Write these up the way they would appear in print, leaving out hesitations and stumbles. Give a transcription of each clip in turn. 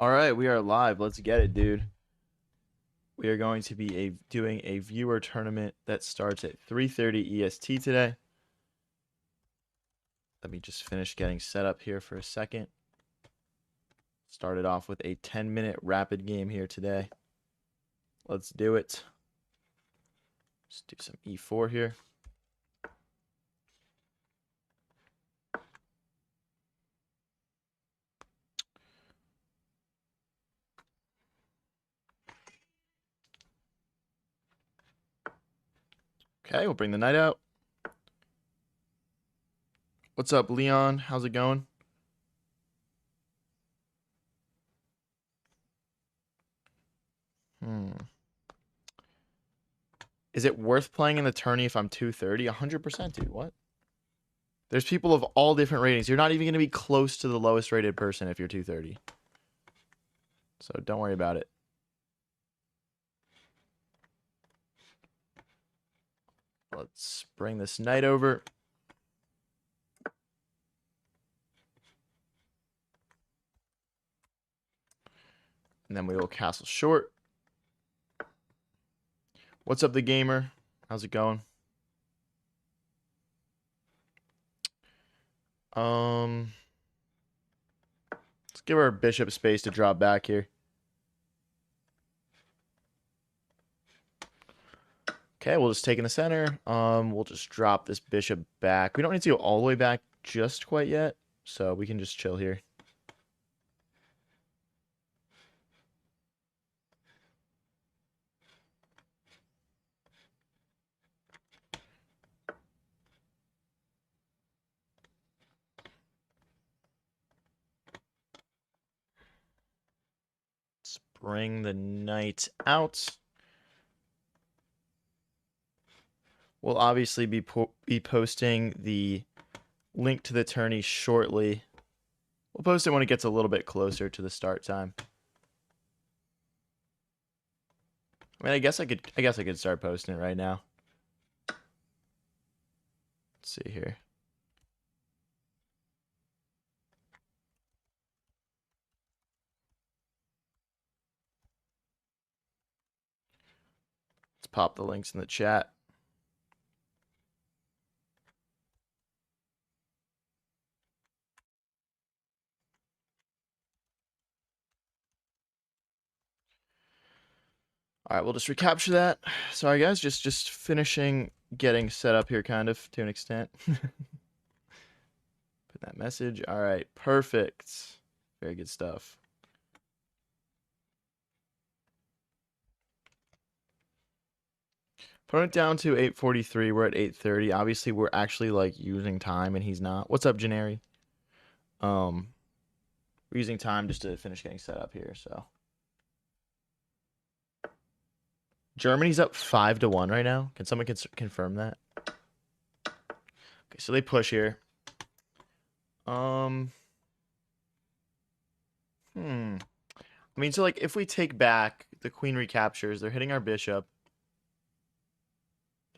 All right, we are live. Let's get it, dude. We are going to be doing a viewer tournament that starts at 3:30 EST today. Let me just finish getting set up here for a second. Started off with a 10-minute rapid game here today. Let's do it. Let's do some E4 here. Okay, we'll bring the knight out. What's up, Leon? How's it going? Is it worth playing in the tourney if I'm 230? 100%, dude. What? There's people of all different ratings. You're not even going to be close to the lowest rated person if you're 230. So don't worry about it. Let's bring this knight over. And then we will castle short. What's up, the gamer? How's it going? Let's give our bishop space to drop back here. Okay, we'll just take in the center. We'll just drop this bishop back. We don't need to go all the way back just quite yet, so we can just chill here. Let's bring the knight out. We'll obviously be posting the link to the tourney shortly. We'll post it when it gets a little bit closer to the start time. I mean, I guess I could start posting it right now. Let's see here. Let's pop the links in the chat. All right, we'll just recapture that. Sorry, guys, just finishing getting set up here, kind of, to an extent. Put that message. All right, perfect. Very good stuff. Opponent down to 8:43. We're at 8:30. Obviously, we're actually, like, using time, and he's not. What's up, Janari? We're using time just to finish getting set up here, so. Germany's up 5-1 right now. Can someone confirm that? Okay, so they push here. I mean, so like if we take back, the queen recaptures. They're hitting our bishop.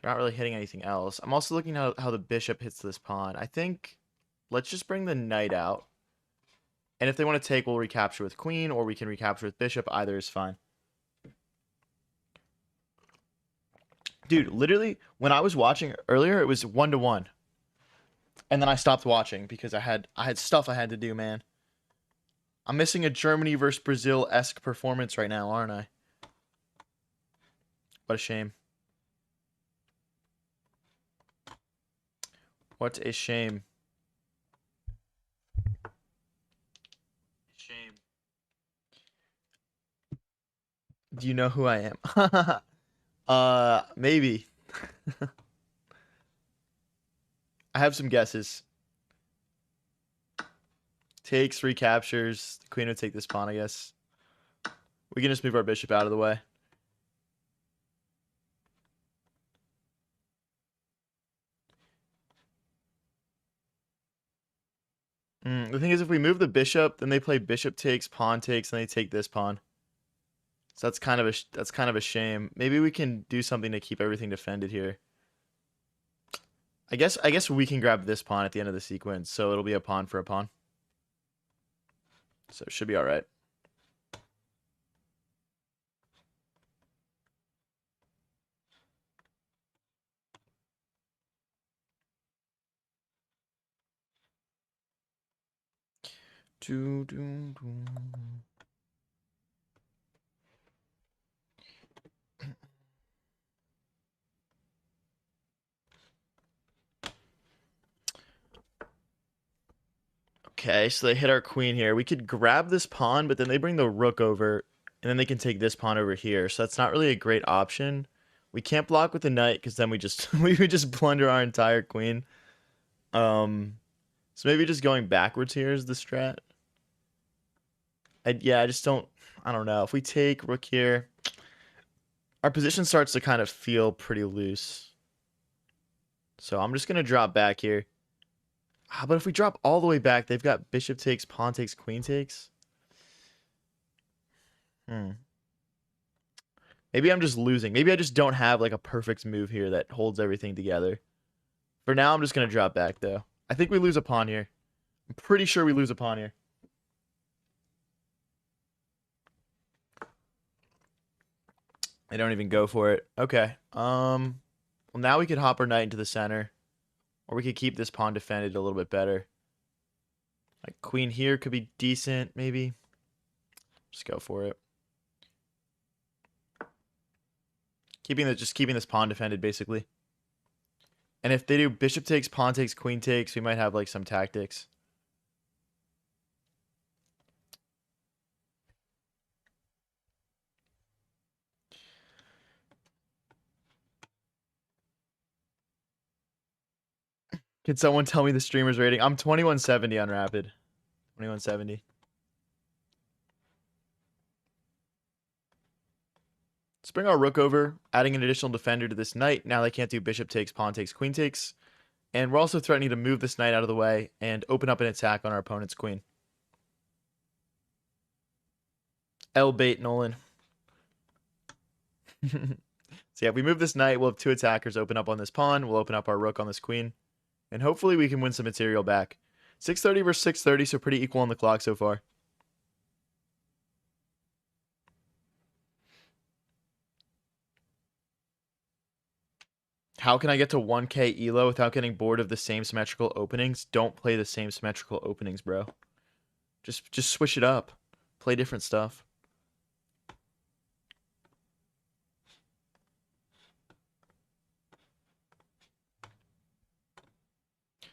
They're not really hitting anything else. I'm also looking at how the bishop hits this pawn. I think let's just bring the knight out. And if they want to take, we'll recapture with queen, or we can recapture with bishop. Either is fine. Dude, literally, when I was watching earlier, it was 1-1. And then I stopped watching because I had stuff I had to do, man. I'm missing a Germany versus Brazil-esque performance right now, aren't I? What a shame. What a shame. Shame. Do you know who I am? Maybe. I have some guesses. Takes, recaptures. The queen would take this pawn, I guess. We can just move our bishop out of the way. The thing is, if we move the bishop, then they play bishop takes, pawn takes, and they take this pawn. So that's kind of a shame. Maybe we can do something to keep everything defended here. I guess we can grab this pawn at the end of the sequence, so it'll be a pawn for a pawn. So it should be all right. Do, do, do. Okay, so they hit our queen here. We could grab this pawn, but then they bring the rook over, and then they can take this pawn over here. So that's not really a great option. We can't block with the knight because then we just we would just plunder our entire queen. So maybe just going backwards here is the strat. Yeah, I don't know. If we take rook here, our position starts to kind of feel pretty loose. So I'm just gonna drop back here. But if we drop all the way back, they've got bishop takes, pawn takes, queen takes. Maybe I'm just losing. Maybe I just don't have like a perfect move here that holds everything together. For now, I'm just going to drop back though. I think we lose a pawn here. I'm pretty sure we lose a pawn here. They don't even go for it. Okay. Well, now we could hop our knight into the center. Or we could keep this pawn defended a little bit better. Like queen here could be decent, maybe. Just go for it. Just keeping this pawn defended, basically. And if they do bishop takes, pawn takes, queen takes, we might have like some tactics. Can someone tell me the streamer's rating? I'm 2170 on Rapid. 2170. Let's bring our rook over, adding an additional defender to this knight. Now they can't do bishop takes, pawn takes, queen takes. And we're also threatening to move this knight out of the way and open up an attack on our opponent's queen. L bait Nolan. So yeah, if we move this knight, we'll have two attackers open up on this pawn. We'll open up our rook on this queen. And hopefully we can win some material back. 630 versus 630, so pretty equal on the clock so far. How can I get to 1k elo without getting bored of the same symmetrical openings? Don't play the same symmetrical openings, bro. Just switch it up. Play different stuff.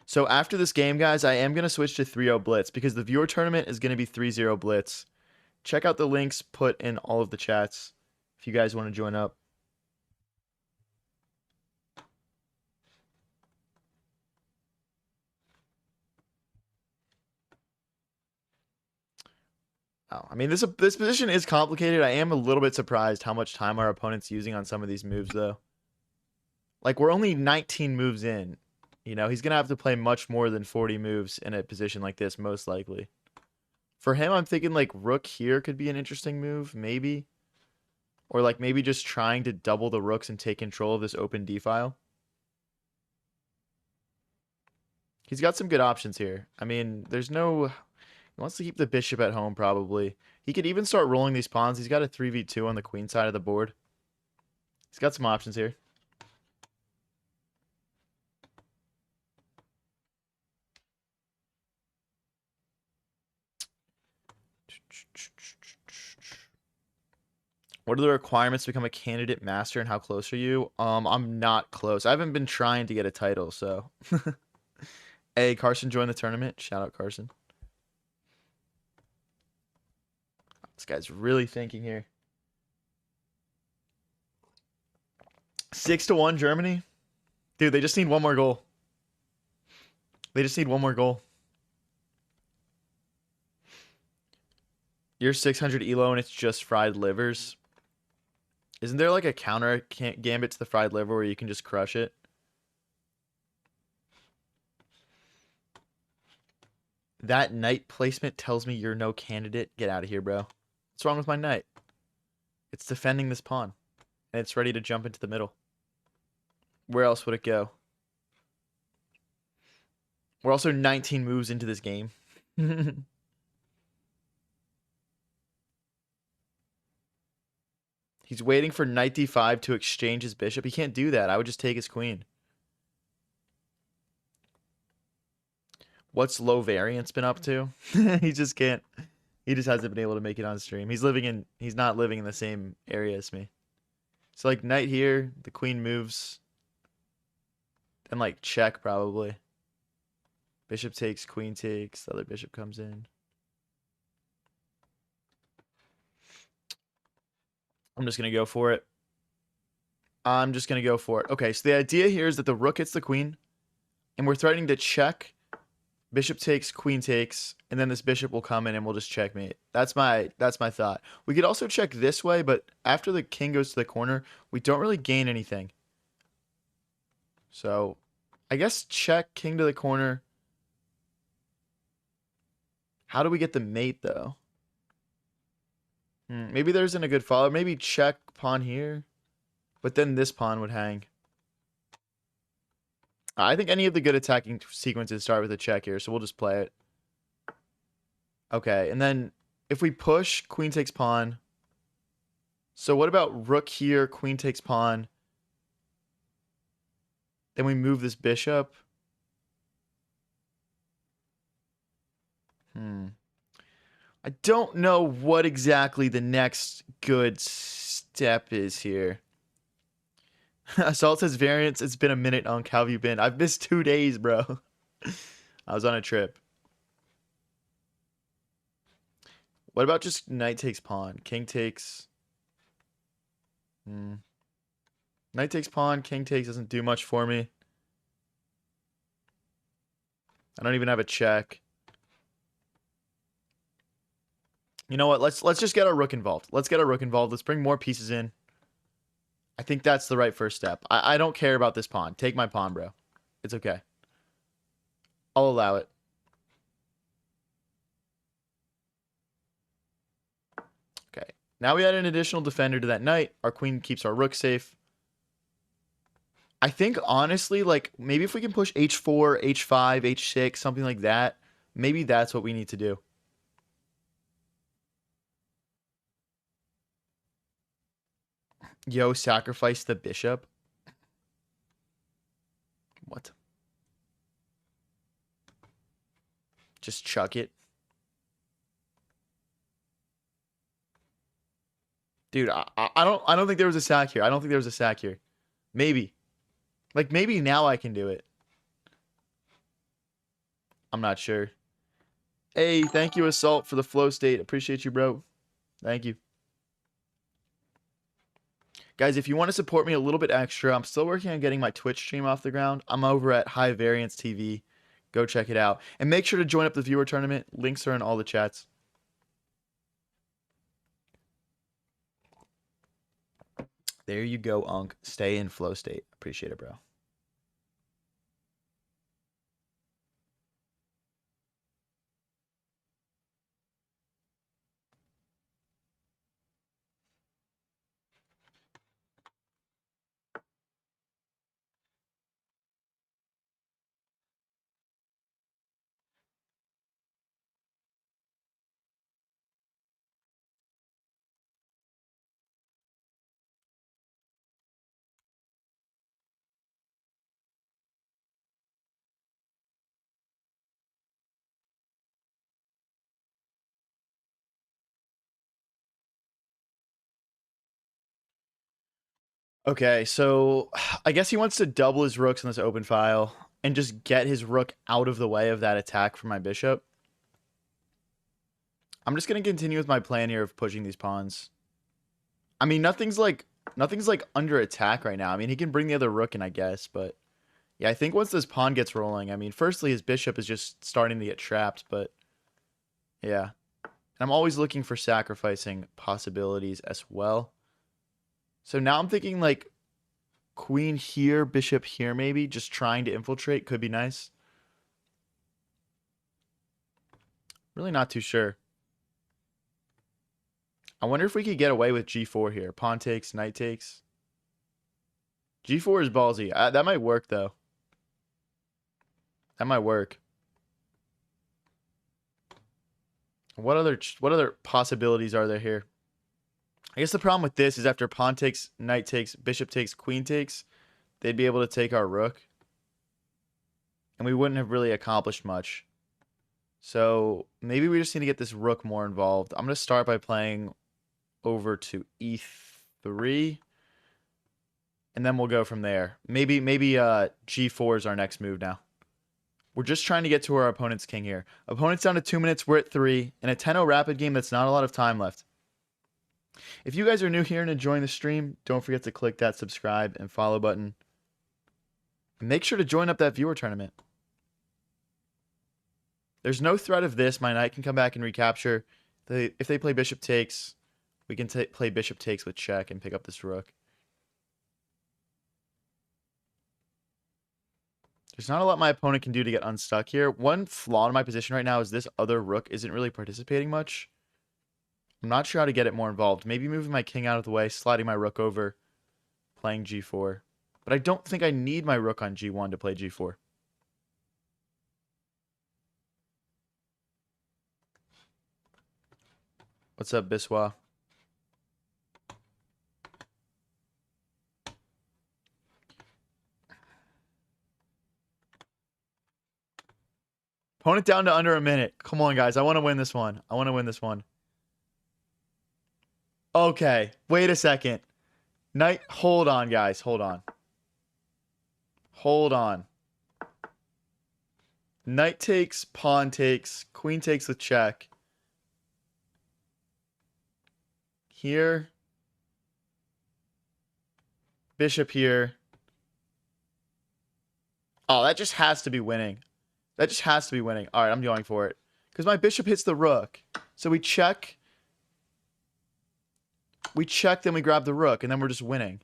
So after this game, guys, I am going to switch to 3-0 Blitz because the viewer tournament is going to be 3-0 Blitz. Check out the links put in all of the chats if you guys want to join up. Oh, I mean, this position is complicated. I am a little bit surprised how much time our opponent's using on some of these moves, though. Like, we're only 19 moves in. You know, he's going to have to play much more than 40 moves in a position like this, most likely. For him, I'm thinking, like, rook here could be an interesting move, maybe. Or, like, maybe just trying to double the rooks and take control of this open d-file. He's got some good options here. I mean, there's no... He wants to keep the bishop at home, probably. He could even start rolling these pawns. He's got a 3v2 on the queen side of the board. He's got some options here. What are the requirements to become a candidate master and how close are you? I'm not close. I haven't been trying to get a title, so. Hey, Carson joined the tournament. Shout out, Carson. This guy's really thinking here. 6-1 Germany? Dude, they just need one more goal. They just need one more goal. You're 600 elo and it's just fried livers. Isn't there like a counter gambit to the fried liver where you can just crush it? That knight placement tells me you're no candidate. Get out of here, bro. What's wrong with my knight? It's defending this pawn. And it's ready to jump into the middle. Where else would it go? We're also 19 moves into this game. He's waiting for knight d5 to exchange his bishop. He can't do that. I would just take his queen. What's low variance been up to? He just can't. He just hasn't been able to make it on stream. He's not living in the same area as me. So like knight here, the queen moves, and like check probably. Bishop takes, queen takes, the other bishop comes in. I'm just gonna go for it. Okay, so the idea here is that the rook hits the queen, and we're threatening to check. Bishop takes, queen takes, and then this bishop will come in and we'll just checkmate. That's my thought. We could also check this way, but after the king goes to the corner, we don't really gain anything. So, I guess check, king to the corner. How do we get the mate, though? Maybe there isn't a good follow. Maybe check, pawn here. But then this pawn would hang. I think any of the good attacking sequences start with a check here, so we'll just play it. Okay, and then if we push, queen takes pawn. So what about rook here, queen takes pawn? Then we move this bishop. I don't know what exactly the next good step is here. Assault says variance. It's been a minute, Unk. How have you been? I've missed 2 days, bro. I was on a trip. What about just knight takes pawn? King takes. Knight takes pawn. King takes doesn't do much for me. I don't even have a check. You know what? Let's just get our rook involved. Let's get our rook involved. Let's bring more pieces in. I think that's the right first step. I don't care about this pawn. Take my pawn, bro. It's okay. I'll allow it. Okay. Now we add an additional defender to that knight. Our queen keeps our rook safe. I think, honestly, like, maybe if we can push h4, h5, h6, something like that, maybe that's what we need to do. Yo, sacrifice the bishop. What? Just chuck it. Dude, I don't think there was a sack here. I don't think there was a sack here. Maybe. Like, maybe now I can do it. I'm not sure. Hey, thank you, Assault, for the flow state. Appreciate you, bro. Thank you. Guys, if you want to support me a little bit extra, I'm still working on getting my Twitch stream off the ground. I'm over at High Variance TV. Go check it out. And make sure to join up the viewer tournament. Links are in all the chats. There you go, Unk. Stay in flow state. Appreciate it, bro. Okay, so I guess he wants to double his rooks in this open file and just get his rook out of the way of that attack from my bishop. I'm just going to continue with my plan here of pushing these pawns. I mean, nothing's like under attack right now. I mean, he can bring the other rook in, I guess, but yeah, I think once this pawn gets rolling, I mean, firstly, his bishop is just starting to get trapped, but yeah. And I'm always looking for sacrificing possibilities as well. So now I'm thinking like queen here, bishop here maybe, just trying to infiltrate could be nice. Really not too sure. I wonder if we could get away with g4 here. Pawn takes, knight takes. g4 is ballsy. That might work though. That might work. What other possibilities are there here? I guess the problem with this is after pawn takes, knight takes, bishop takes, queen takes, they'd be able to take our rook. And we wouldn't have really accomplished much. So maybe we just need to get this rook more involved. I'm going to start by playing over to e3. And then we'll go from there. Maybe g4 is our next move now. We're just trying to get to our opponent's king here. Opponent's down to 2 minutes. We're at 3. In a 10-0 rapid game, that's not a lot of time left. If you guys are new here and enjoying the stream, don't forget to click that subscribe and follow button. And make sure to join up that viewer tournament. There's no threat of this. My knight can come back and recapture. If they play bishop takes, we can play bishop takes with check and pick up this rook. There's not a lot my opponent can do to get unstuck here. One flaw in my position right now is this other rook isn't really participating much. I'm not sure how to get it more involved. Maybe moving my king out of the way, sliding my rook over, playing g4. But I don't think I need my rook on g1 to play g4. What's up, Biswa? Opponent down to under a minute. Come on, guys. I want to win this one. I want to win this one. Okay. Wait a second. Knight. Hold on, guys. Hold on. Hold on. Knight takes, pawn takes, queen takes with check. Here. Bishop here. Oh, that just has to be winning. That just has to be winning. All right, I'm going for it. Because my bishop hits the rook. So we check. We check, then we grab the rook, and then we're just winning.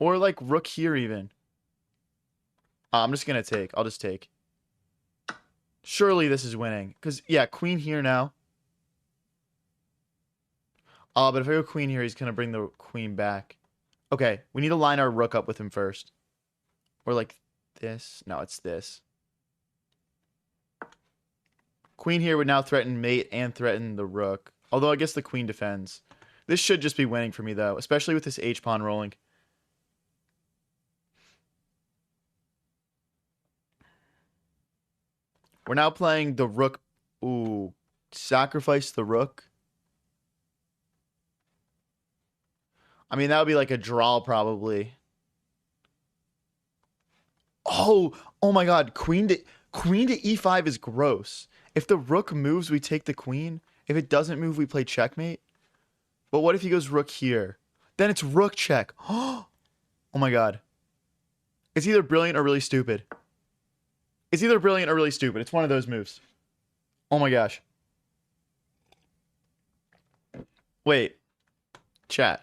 Or like rook here even. I'm just going to take. I'll just take. Surely this is winning. Because, yeah, queen here now. But if I go queen here, he's going to bring the queen back. Okay, we need to line our rook up with him first. Or like this. No, it's this. Queen here would now threaten mate and threaten the rook. Although I guess the queen defends. This should just be winning for me, though. Especially with this h-pawn rolling. We're now playing the rook. Ooh. Sacrifice the rook. I mean, that would be like a draw, probably. Oh my god. Queen to e5 is gross. If the rook moves, we take the queen. If it doesn't move, we play checkmate. But what if he goes rook here? Then it's rook check. Oh my god. It's either brilliant or really stupid. It's either brilliant or really stupid. It's one of those moves. Oh my gosh. Wait. Chat.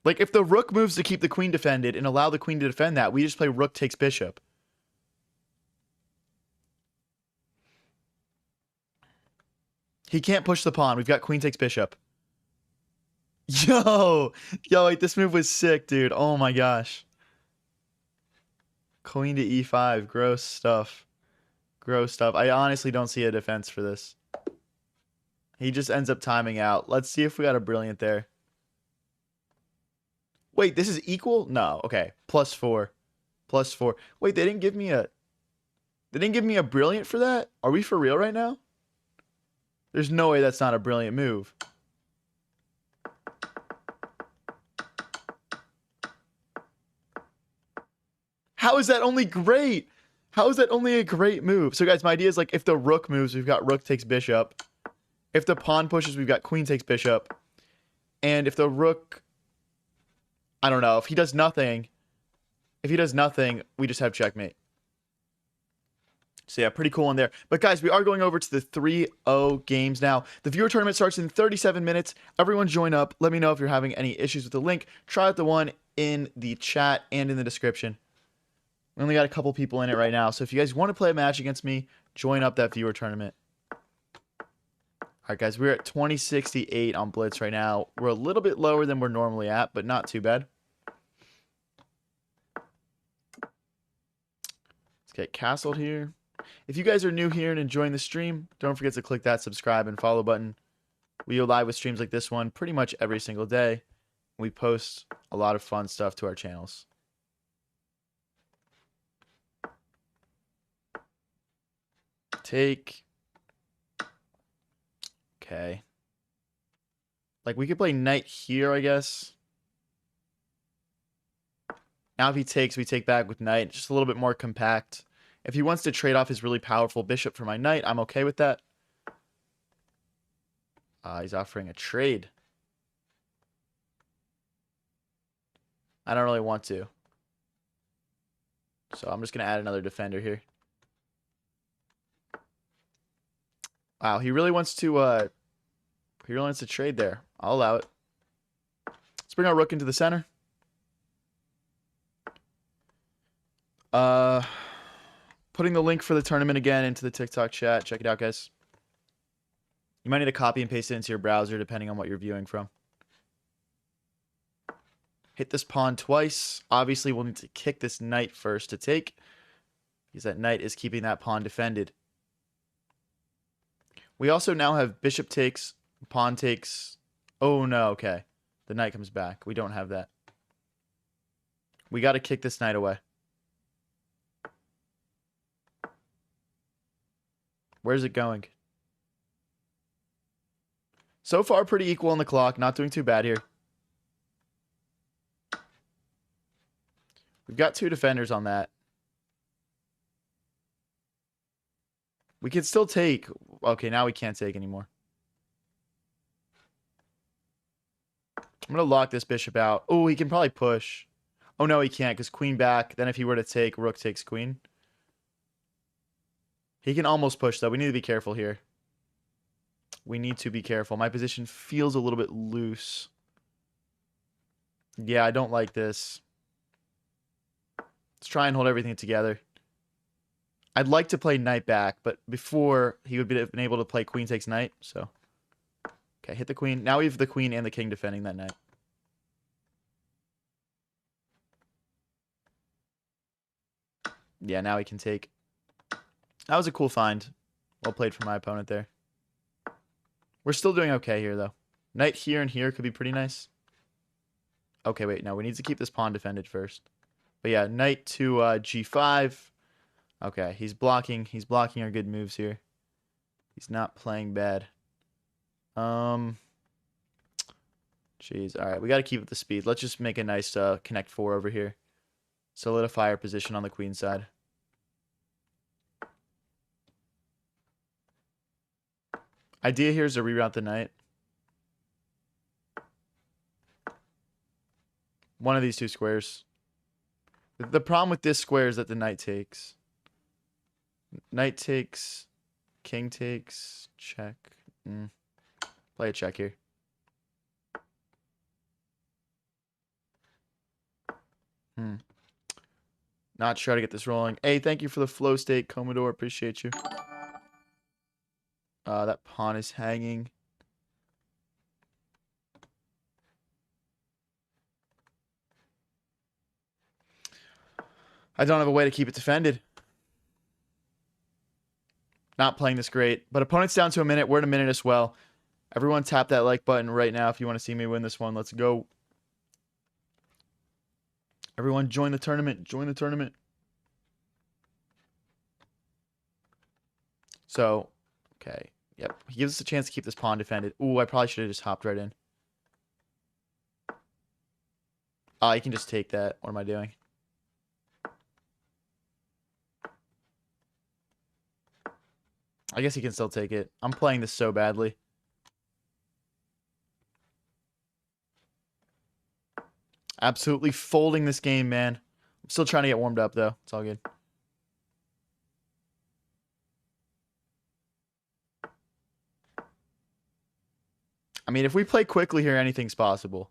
Like, if the rook moves to keep the queen defended and allow the queen to defend that, we just play rook takes bishop. He can't push the pawn. We've got queen takes bishop. Yo, wait, this move was sick, dude. Oh my gosh. Queen to e5. Gross stuff. Gross stuff. I honestly don't see a defense for this. He just ends up timing out. Let's see if we got a brilliant there. Wait, this is equal? No. Okay. +4. +4. Wait, they didn't give me a brilliant for that? Are we for real right now? There's no way that's not a brilliant move. How is that only great? How is that only a great move? So guys, my idea is like if the rook moves, we've got rook takes bishop. If the pawn pushes, we've got queen takes bishop. And if the rook, I don't know, if he does nothing, we just have checkmate. So yeah, pretty cool in there. But guys, we are going over to the 3-0 games now. The viewer tournament starts in 37 minutes. Everyone join up. Let me know if you're having any issues with the link. Try out the one in the chat and in the description. We only got a couple people in it right now. So if you guys want to play a match against me, join up that viewer tournament. All right, guys, we're at 2068 on Blitz right now. We're a little bit lower than we're normally at, but not too bad. Let's get castled here. If you guys are new here and enjoying the stream, don't forget to click that subscribe and follow button. We go live with streams like this one pretty much every single day. We post a lot of fun stuff to our channels. take. Okay. Like, we could play knight here, I guess. Now if he takes, we take back with knight. Just a little bit more compact. If he wants to trade off his really powerful bishop for my knight, I'm okay with that. He's offering a trade. I don't really want to. So I'm just going to add another defender here. Wow, he really wants to trade there. I'll allow it. Let's bring our rook into the center. Putting the link for the tournament again into the TikTok chat. Check it out, guys. You might need to copy and paste it into your browser depending on what you're viewing from. Hit this pawn twice. Obviously, we'll need to kick this knight first to take, because that knight is keeping that pawn defended. We also now have bishop takes, pawn takes. Oh, no, okay. The knight comes back. We don't have that. We got to kick this knight away. Where's it going? So far, pretty equal on the clock. Not doing too bad here. We've got two defenders on that. We can still take. Okay, now we can't take anymore. I'm going to lock this bishop out. Oh, he can probably push. Oh, no, he can't because queen back. Then if he were to take, rook takes queen. He can almost push, though. We need to be careful here. We need to be careful. My position feels a little bit loose. Yeah, I don't like this. Let's try and hold everything together. I'd like to play knight back, but before he would have been able to play queen takes knight. So, okay, hit the queen. Now we have the queen and the king defending that knight. Yeah, now he can take. That was a cool find. Well played from my opponent there. We're still doing okay here, though. Knight here and here could be pretty nice. Okay, wait, no, we need to keep this pawn defended first. But yeah, knight to g5. Okay, he's blocking our good moves here. He's not playing bad. Jeez, all right, we got to keep up the speed. Let's just make a nice connect 4 over here. Solidify our position on the queen side. Idea here is to reroute the knight. One of these two squares. The problem with this square is that the knight takes. Knight takes. King takes. Check. Play a check here. Not sure how to get this rolling. Hey, thank you for the flow state, Commodore. Appreciate you. That pawn is hanging. I don't have a way to keep it defended. Not playing this great. But opponent's down to a minute. We're in a minute as well. Everyone tap that like button right now if you want to see me win this one. Let's go. Everyone join the tournament. Join the tournament. So, okay. Yep. He gives us a chance to keep this pawn defended. Ooh, I probably should have just hopped right in. I can just take that. What am I doing? I guess he can still take it. I'm playing this so badly. Absolutely folding this game, man. I'm still trying to get warmed up, though. It's all good. I mean, if we play quickly here, anything's possible.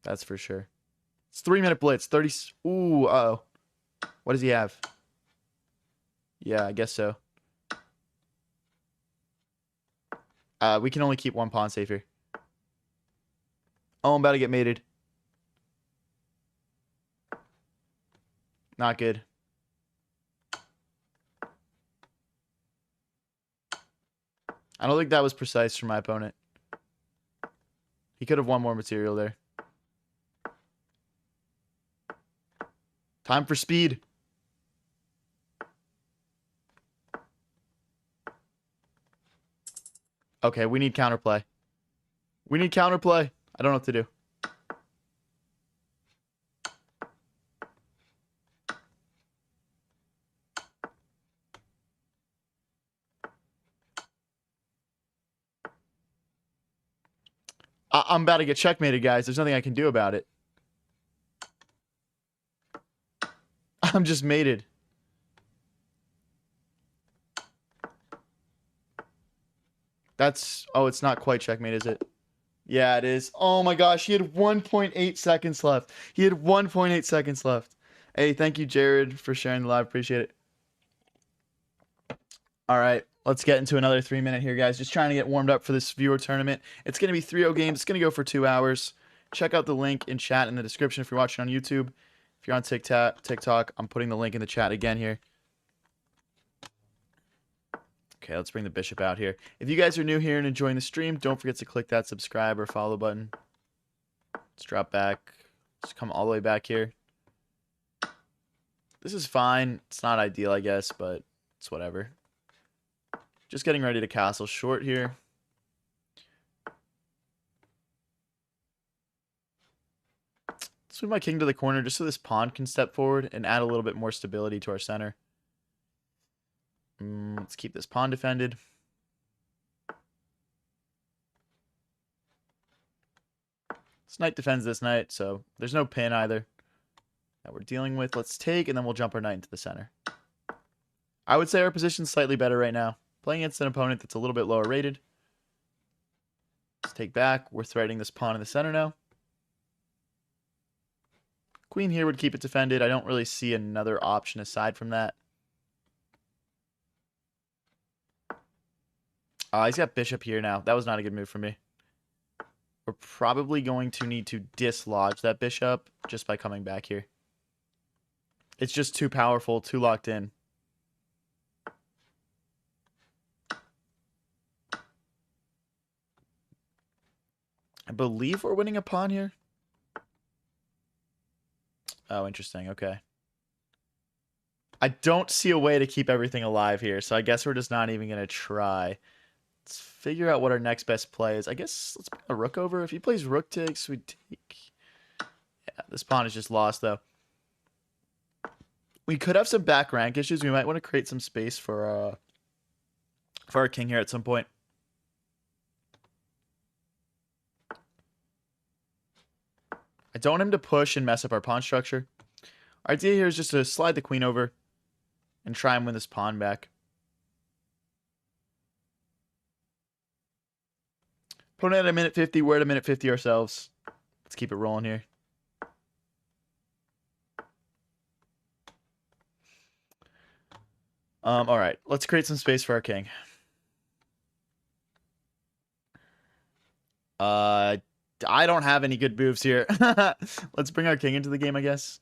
That's for sure. It's 3-minute blitz. 30. Ooh, uh-oh. What does he have? Yeah, I guess so. We can only keep one pawn safe here. Oh, I'm about to get mated. Not good. I don't think that was precise for my opponent. He could have won more material there. Time for speed. Okay, we need counterplay. We need counterplay. I don't know what to do. I'm about to get checkmated, guys. There's nothing I can do about it. I'm just mated. That's... Oh, it's not quite checkmate, is it? Yeah, it is. Oh my gosh, he had 1.8 seconds left. He had 1.8 seconds left. Hey, thank you, Jared, for sharing the live. Appreciate it. All right, let's get into another 3-minute here, guys. Just trying to get warmed up for this viewer tournament. It's going to be 3-0 games. It's going to go for 2 hours. Check out the link in chat in the description if you're watching on YouTube. If you're on TikTok, I'm putting the link in the chat again here. Okay, let's bring the bishop out here. If you guys are new here and enjoying the stream, don't forget to click that subscribe or follow button. Let's drop back. Let's come all the way back here. This is fine. It's not ideal, I guess, but it's whatever. Just getting ready to castle short here. Let's move my king to the corner just so this pawn can step forward and add a little bit more stability to our center. Let's keep this pawn defended. This knight defends this knight, so there's no pin either that we're dealing with. Let's take, and then we'll jump our knight into the center. I would say our position's slightly better right now. Playing against an opponent that's a little bit lower rated. Let's take back. We're threatening this pawn in the center now. Queen here would keep it defended. I don't really see another option aside from that. He's got bishop here now. That was not a good move for me. We're probably going to need to dislodge that bishop just by coming back here. It's just too powerful, too locked in. I believe we're winning a pawn here. Oh, interesting. Okay. I don't see a way to keep everything alive here, so I guess we're just not even going to try. Let's figure out what our next best play is. I guess let's bring a rook over. If he plays rook takes, we take. Yeah, this pawn is just lost, though. We could have some back rank issues. We might want to create some space for our king here at some point. I don't want him to push and mess up our pawn structure. Our idea here is just to slide the queen over and try and win this pawn back. Opponent at a minute 50. We're at a minute 50 ourselves. Let's keep it rolling here. All right. Let's create some space for our king. I don't have any good moves here. Let's bring our king into the game, I guess.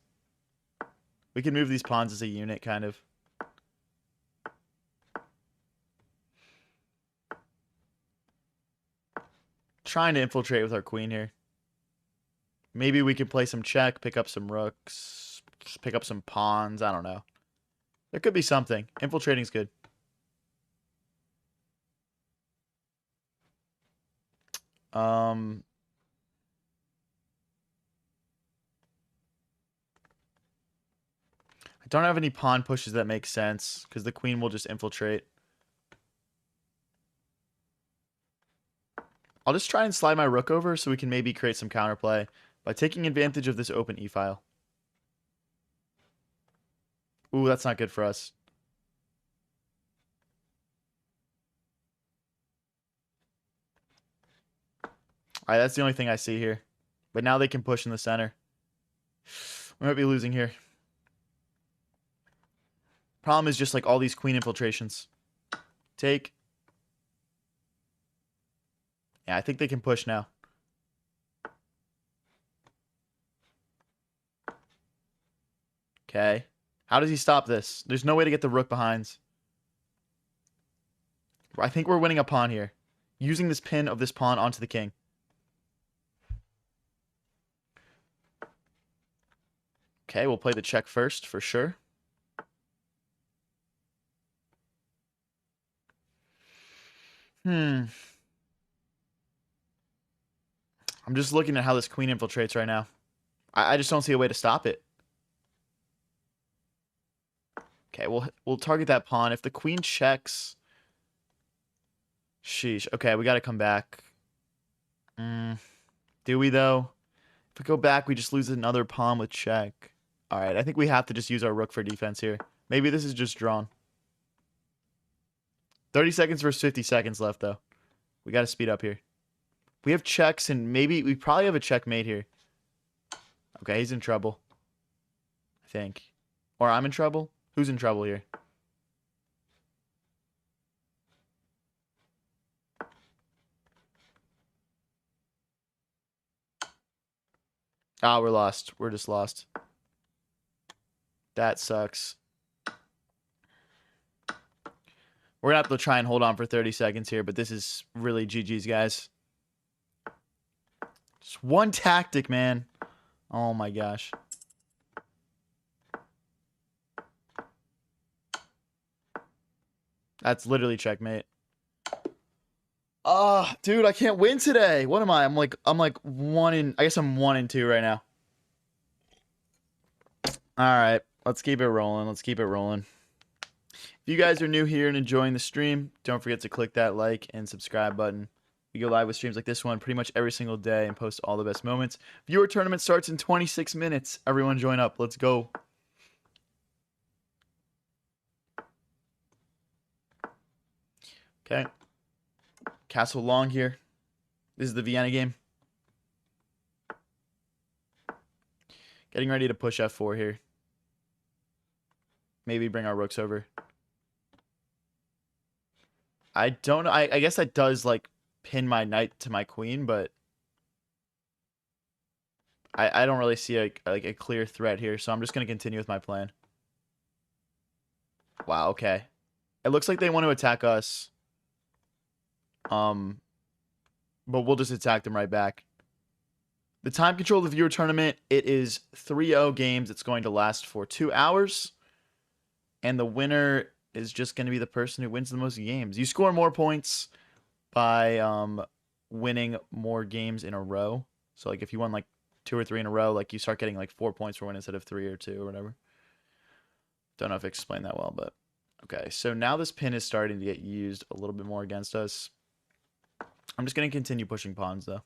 We can move these pawns as a unit, kind of. Trying to infiltrate with our queen here. Maybe we could play some check, pick up some rooks, pick up some pawns. I don't know. There could be something. Infiltrating's good. I don't have any pawn pushes that make sense because the queen will just infiltrate. I'll just try and slide my rook over so we can maybe create some counterplay by taking advantage of this open e-file. Ooh, that's not good for us. Alright, that's the only thing I see here. But now they can push in the center. We might be losing here. Problem is just like all these queen infiltrations. Take. Yeah, I think they can push now. Okay. How does he stop this? There's no way to get the rook behinds. I think we're winning a pawn here. Using this pin of this pawn onto the king. Okay, we'll play the check first for sure. I'm just looking at how this queen infiltrates right now. I just don't see a way to stop it. Okay, we'll target that pawn. If the queen checks... Sheesh. Okay, we got to come back. Do we, though? If we go back, we just lose another pawn with check. All right, I think we have to just use our rook for defense here. Maybe this is just drawn. 30 seconds versus 50 seconds left, though. We got to speed up here. We have checks, and maybe we probably have a checkmate here. Okay, he's in trouble. I think. Or I'm in trouble? Who's in trouble here? Ah, we're lost. We're just lost. That sucks. We're going to have to try and hold on for 30 seconds here, but this is really GG's, guys. Just one tactic, man. Oh, my gosh. That's literally checkmate. Dude, I can't win today. What am I? I'm like I guess I'm 1-2 right now. All right, let's keep it rolling. Let's keep it rolling. If you guys are new here and enjoying the stream, don't forget to click that like and subscribe button. We go live with streams like this one pretty much every single day and post all the best moments. Viewer tournament starts in 26 minutes. Everyone join up. Let's go. Okay. Castle long here. This is the Vienna game. Getting ready to push f4 here. Maybe bring our rooks over. I don't know. I guess that does, like, pin my knight to my queen, but I don't really see a clear threat here, so I'm just going to continue with my plan. Wow, okay. It looks like they want to attack us. But we'll just attack them right back. The time control of the viewer tournament, it is 3-0 games. It's going to last for 2 hours. And the winner is just going to be the person who wins the most games. You score more points by winning more games in a row. So, like, if you won, like, 2 or 3 in a row, like, you start getting, like, 4 points for win instead of 3 or 2 or whatever. Don't know if I explained that well, but... Okay, so now this pin is starting to get used a little bit more against us. I'm just going to continue pushing pawns, though.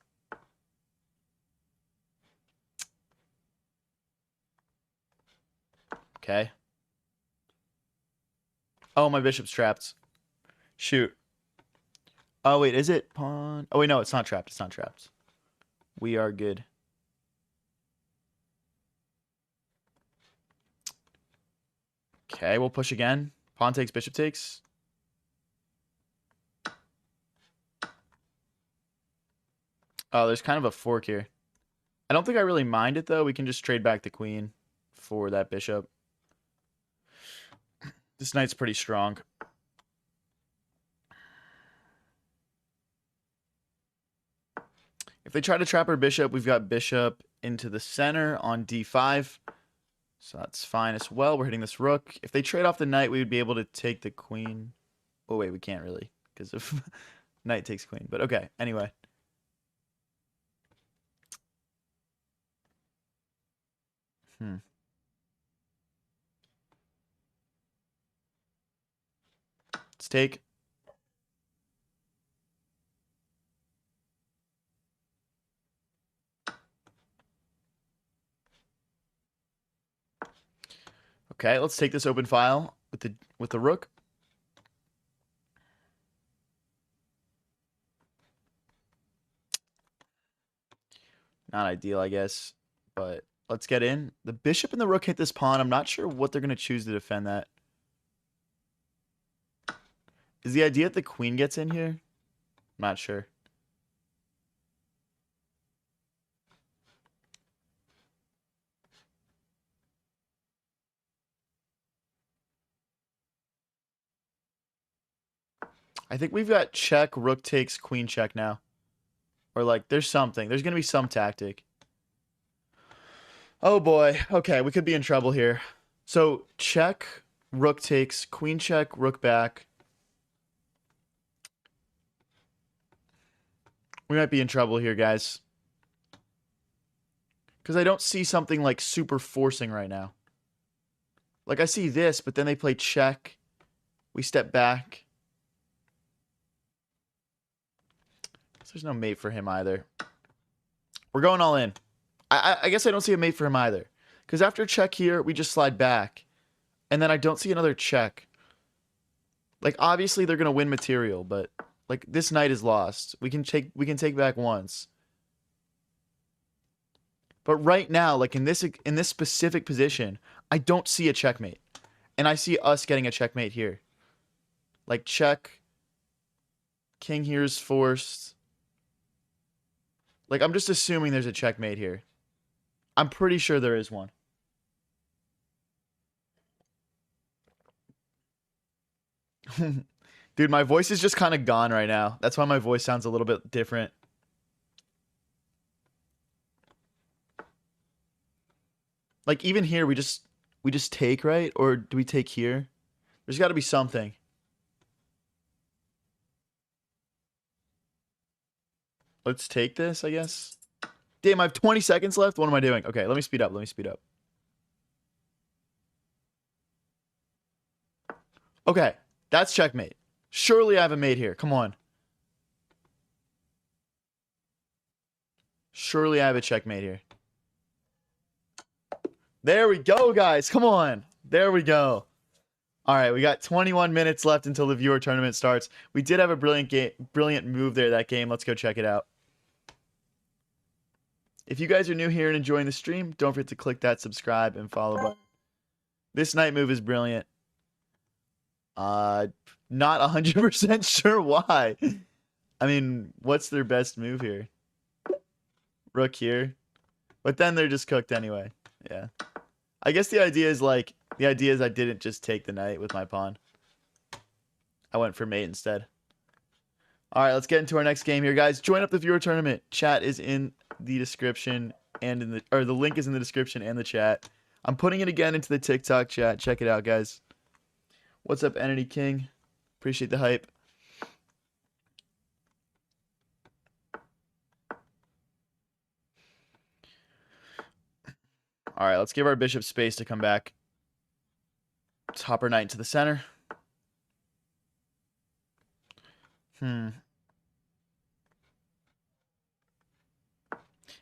Okay. Oh, my bishop's trapped. Shoot. Oh, wait, is it pawn? Oh, wait, no, it's not trapped. It's not trapped. We are good. Okay, we'll push again. Pawn takes, bishop takes. Oh, there's kind of a fork here. I don't think I really mind it, though. We can just trade back the queen for that bishop. This knight's pretty strong. If they try to trap our bishop, we've got bishop into the center on d5. So that's fine as well. We're hitting this rook. If they trade off the knight, we would be able to take the queen. Oh, wait, we can't really because of knight takes queen. But okay, anyway. Let's take. Okay, let's take this open file with the rook. Not ideal, I guess, but let's get in. The bishop and the rook hit this pawn. I'm not sure what they're going to choose to defend that. Is the idea that the queen gets in here? I'm not sure. I think we've got check, rook takes, queen check now. Or, like, there's something. There's going to be some tactic. Oh, boy. Okay, we could be in trouble here. So, check, rook takes, queen check, rook back. We might be in trouble here, guys. Because I don't see something like super forcing right now. Like I see this, but then they play check. We step back. So there's no mate for him either. We're going all in. I guess I don't see a mate for him either. Because after check here, we just slide back. And then I don't see another check. Like, obviously, they're going to win material, but, like, this knight is lost. We can take back once. But right now, like, in this specific position, I don't see a checkmate. And I see us getting a checkmate here. Like, check. King here is forced. Like, I'm just assuming there's a checkmate here. I'm pretty sure there is one. Dude, my voice is just kind of gone right now. That's why my voice sounds a little bit different. Like, even here, we just take, right? Or do we take here? There's got to be something. Let's take this, I guess. Damn, I have 20 seconds left. What am I doing? Okay, let me speed up. Okay, that's checkmate. Surely I have a mate here. Come on. Surely I have a checkmate here. There we go, guys. Come on. There we go. All right, we got 21 minutes left until the viewer tournament starts. We did have a brilliant move there that game. Let's go check it out. If you guys are new here and enjoying the stream, don't forget to click that subscribe and follow button. This knight move is brilliant. Not 100% sure why. I mean, what's their best move here? Rook here. But then they're just cooked anyway. Yeah. I guess the idea is I didn't just take the knight with my pawn. I went for mate instead. All right, let's get into our next game here, guys. Join up the viewer tournament. Chat is in the description and the link is in the description and the chat. I'm putting it again into the TikTok chat. Check it out, guys. What's up, Entity King? Appreciate the hype. All right, let's give our bishop space to come back. Let's hop our knight into the center.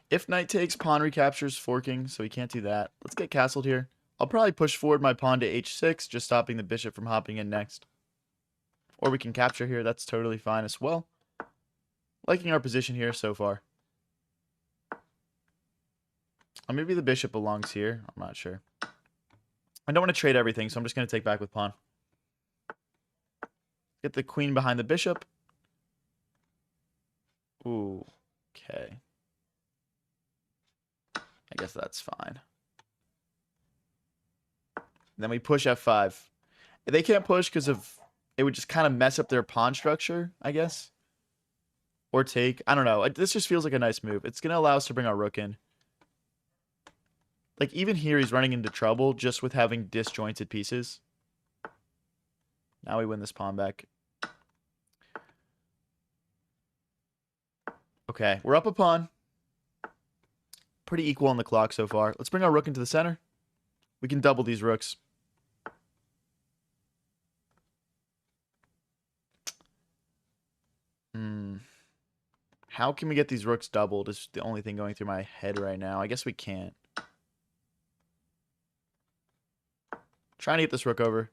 If knight takes, pawn recaptures, forking, so we can't do that. Let's get castled here. I'll probably push forward my pawn to h6, just stopping the bishop from hopping in next. Or we can capture here. That's totally fine as well. Liking our position here so far. Or maybe the bishop belongs here. I'm not sure. I don't want to trade everything, so I'm just going to take back with pawn. Get the queen behind the bishop. Ooh, okay. I guess that's fine. Then we push f5. They can't push because it would just kind of mess up their pawn structure, I guess. Or take. I don't know. This just feels like a nice move. It's going to allow us to bring our rook in. Like, even here, he's running into trouble just with having disjointed pieces. Now we win this pawn back. Okay, we're up a pawn. Pretty equal on the clock so far. Let's bring our rook into the center. We can double these rooks. How can we get these rooks doubled is the only thing going through my head right now. I guess we can't. Trying to get this rook over.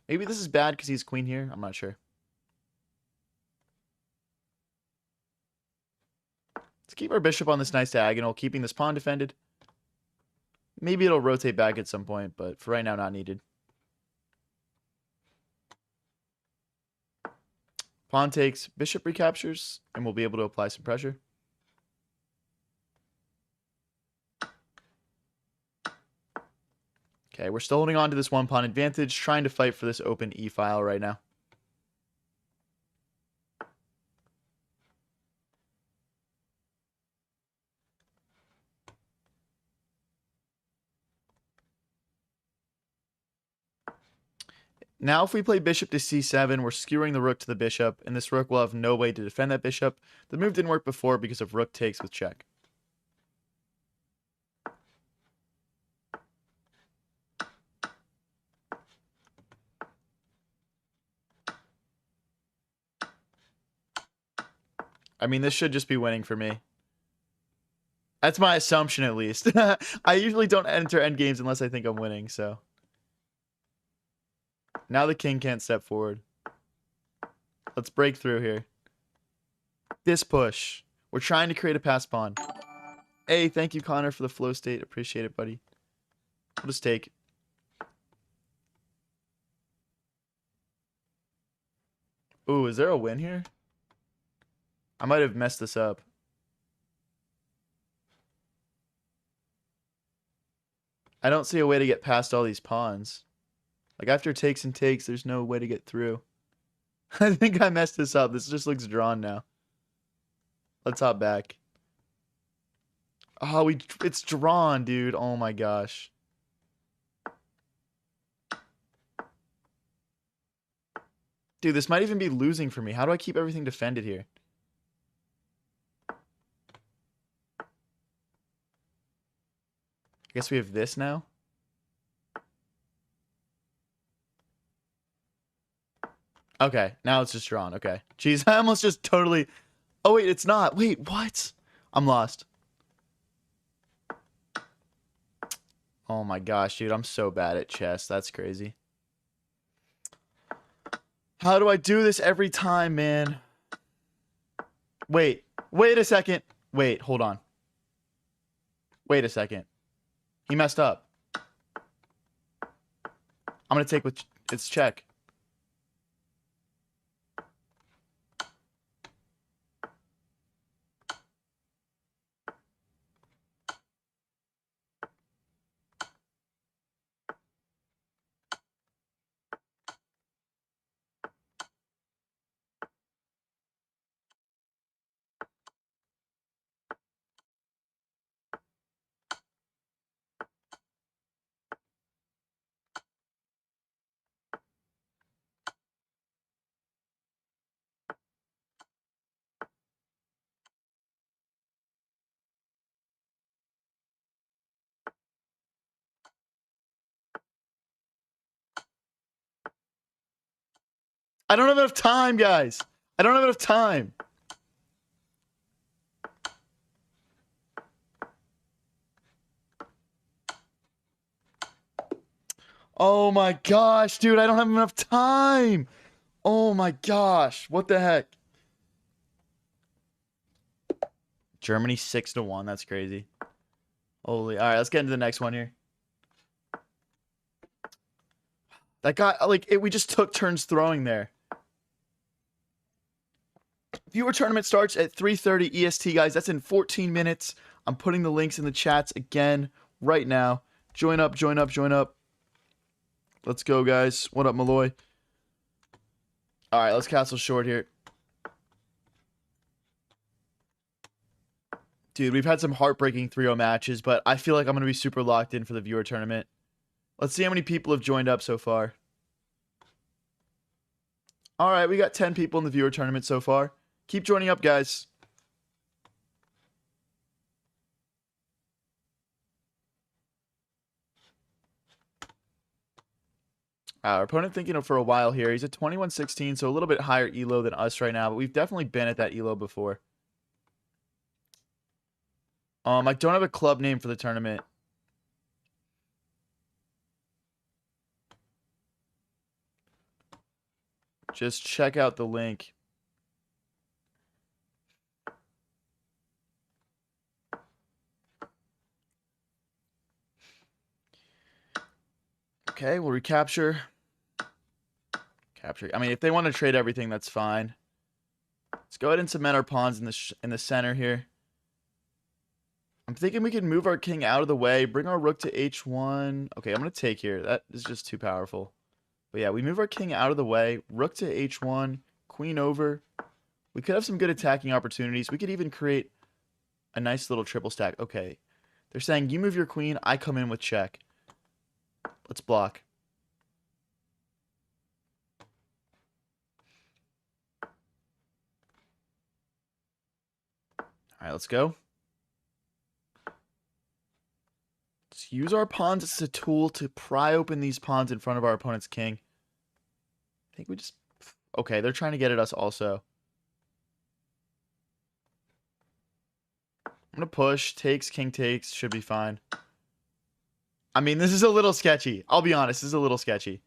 Maybe this is bad because he's queen here. I'm not sure. Let's keep our bishop on this nice diagonal, keeping this pawn defended. Maybe it'll rotate back at some point, but for right now, not needed. Pawn takes, bishop recaptures, and we'll be able to apply some pressure. Okay, we're still holding on to this one pawn advantage, trying to fight for this open e-file right now. Now if we play bishop to c7, we're skewering the rook to the bishop, and this rook will have no way to defend that bishop. The move didn't work before because of rook takes with check. I mean, this should just be winning for me. That's my assumption, at least. I usually don't enter endgames unless I think I'm winning, so. Now the king can't step forward. Let's break through here. This push. We're trying to create a pass pawn. Hey, thank you, Connor, for the flow state. Appreciate it, buddy. We'll just take. Ooh, is there a win here? I might have messed this up. I don't see a way to get past all these pawns. Like, after takes and takes, there's no way to get through. I think I messed this up. This just looks drawn now. Let's hop back. Oh, it's drawn, dude. Oh my gosh. Dude, this might even be losing for me. How do I keep everything defended here? I guess we have this now. Okay, now it's just drawn. Okay. Jeez, I almost just totally... Oh, wait, it's not. Wait, what? I'm lost. Oh my gosh, dude. I'm so bad at chess. That's crazy. How do I do this every time, man? Wait. Wait a second. Wait, hold on. Wait a second. He messed up. I'm going to take with... It's check. I don't have enough time, guys. I don't have enough time. Oh my gosh, dude. I don't have enough time. Oh my gosh. What the heck? Germany 6-1. That's crazy. Holy. All right, let's get into the next one here. That guy, like, we just took turns throwing there. Viewer tournament starts at 3:30 EST, guys. That's in 14 minutes. I'm putting the links in the chats again right now. Join up, join up, join up. Let's go, guys. What up, Malloy? All right, let's castle short here. Dude, we've had some heartbreaking 3-0 matches, but I feel like I'm going to be super locked in for the viewer tournament. Let's see how many people have joined up so far. All right, we got 10 people in the viewer tournament so far. Keep joining up, guys. Our opponent thinking of for a while here. He's at 21-16, so a little bit higher elo than us right now, but we've definitely been at that elo before. I don't have a club name for the tournament. Just check out the link. Okay, we'll recapture. Capture. I mean, if they want to trade everything, that's fine. Let's go ahead and cement our pawns in the center here. I'm thinking we can move our king out of the way, bring our rook to h1. Okay, I'm going to take here. That is just too powerful. But yeah, we move our king out of the way, rook to h1, queen over. We could have some good attacking opportunities. We could even create a nice little triple stack. Okay, they're saying you move your queen, I come in with check. Let's block. All right, let's go. Let's use our pawns as a tool to pry open these pawns in front of our opponent's king. I think we just... Okay, they're trying to get at us also. I'm going to push. Takes, king takes. Should be fine. I mean, this is a little sketchy. I'll be honest. This is a little sketchy.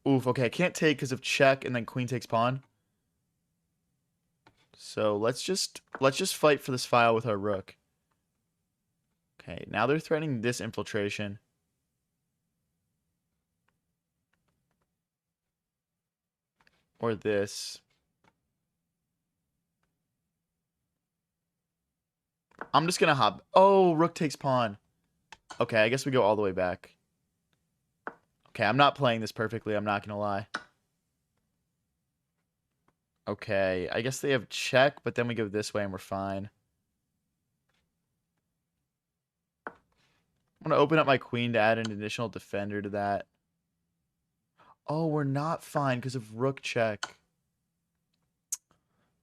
Oof, okay. I can't take because of check and then queen takes pawn. So let's just fight for this file with our rook. Okay, now they're threatening this infiltration. Or this. I'm just gonna hop. Oh, rook takes pawn. Okay, I guess we go all the way back. Okay, I'm not playing this perfectly, I'm not gonna lie. Okay, I guess they have check, but then we go this way and we're fine. I'm gonna open up my queen to add an additional defender to that. Oh, we're not fine because of rook check.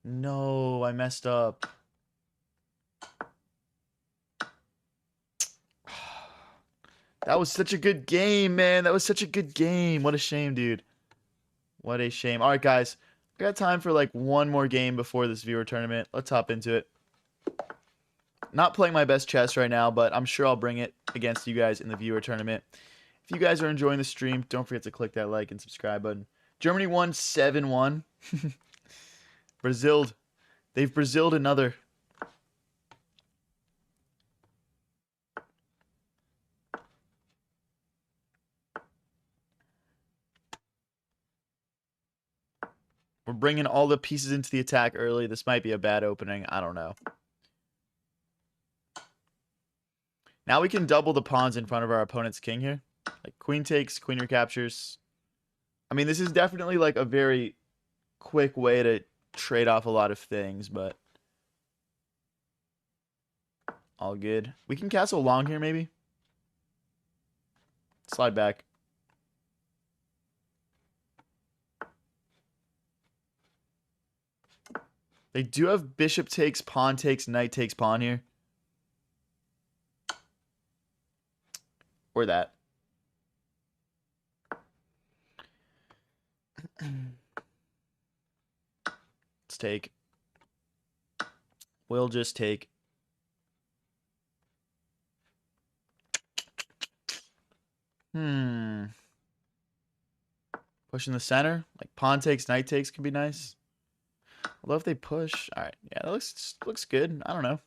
No, I messed up. That was such a good game, man. That was such a good game. What a shame, dude. What a shame. All right, guys. We got time for like one more game before this viewer tournament. Let's hop into it. Not playing my best chess right now, but I'm sure I'll bring it against you guys in the viewer tournament. If you guys are enjoying the stream, don't forget to click that like and subscribe button. Germany won 7-1. Brazil. They've Braziled another. We're bringing all the pieces into the attack early. This might be a bad opening. I don't know. Now we can double the pawns in front of our opponent's king here. Like queen takes, queen recaptures. I mean, this is definitely like a very quick way to trade off a lot of things, but all good. We can castle long here, maybe. Slide back. They do have bishop takes, pawn takes, knight takes pawn here. Or that. Let's take. We'll just take. Push in the center. Like pawn takes, knight takes could be nice. Although if they push. Alright. Yeah, that looks good. I don't know.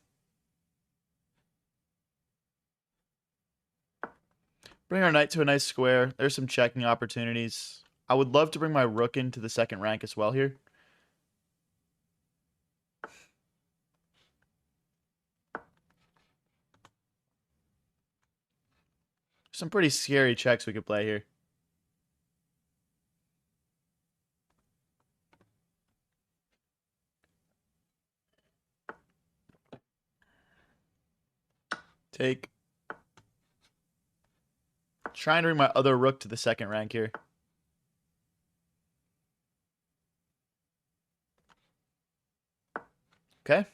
Bring our knight to a nice square. There's some checking opportunities. I would love to bring my rook into the second rank as well here. Some pretty scary checks we could play here. Take. Trying to bring my other rook to the second rank here. Okay.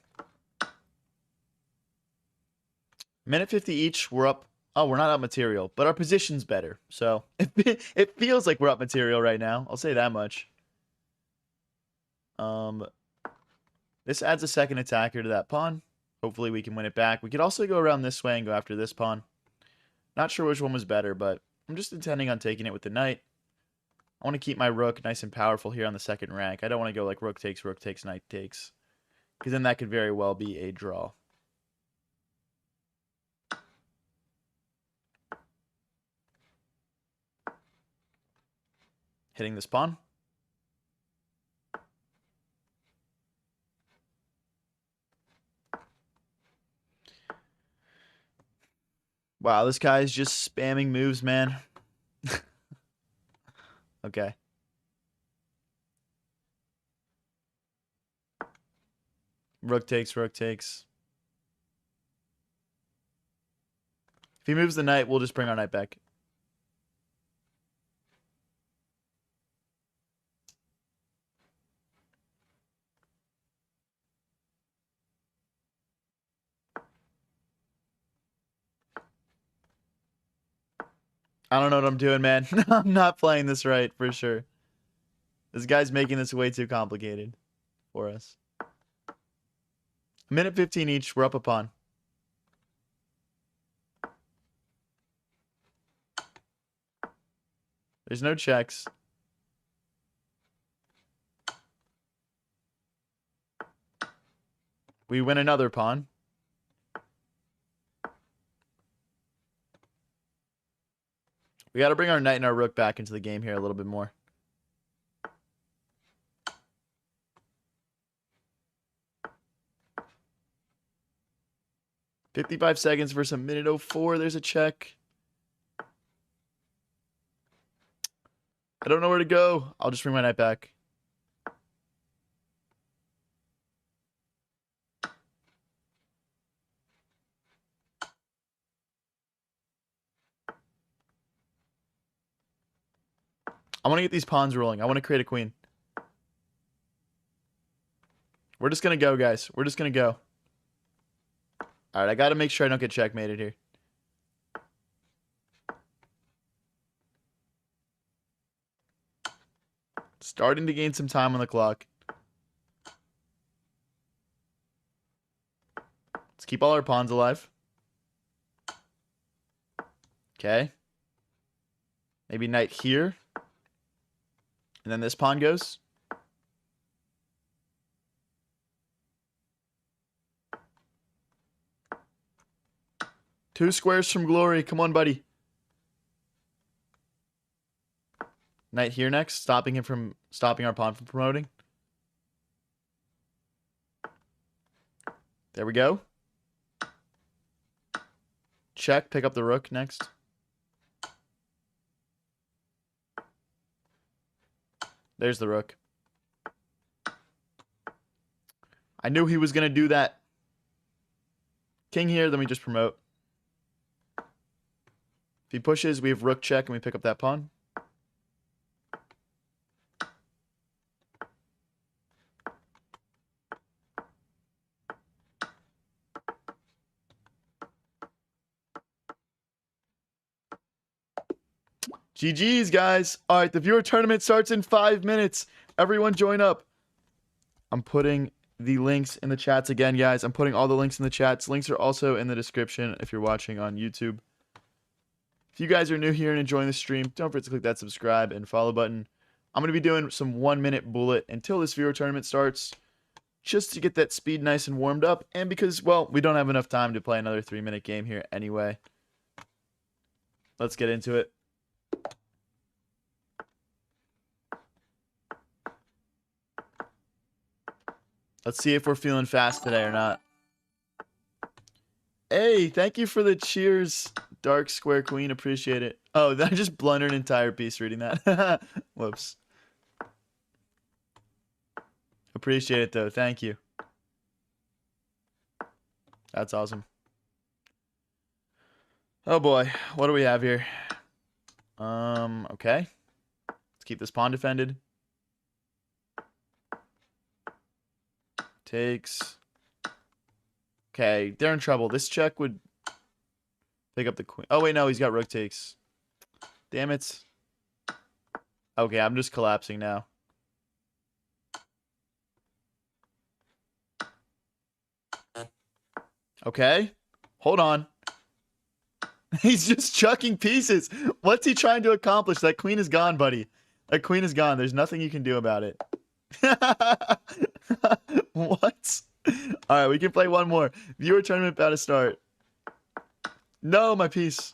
Minute 50 each. We're up. Oh, we're not up material, but our position's better. So it feels like we're up material right now. I'll say that much. This adds a second attacker to that pawn. Hopefully we can win it back. We could also go around this way and go after this pawn. Not sure which one was better, but I'm just intending on taking it with the knight. I want to keep my rook nice and powerful here on the second rank. I don't want to go like rook takes, knight takes. Because then that could very well be a draw. Hitting this pawn. Wow, this guy's just spamming moves, man. Okay. Rook takes, rook takes. If he moves the knight, we'll just bring our knight back. I don't know what I'm doing, man. I'm not playing this right for sure. This guy's making this way too complicated for us. A minute 15 each. We're up a pawn. There's no checks. We win another pawn. We got to bring our knight and our rook back into the game here a little bit more. $55 versus a minute 04. There's a check. I don't know where to go. I'll just bring my knight back. I want to get these pawns rolling. I want to create a queen. We're just going to go, guys. We're just going to go. All right, I got to make sure I don't get checkmated here. Starting to gain some time on the clock. Let's keep all our pawns alive. Okay. Maybe knight here. And then this pawn goes. Two squares from glory. Come on, buddy. Knight here next, stopping our pawn from promoting. There we go. Check, pick up the rook next. There's the rook. I knew he was going to do that. King here, then we just promote. If he pushes, we have rook check and we pick up that pawn. GG's, guys. All right, the viewer tournament starts in 5 minutes. Everyone join up. I'm putting the links in the chats again, guys. I'm putting all the links in the chats. Links are also in the description if you're watching on YouTube. If you guys are new here and enjoying the stream, don't forget to click that subscribe and follow button. I'm going to be doing some 1-minute bullet until this viewer tournament starts, just to get that speed nice and warmed up, and because, well, we don't have enough time to play another 3-minute game here anyway. Let's get into it. Let's see if we're feeling fast today or not. Hey, thank you for the cheers, Dark Square Queen. Appreciate it. Oh, I just blundered an entire piece reading that. Whoops. Appreciate it, though. Thank you. That's awesome. Oh, boy. What do we have here? Okay. Let's keep this pawn defended. Takes. Okay, they're in trouble. This check would pick up the queen. Oh, wait, no, he's got rook takes. Damn it. Okay, I'm just collapsing now. Okay, hold on. He's just chucking pieces. What's he trying to accomplish? That queen is gone, buddy. That queen is gone. There's nothing you can do about it. What? All right, we can play one more. Viewer tournament about to start. No, my piece.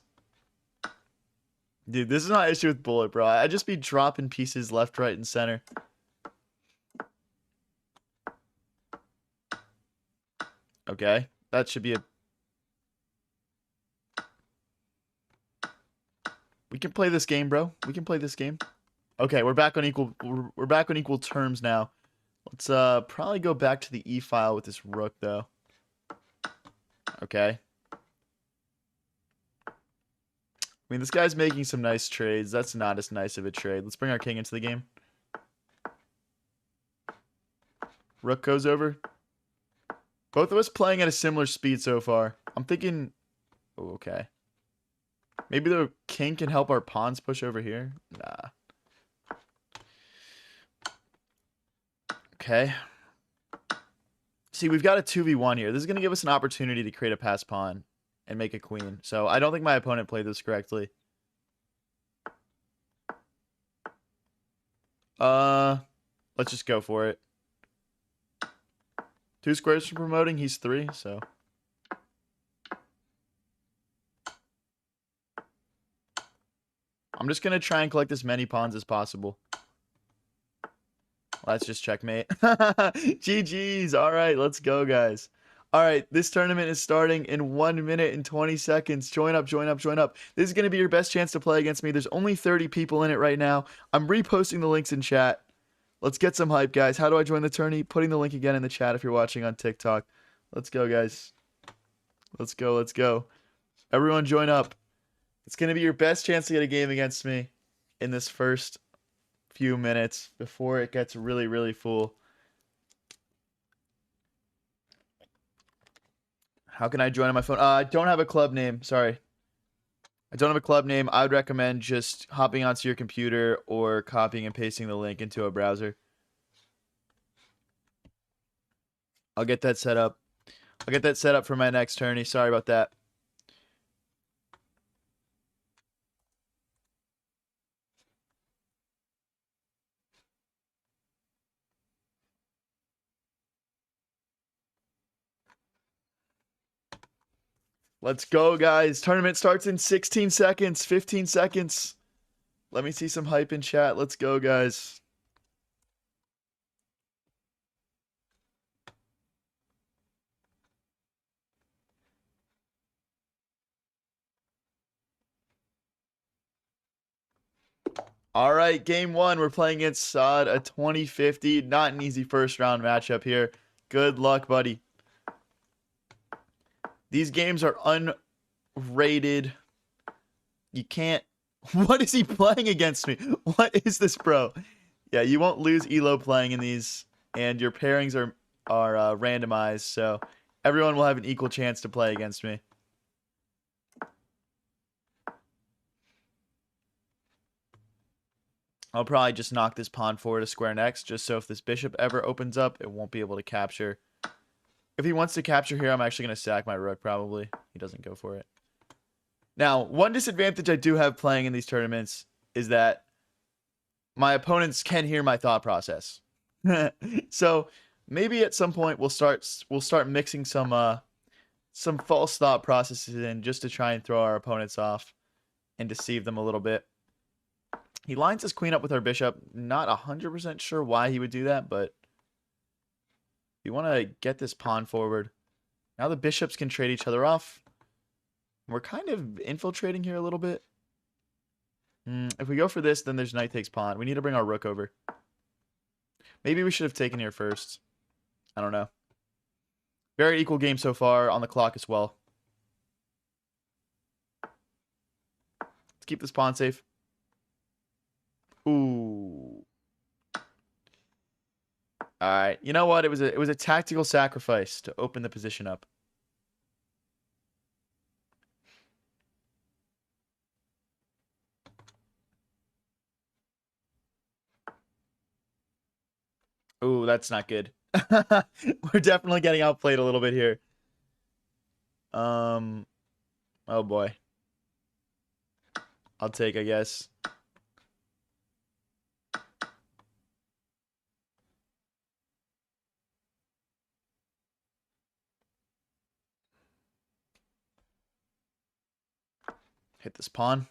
Dude, this is not an issue with bullet, bro. I just be dropping pieces left, right, and center. Okay, that should be a... We can play this game, bro. We can play this game. Okay, we're back on equal. We're back on equal terms now. Let's probably go back to the E file with this rook, though. Okay. I mean, this guy's making some nice trades. That's not as nice of a trade. Let's bring our king into the game. Rook goes over. Both of us playing at a similar speed so far. I'm thinking... Oh, okay. Maybe the king can help our pawns push over here. Nah. Okay. See, we've got a 2v1 here. This is going to give us an opportunity to create a pass pawn and make a queen. So I don't think my opponent played this correctly. Let's just go for it. 2 squares for promoting. He's 3, so. I'm just going to try and collect as many pawns as possible. Let's just checkmate. GG's. All right, let's go, guys. All right, this tournament is starting in 1 minute and 20 seconds. Join up, join up, join up. This is going to be your best chance to play against me. There's only 30 people in it right now. I'm reposting the links in chat. Let's get some hype, guys. How do I join the tourney? Putting the link again in the chat if you're watching on TikTok. Let's go, guys. Let's go, let's go. Everyone join up. It's going to be your best chance to get a game against me in this first few minutes before it gets really, really full. How can I join on my phone? I don't have a club name. Sorry. I don't have a club name. I would recommend just hopping onto your computer or copying and pasting the link into a browser. I'll get that set up. I'll get that set up for my next tourney. Sorry about that. Let's go, guys. Tournament starts in 16 seconds, 15 seconds. Let me see some hype in chat. Let's go, guys. All right, game 1. We're playing against Saad, a 2050. Not an easy first round matchup here. Good luck, buddy. These games are unrated. You can't... What is he playing against me? What is this, bro? Yeah, you won't lose Elo playing in these, and your pairings are randomized, so everyone will have an equal chance to play against me. I'll probably just knock this pawn forward a square next, just so if this bishop ever opens up, it won't be able to capture. If he wants to capture here, I'm actually going to sack my rook, probably. He doesn't go for it. Now, one disadvantage I do have playing in these tournaments is that my opponents can hear my thought process. So maybe at some point we'll start mixing some false thought processes in just to try and throw our opponents off and deceive them a little bit. He lines his queen up with our bishop. Not 100% sure why he would do that, but you want to get this pawn forward. Now the bishops can trade each other off. We're kind of infiltrating here a little bit. If we go for this, then there's knight takes pawn. We need to bring our rook over. Maybe we should have taken here first. I don't know. Very equal game so far on the clock as well. Let's keep this pawn safe. Ooh. All right. You know what? It was a tactical sacrifice to open the position up. Ooh, that's not good. We're definitely getting outplayed a little bit here. Oh boy. I'll take, I guess. Hit this pawn.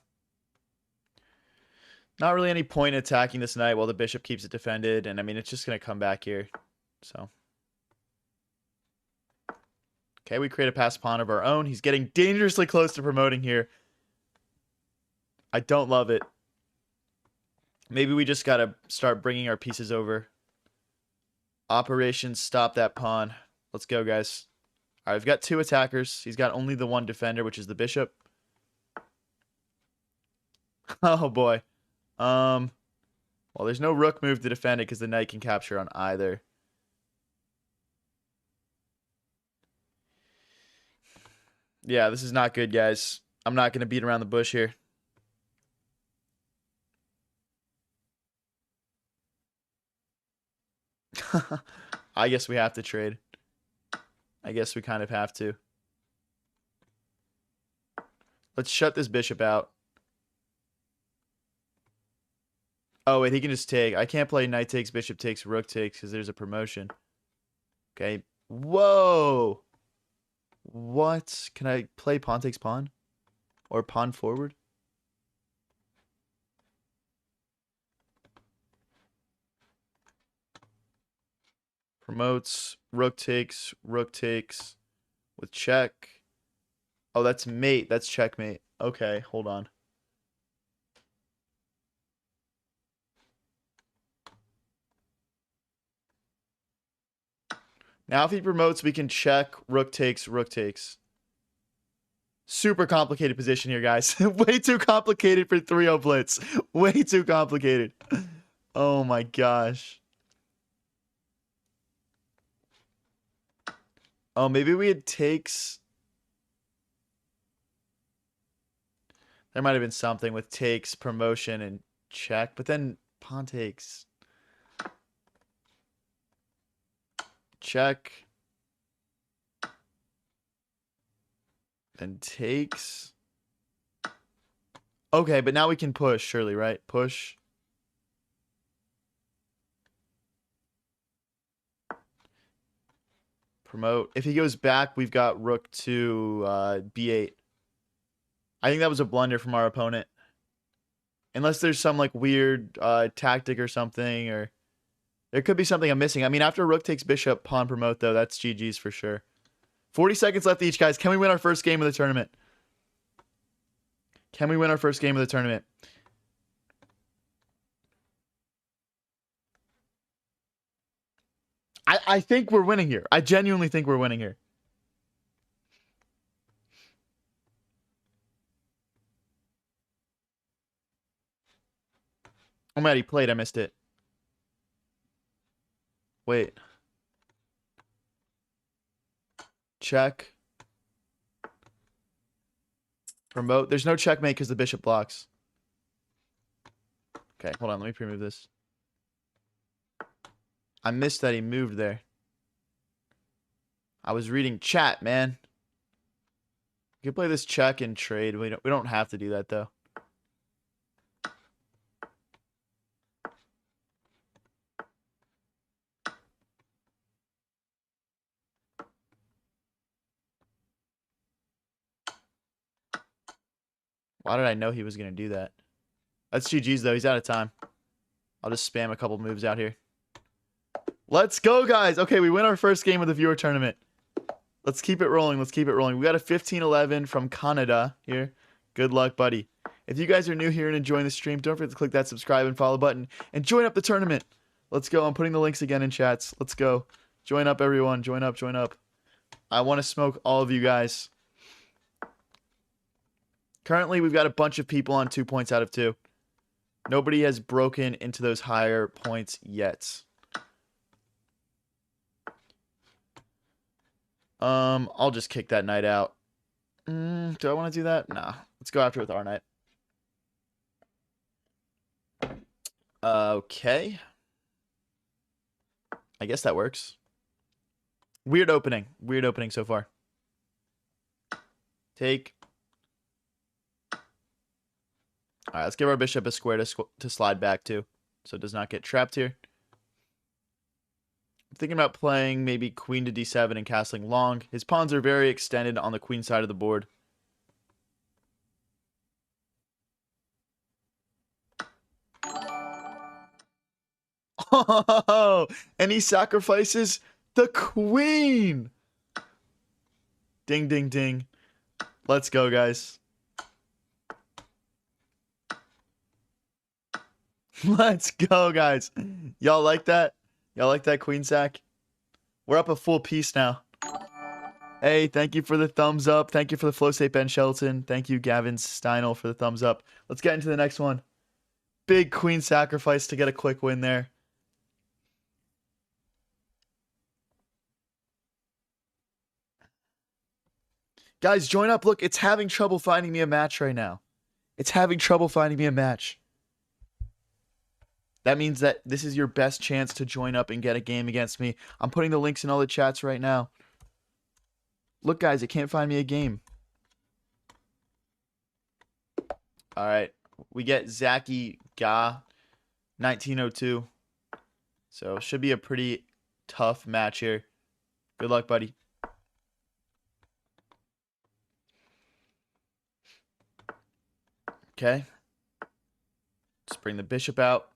Not really any point attacking this knight while the bishop keeps it defended. And I mean, it's just going to come back here. So. Okay, we create a pass pawn of our own. He's getting dangerously close to promoting here. I don't love it. Maybe we just got to start bringing our pieces over. Operation stop that pawn. Let's go, guys. All right, we've got 2 attackers. He's got only the 1 defender, which is the bishop. Oh, boy. Well, there's no rook move to defend it because the knight can capture on either. Yeah, this is not good, guys. I'm not going to beat around the bush here. I guess we have to trade. I guess we kind of have to. Let's shut this bishop out. Oh, wait, he can just take. I can't play knight takes, bishop takes, rook takes because there's a promotion. Okay. Whoa. What? Can I play pawn takes pawn? Or pawn forward? Promotes, rook takes with check. Oh, that's mate. That's checkmate. Okay, hold on. Now if he promotes, we can check, rook takes, rook takes. Super complicated position here, guys. Way too complicated for 3-0 blitz. Way too complicated. Oh my gosh. Oh, maybe we had takes. There might have been something with takes, promotion, and check, but then pawn takes. Check. Then takes. Okay, but now we can push, surely, right? Push. Promote. If he goes back, we've got rook to b8. I think that was a blunder from our opponent. Unless there's some like weird tactic or something, or there could be something I'm missing. I mean, after rook takes bishop, pawn promote, though, that's GG's for sure. 40 seconds left each, guys. Can we win our first game of the tournament? Can we win our first game of the tournament? I think we're winning here. I genuinely think we're winning here. Oh man, he played. I missed it. Wait. Check. Promote. There's no checkmate because the bishop blocks. Okay, hold on. Let me pre-move this. I missed that he moved there. I was reading chat, man. We can play this check and trade. We don't have to do that though. Why did I know he was going to do that? That's GG's, though. He's out of time. I'll just spam a couple moves out here. Let's go, guys. Okay, we win our first game of the viewer tournament. Let's keep it rolling. Let's keep it rolling. We got a 15-11 from Canada here. Good luck, buddy. If you guys are new here and enjoying the stream, don't forget to click that subscribe and follow button and join up the tournament. Let's go. I'm putting the links again in chats. Let's go. Join up, everyone. Join up. Join up. I want to smoke all of you guys. Currently, we've got a bunch of people on 2 points out of 2. Nobody has broken into those higher points yet. I'll just kick that knight out. Do I want to do that? Nah. Let's go after it with our knight. Okay. I guess that works. Weird opening. Weird opening so far. Take. All right, let's give our bishop a square to slide back to, so it does not get trapped here. I'm thinking about playing maybe queen to d7 and castling long. His pawns are very extended on the queen side of the board. Oh, and he sacrifices the queen. Ding, ding, ding. Let's go, guys. Let's go, guys. Y'all like that? Y'all like that queen sack? We're up a full piece now. Hey, thank you for the thumbs up. Thank you for the flow state, Ben Shelton. Thank you, Gavin Steinel, for the thumbs up. Let's get into the next one. Big queen sacrifice to get a quick win there. Guys, join up. Look, it's having trouble finding me a match right now. It's having trouble finding me a match. That means that this is your best chance to join up and get a game against me. I'm putting the links in all the chats right now. Look, guys, it can't find me a game. All right. We get Zaki Ga, 1902. So, should be a pretty tough match here. Good luck, buddy. Okay. Just bring the bishop out.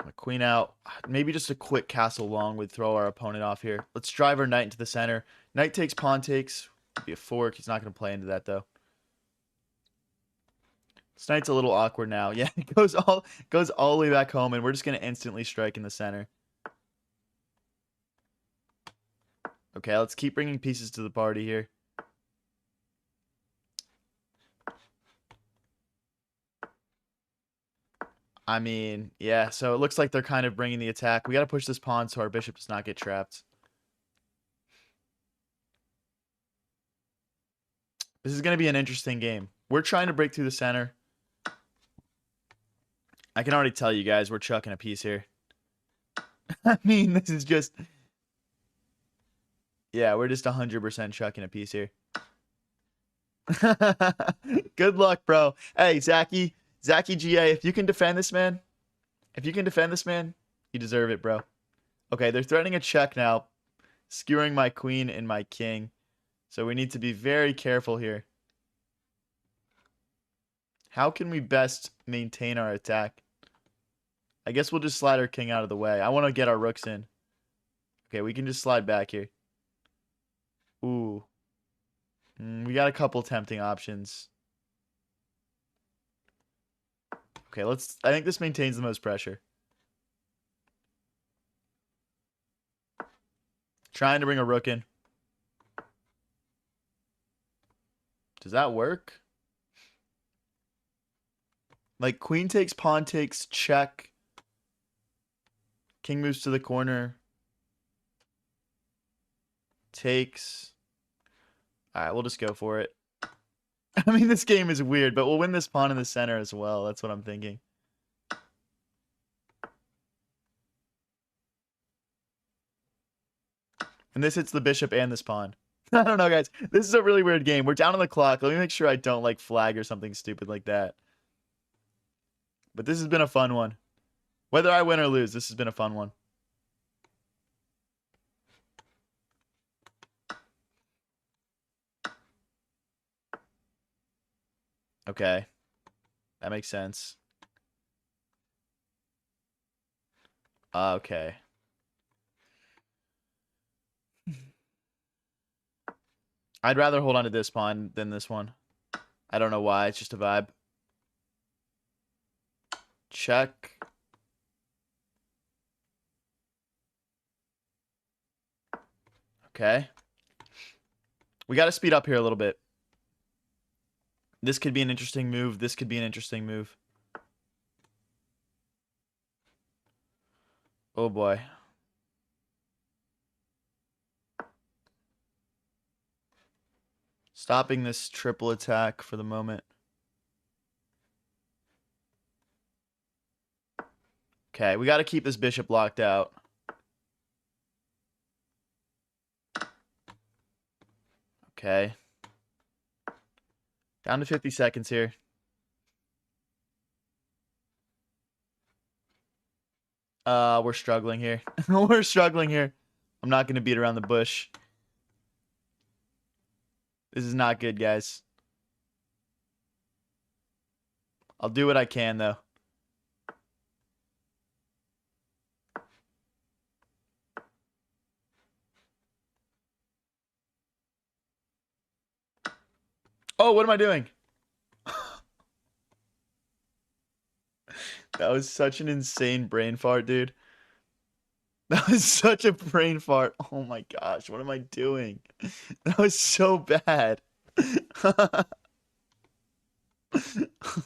My queen out. Maybe just a quick castle long would throw our opponent off here. Let's drive our knight into the center. Knight takes, pawn takes. Be a fork. He's not going to play into that, though. This knight's a little awkward now. Yeah, it goes all the way back home, and we're just going to instantly strike in the center. Okay, let's keep bringing pieces to the party here. I mean, yeah, so it looks like they're kind of bringing the attack. We got to push this pawn so our bishop does not get trapped. This is going to be an interesting game. We're trying to break through the center. I can already tell you guys we're chucking a piece here. I mean, this is just... Yeah, we're just 100% chucking a piece here. Good luck, bro. Hey, Zaki GA, if you can defend this, man. If you can defend this, man, you deserve it, bro. Okay, they're threatening a check now. Skewering my queen and my king. So we need to be very careful here. How can we best maintain our attack? I guess we'll just slide our king out of the way. I want to get our rooks in. Okay, we can just slide back here. Ooh. We got a couple tempting options. Okay, I think this maintains the most pressure. Trying to bring a rook in. Does that work? Like, queen takes, pawn takes, check. King moves to the corner. Takes. Alright, we'll just go for it. I mean, this game is weird, but we'll win this pawn in the center as well. That's what I'm thinking. And this hits the bishop and this pawn. I don't know, guys. This is a really weird game. We're down on the clock. Let me make sure I don't, like, flag or something stupid like that. But this has been a fun one. Whether I win or lose, this has been a fun one. Okay. That makes sense. Okay. I'd rather hold on to this pawn than this one. I don't know why. It's just a vibe. Check. Okay. We got to speed up here a little bit. This could be an interesting move. This could be an interesting move. Oh boy. Stopping this triple attack for the moment. Okay, we got to keep this bishop locked out. Okay. Down to 50 seconds here. We're struggling here. We're struggling here. I'm not going to beat around the bush. This is not good, guys. I'll do what I can, though. Oh, what am I doing? That was such an insane brain fart, dude. That was such a brain fart. Oh my gosh, what am I doing? That was so bad.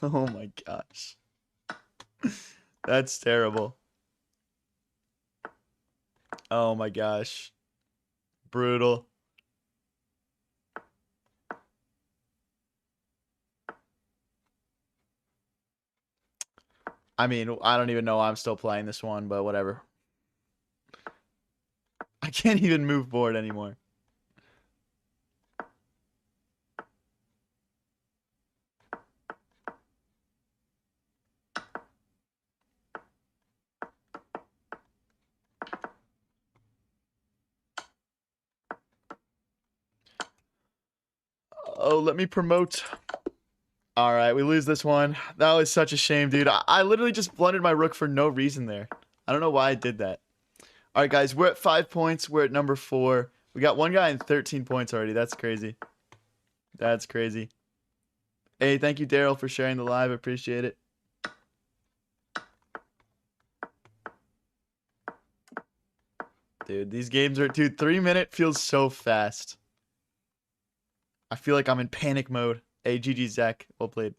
Oh my gosh. That's terrible. Oh my gosh. Brutal. I mean, I don't even know why I'm still playing this one, but whatever. I can't even move forward anymore. Oh, let me promote. All right, we lose this one. That was such a shame, dude. I literally just blundered my rook for no reason there. I don't know why I did that. All right, guys, we're at 5 points. We're at number 4. We got one guy in 13 points already. That's crazy. That's crazy. Hey, thank you, Daryl, for sharing the live. Appreciate it. Dude, these games are... Dude, 3 minute feels so fast. I feel like I'm in panic mode. Hey, GG, Zach. Well played.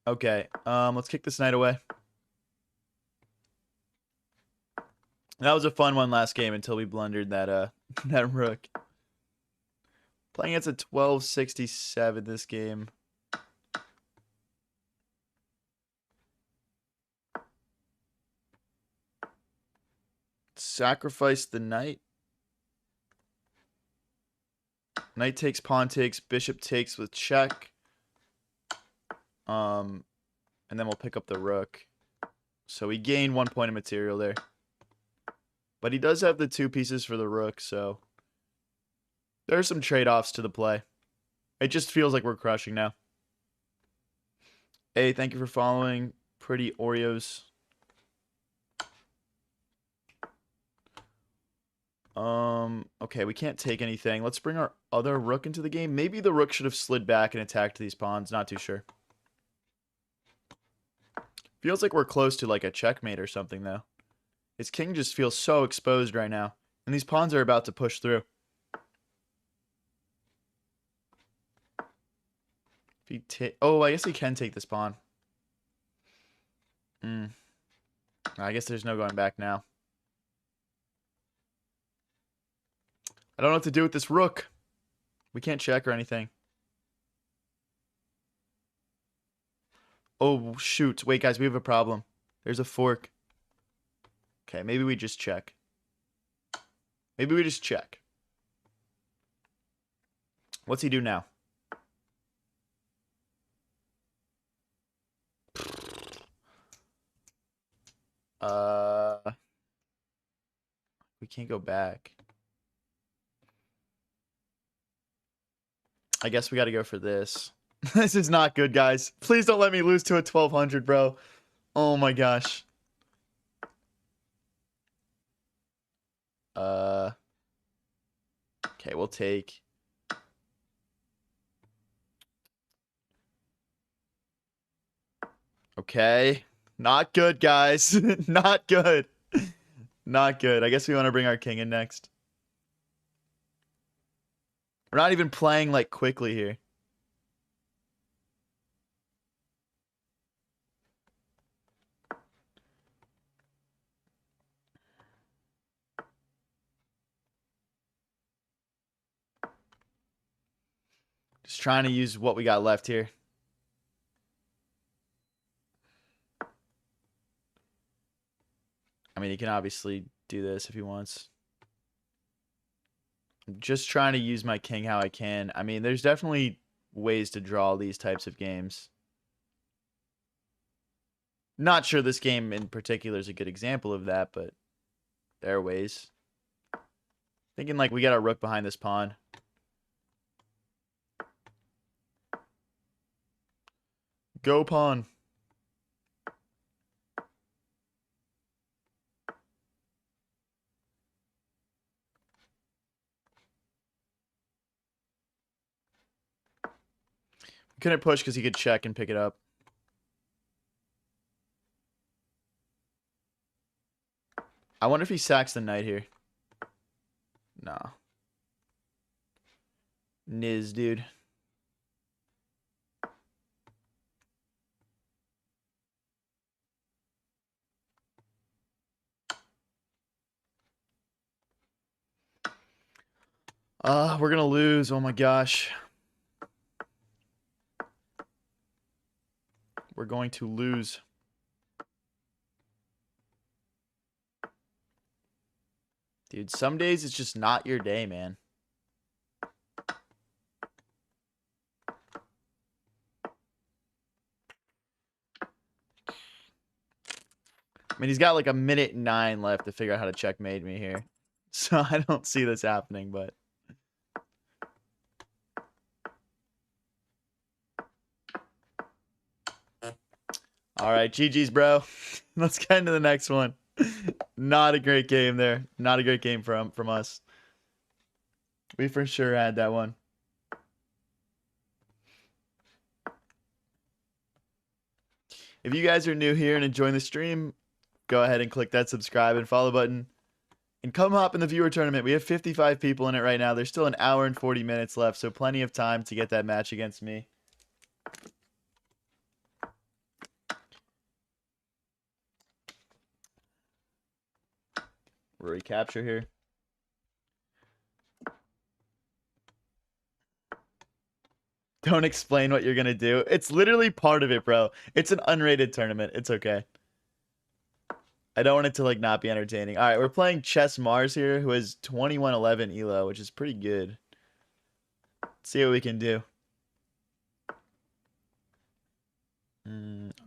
Okay, let's kick this knight away. That was a fun one last game until we blundered that that rook. Playing against a 1267 this game. Sacrifice the knight. Knight takes, pawn takes, bishop takes with check. And then we'll pick up the rook. So we gain 1 point of material there. But he does have the 2 pieces for the rook, so there are some trade-offs to the play. It just feels like we're crushing now. Hey, thank you for following. Pretty Oreos. Okay, we can't take anything. Let's bring our other rook into the game. Maybe the rook should have slid back and attacked these pawns. Not too sure. Feels like we're close to like a checkmate or something, though. His king just feels so exposed right now. And these pawns are about to push through. If he oh, I guess he can take this pawn. I guess there's no going back now. I don't know what to do with this rook. We can't check or anything. Oh, shoot. Wait, guys, we have a problem. There's a fork. Okay, maybe we just check. Maybe we just check. What's he do now? We can't go back. I guess we got to go for this. This is not good, guys. Please don't let me lose to a 1200, bro. Oh my gosh. Okay, we'll take. Okay. Not good, guys. Not good. Not good. I guess we want to bring our king in next. We're not even playing like quickly here. Just trying to use what we got left here. I mean, he can obviously do this if he wants. I'm just trying to use my king how I can. I mean, there's definitely ways to draw these types of games. Not sure this game in particular is a good example of that, but there are ways. Thinking like we got our rook behind this pawn. Go pawn. Couldn't push because he could check and pick it up. I wonder if he sacks the knight here. Nah. Niz, dude. We're gonna lose. Oh my gosh. we're going to lose. Dude, some days it's just not your day, man. I mean, he's got like a minute 9 left to figure out how to checkmate me here. So I don't see this happening, but... All right, GG's, bro. Let's get into the next one. Not a great game there. Not a great game from us. We for sure had that one. If you guys are new here and enjoying the stream, go ahead and click that subscribe and follow button. And come hop in the viewer tournament. We have 55 people in it right now. There's still an hour and 40 minutes left, so plenty of time to get that match against me. Recapture here. Don't explain what you're going to do. It's literally part of it, bro. It's an unrated tournament. It's okay. I don't want it to like not be entertaining. All right, we're playing Chess Mars here, who has 2111 elo, which is pretty good. Let's see what we can do.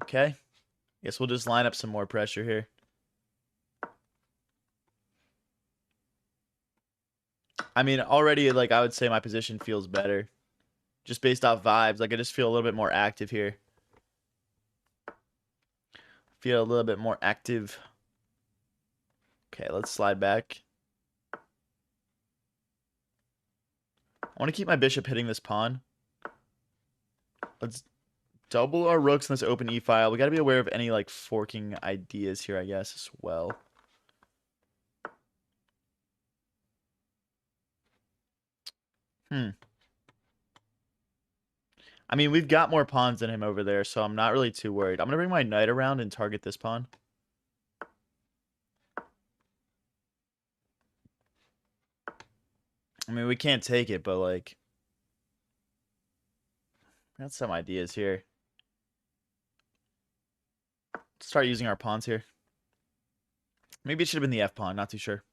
Okay. Guess we'll just line up some more pressure here. I mean, already, like, I would say my position feels better. Just based off vibes. Like, I just feel a little bit more active here. Feel a little bit more active. Okay, let's slide back. I want to keep my bishop hitting this pawn. Let's double our rooks in this open e-file. We got to be aware of any, like, forking ideas here, I guess, as well. I mean, we've got more pawns than him over there, so I'm not really too worried. I'm going to bring my knight around and target this pawn. I mean, we can't take it, but, like... got some ideas here. Let's start using our pawns here. Maybe it should have been the F pawn, not too sure.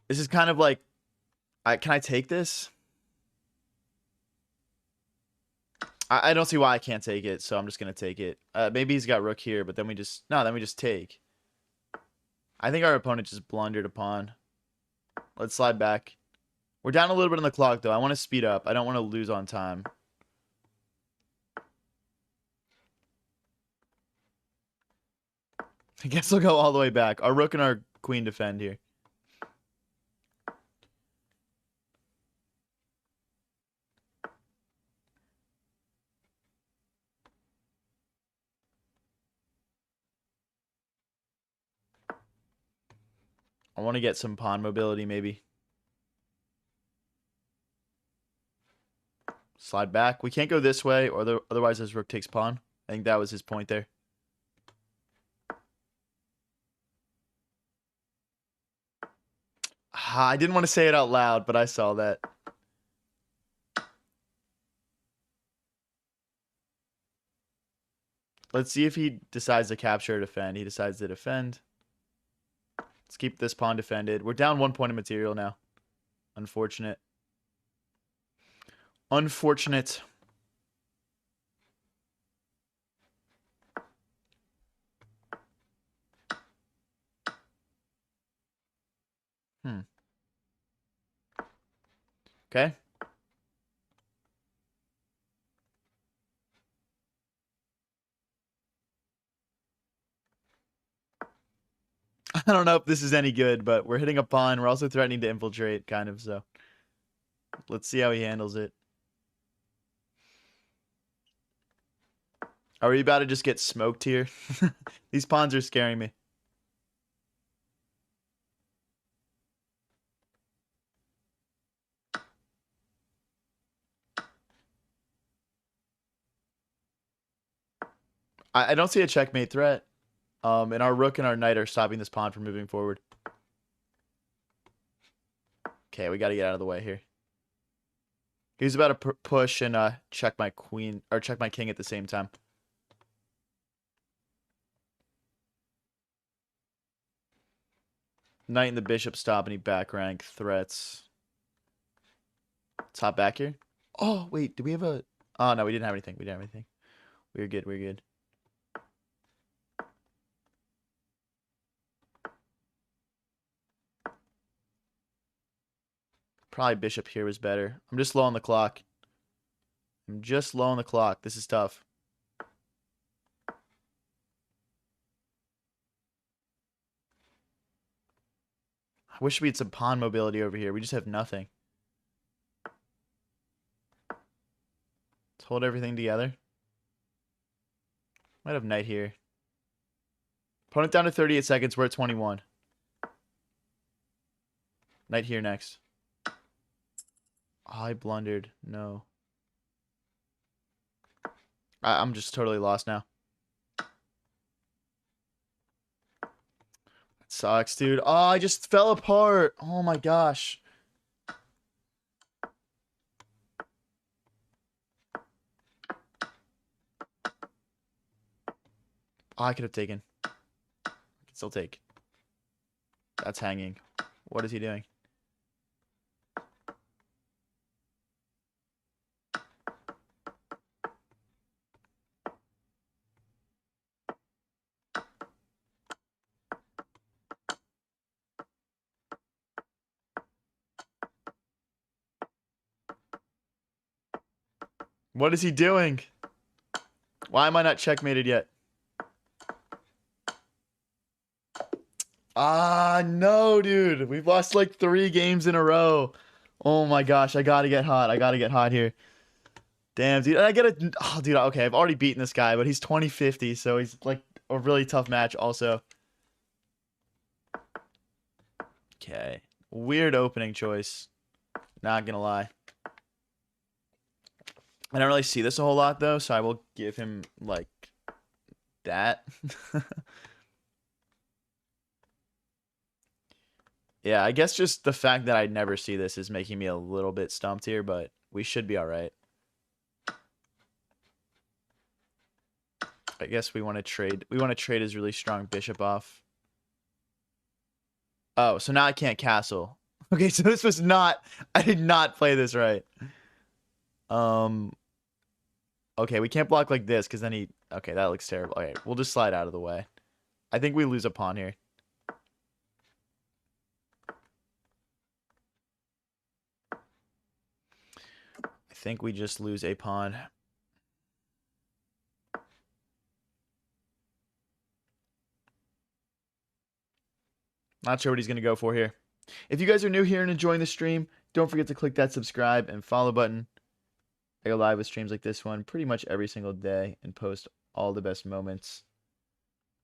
This is kind of like... can I take this? I don't see why I can't take it, so I'm just going to take it. Maybe he's got rook here, but then we just... No, then we just take. I think our opponent just blundered a pawn. Let's slide back. We're down a little bit on the clock, though. I want to speed up. I don't want to lose on time. I guess we'll go all the way back. Our rook and our queen defend here. I want to get some pawn mobility, maybe. Slide back. We can't go this way, or otherwise his rook takes pawn. I think that was his point there. I didn't want to say it out loud, but I saw that. Let's see if he decides to capture or defend. He decides to defend. Let's keep this pawn defended. We're down 1 point of material now. Unfortunate. Unfortunate. Okay. I don't know if this is any good, but we're hitting a pawn. We're also threatening to infiltrate, kind of, so. Let's see how he handles it. Are we about to just get smoked here? These pawns are scaring me. I don't see a checkmate threat. And our rook and our knight are stopping this pawn from moving forward. Okay, we got to get out of the way here. He's about to push and check my queen or check my king at the same time. Knight and the bishop stop any back rank threats. Top back here. Oh wait, do we have a? Oh no, we didn't have anything. We didn't have anything. We were good. We were good. Probably bishop here was better. I'm just low on the clock. I'm just low on the clock. This is tough. I wish we had some pawn mobility over here. We just have nothing. Let's hold everything together. Might have knight here. Opponent down to 38 seconds. We're at 21. Knight here next. Oh, I blundered. No. I'm just totally lost now. That sucks, dude. Oh, I just fell apart. Oh my gosh. Oh, I could have taken. I can still take. That's hanging. What is he doing? What is he doing? Why am I not checkmated yet? Ah, no, dude. We've lost like 3 games in a row. Oh my gosh, I gotta get hot. I gotta get hot here. Damn, dude. And I get a... Oh, dude, okay. I've already beaten this guy, but he's 2050, so he's like a really tough match also. Okay. Weird opening choice. Not gonna lie. I don't really see this a whole lot, though, so I will give him, like, that. Yeah, I guess just the fact that I never see this is making me a little bit stumped here, but we should be all right. I guess we want to trade. We want to trade his really strong bishop off. Oh, so now I can't castle. Okay, so this was not... I did not play this right. Okay, we can't block like this because then he... Okay, that looks terrible. Okay, we'll just slide out of the way. I think we lose a pawn here. I think we just lose a pawn. Not sure what he's going to go for here. If you guys are new here and enjoying the stream, don't forget to click that subscribe and follow button. I go live with streams like this one pretty much every single day and post all the best moments.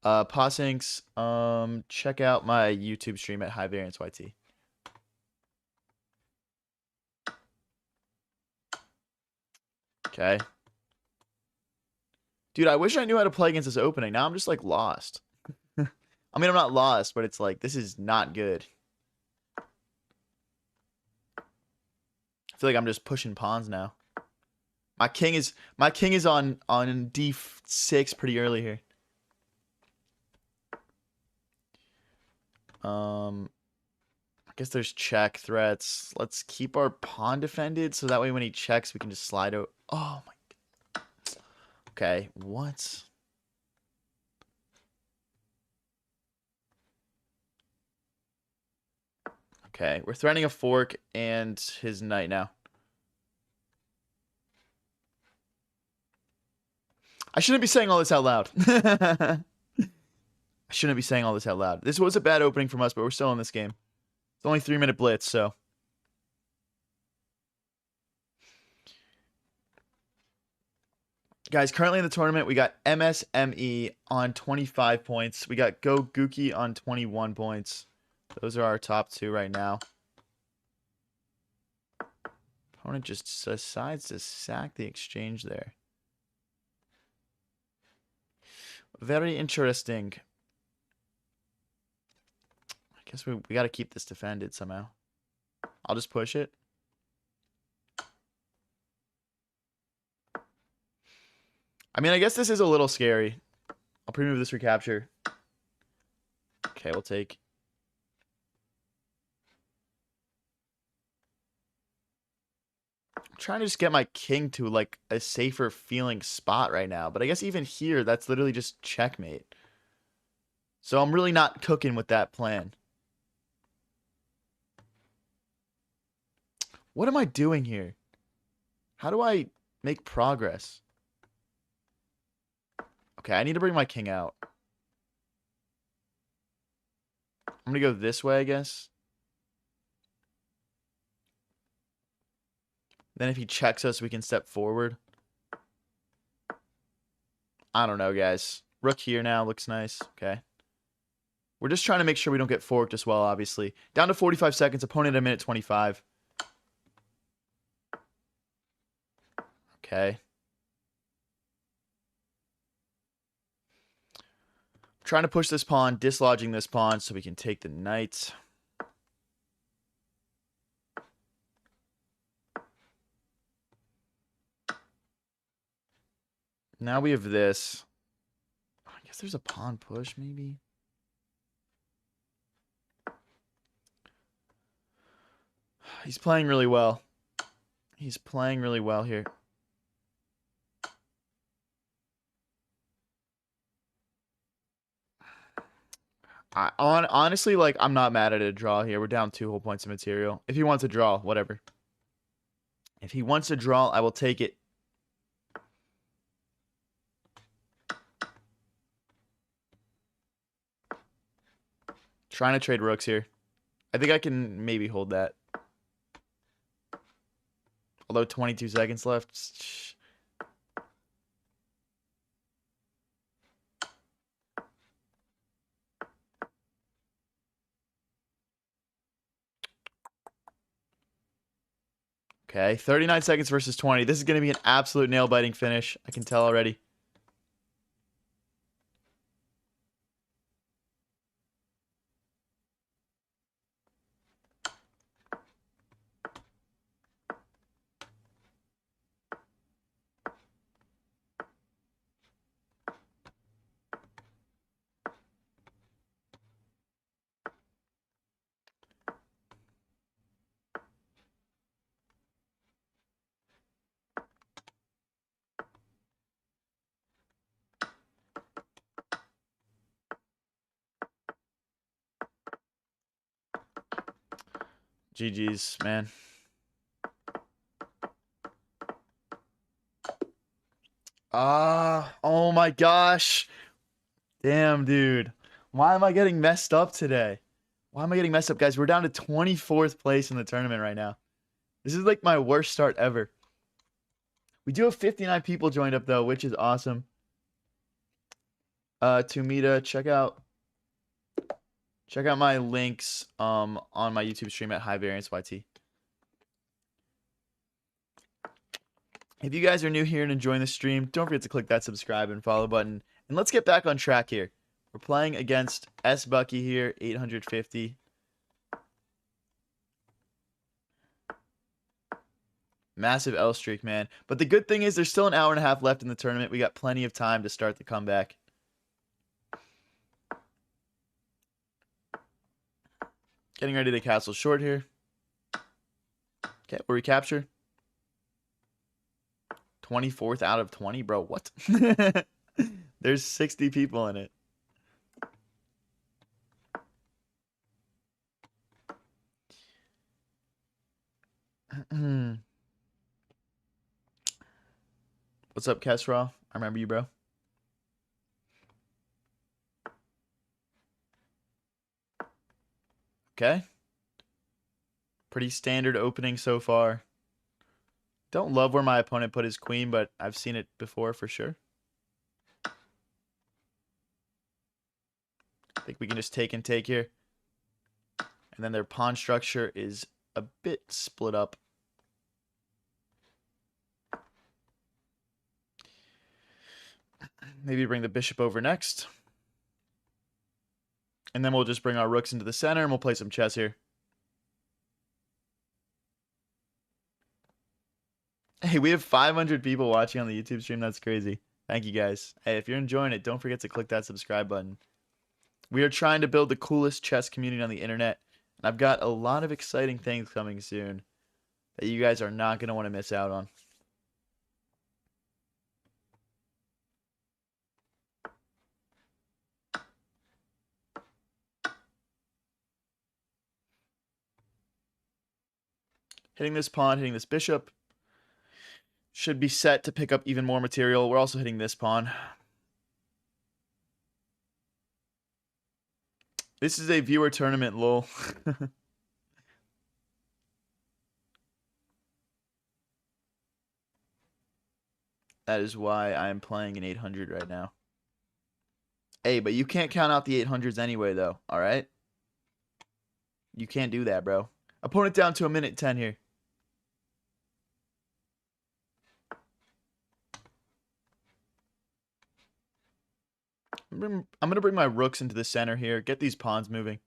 Possinks, check out my YouTube stream at High Variance YT. Okay. Dude, I wish I knew how to play against this opening. Now I'm just like lost. I mean, I'm not lost, but it's like this is not good. I feel like I'm just pushing pawns now. My king is on D6 pretty early here. I guess there's check threats. Let's keep our pawn defended so that way when he checks we can just slide out. Oh my god. Okay, what? Okay, we're threatening a fork and his knight now. I shouldn't be saying all this out loud. I shouldn't be saying all this out loud. This was a bad opening from us, but we're still in this game. It's only 3-minute blitz, so. Guys, currently in the tournament, we got MSME on 25 points. We got Go Gookie on 21 points. Those are our top 2 right now. Opponent just decides to sack the exchange there. Very interesting. Guess we got to keep this defended somehow. I'll just push it. I mean, I guess this is a little scary. I'll pre-move this recapture. Okay, we'll take. I'm trying to just get my king to like a safer feeling spot right now. But I guess even here, that's literally just checkmate. So I'm really not cooking with that plan. What am I doing here? How do I make progress? Okay, I need to bring my king out. I'm going to go this way, I guess. Then if he checks us, we can step forward. I don't know, guys. Rook here now looks nice. Okay. We're just trying to make sure we don't get forked as well, obviously. Down to 45 seconds. Opponent at minute 25. Okay. Trying to push this pawn, dislodging this pawn so we can take the knight. Now we have this. I guess there's a pawn push, maybe. He's playing really well. He's playing really well here. Honestly, like, I'm not mad at a draw here. We're down 2 whole points of material. If he wants a draw, whatever. If he wants a draw, I will take it. Trying to trade rooks here. I think I can maybe hold that. Although 22 seconds left. Okay, 39 seconds versus 20. This is going to be an absolute nail-biting finish. I can tell already. GG's, man. Oh my gosh. Damn, dude. Why am I getting messed up today? Why am I getting messed up, guys? We're down to 24th place in the tournament right now. This is like my worst start ever. We do have 59 people joined up, though, which is awesome. Tumita, check out my links on my YouTube stream at High Variance YT. If you guys are new here and enjoying the stream, don't forget to click that subscribe and follow button. And let's get back on track here. We're playing against S Bucky here, 850. Massive L streak, man. But the good thing is there's still an hour and a half left in the tournament. We got plenty of time to start the comeback. Getting ready to castle short here. Okay, we'll recapture. 24th out of 20, bro. What? There's 60 people in it. What's up, Kesra? I remember you, bro. Okay. Pretty standard opening so far. Don't love where my opponent put his queen, but I've seen it before for sure. I think we can just take and take here. And then their pawn structure is a bit split up. Maybe bring the bishop over next. And then we'll just bring our rooks into the center and we'll play some chess here. Hey, we have 500 people watching on the YouTube stream. That's crazy. Thank you guys. Hey, if you're enjoying it, don't forget to click that subscribe button. We are trying to build the coolest chess community on the internet. And I've got a lot of exciting things coming soon that you guys are not going to want to miss out on. Hitting this pawn, hitting this bishop. Should be set to pick up even more material. We're also hitting this pawn. This is a viewer tournament, lol. That is why I'm playing an 800 right now. Hey, but you can't count out the 800s anyway, though. All right? You can't do that, bro. Opponent down to 1:10 here. I'm going to bring my rooks into the center here. Get these pawns moving.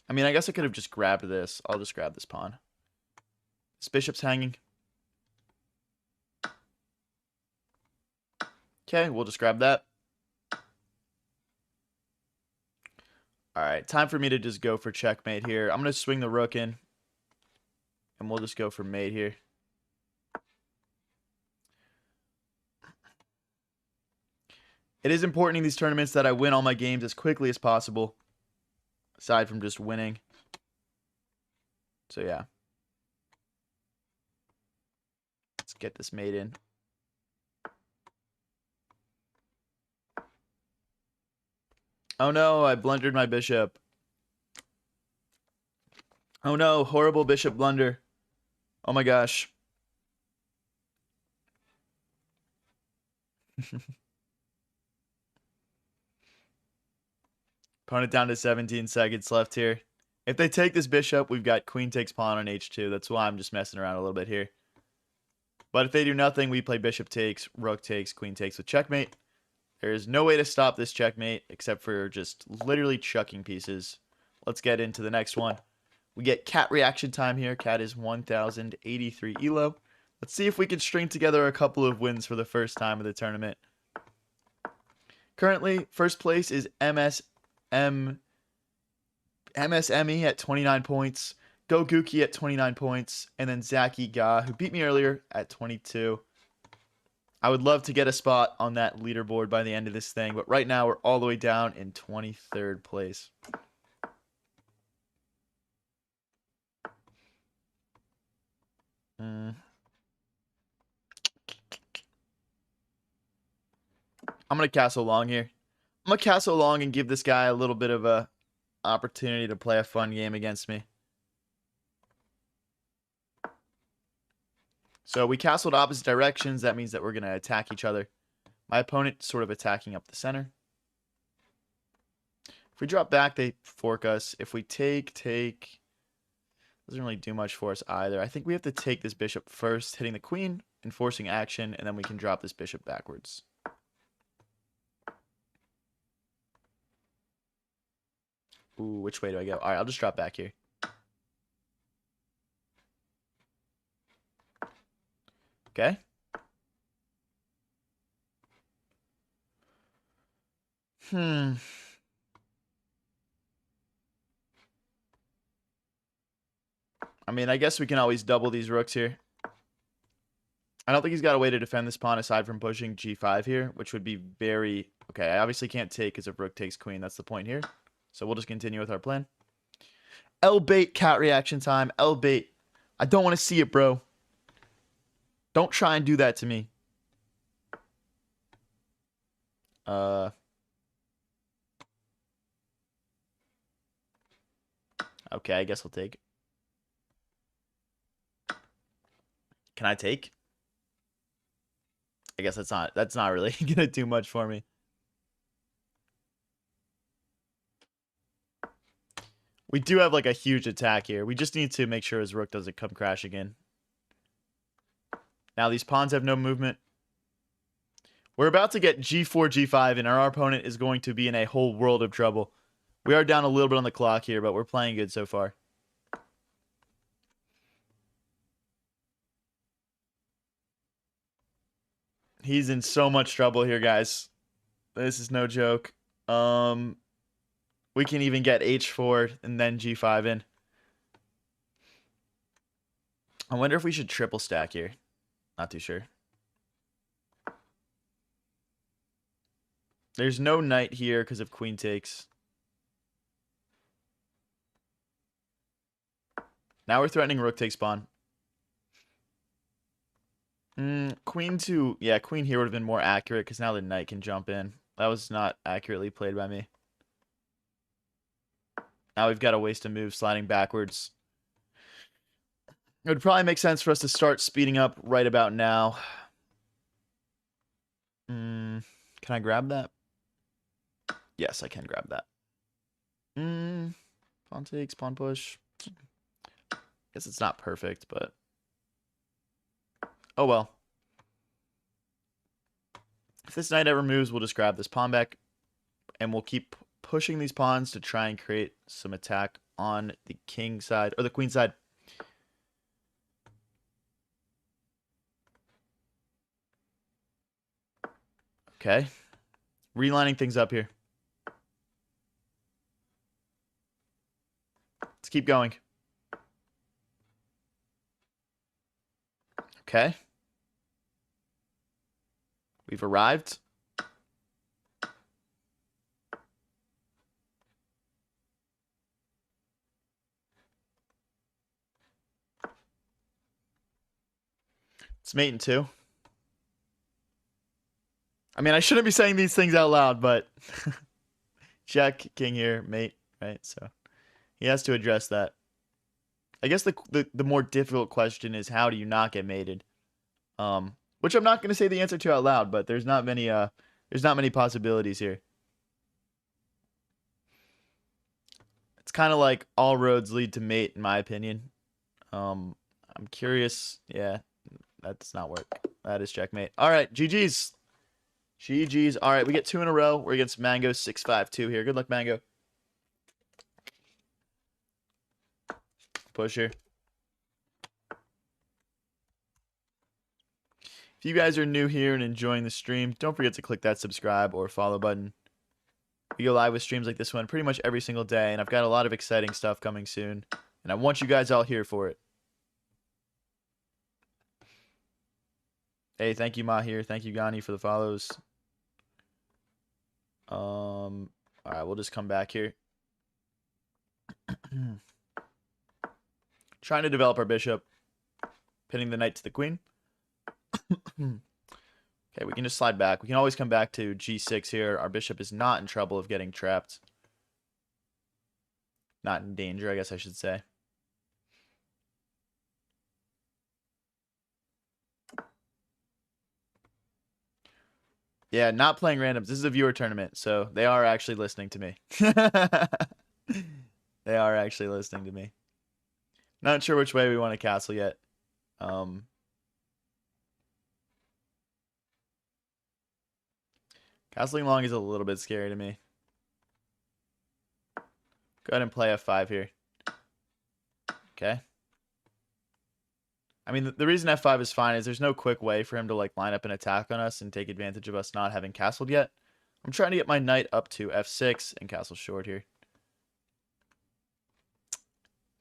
I mean, I guess I could have just grabbed this. I'll just grab this pawn. This bishop's hanging. Okay, we'll just grab that. Alright, time for me to just go for checkmate here. I'm going to swing the rook in. And we'll just go for mate here. It is important in these tournaments that I win all my games as quickly as possible. Aside from just winning. So yeah. Let's get this mate in. Oh no, I blundered my bishop. Oh no, horrible bishop blunder. Oh my gosh. Opponent down to 17 seconds left here. If they take this bishop, we've got queen takes pawn on h2. That's why I'm just messing around a little bit here. But if they do nothing, we play bishop takes, rook takes, queen takes with checkmate. There is no way to stop this checkmate except for just literally chucking pieces. Let's get into the next one. We get cat reaction time here. Cat is 1083 elo. Let's see if we can string together a couple of wins for the first time of the tournament. Currently, first place is MSME at 29 points. Go Gookie at 29 points. And then Zaki Ga, who beat me earlier, at 22. I would love to get a spot on that leaderboard by the end of this thing. But right now, we're all the way down in 23rd place. I'm going to castle long here. I'm going to castle long and give this guy a little bit of a opportunity to play a fun game against me. So we castled opposite directions. That means that we're going to attack each other. My opponent sort of attacking up the center. If we drop back, they fork us. If we take, doesn't really do much for us either. I think we have to take this bishop first, hitting the queen and forcing action, and then we can drop this bishop backwards. Ooh, which way do I go? All right, I'll just drop back here. Okay. I mean, I guess we can always double these rooks here. I don't think he's got a way to defend this pawn aside from pushing g5 here, which would be very... Okay, I obviously can't take because if rook takes queen, that's the point here. So we'll just continue with our plan. L-bait cat reaction time. L-bait. I don't want to see it, bro. Don't try and do that to me. Okay, I guess I'll take. Can I take? I guess that's not really gonna do much for me. We do have like a huge attack here. We just need to make sure his rook doesn't come crash again. Now these pawns have no movement. We're about to get g4, g5, and our opponent is going to be in a whole world of trouble. We are down a little bit on the clock here, but we're playing good so far. He's in so much trouble here, guys. This is no joke. We can even get h4 and then g5 in. I wonder if we should triple stack here. Not too sure. There's no knight here because of queen takes. Now we're threatening rook takes pawn. Queen to... Yeah, queen here would have been more accurate because now the knight can jump in. That was not accurately played by me. Now we've got to waste a move sliding backwards. It would probably make sense for us to start speeding up right about now. Can I grab that? Yes, I can grab that. Pawn takes, pawn push. Guess it's not perfect, but... Oh well. If this knight ever moves, we'll just grab this pawn back. And we'll keep pushing these pawns to try and create some attack on the king side, or the queen side. Okay. Relining things up here. Let's keep going. Okay. We've arrived. It's mate in 2. I mean, I shouldn't be saying these things out loud, but check, king here, mate, right? So he has to address that. I guess the more difficult question is, how do you not get mated? Which I'm not going to say the answer to out loud, but there's not many possibilities here. It's kind of like all roads lead to mate, in my opinion. I'm curious. Yeah, that does not work. That is checkmate. All right, GG's. GG's. All right, we get 2 in a row. We're against Mango 652 here. Good luck, Mango. Push here. If you guys are new here and enjoying the stream, don't forget to click that subscribe or follow button. We go live with streams like this one pretty much every single day, and I've got a lot of exciting stuff coming soon, and I want you guys all here for it. Hey, thank you, Mahir. Thank you, Gani, for the follows. All right, we'll just come back here. Trying to develop our bishop, pinning the knight to the queen. Okay, we can just slide back. We can always come back to g6 here. Our bishop is not in trouble of getting trapped. Not in danger, I guess I should say. Yeah, not playing randoms. This is a viewer tournament, so they are actually listening to me. They are actually listening to me. Not sure which way we want to castle yet. Castling long is a little bit scary to me. Go ahead and play f5 here. Okay. I mean, the reason f5 is fine is there's no quick way for him to like line up an attack on us and take advantage of us not having castled yet. I'm trying to get my knight up to f6 and castle short here.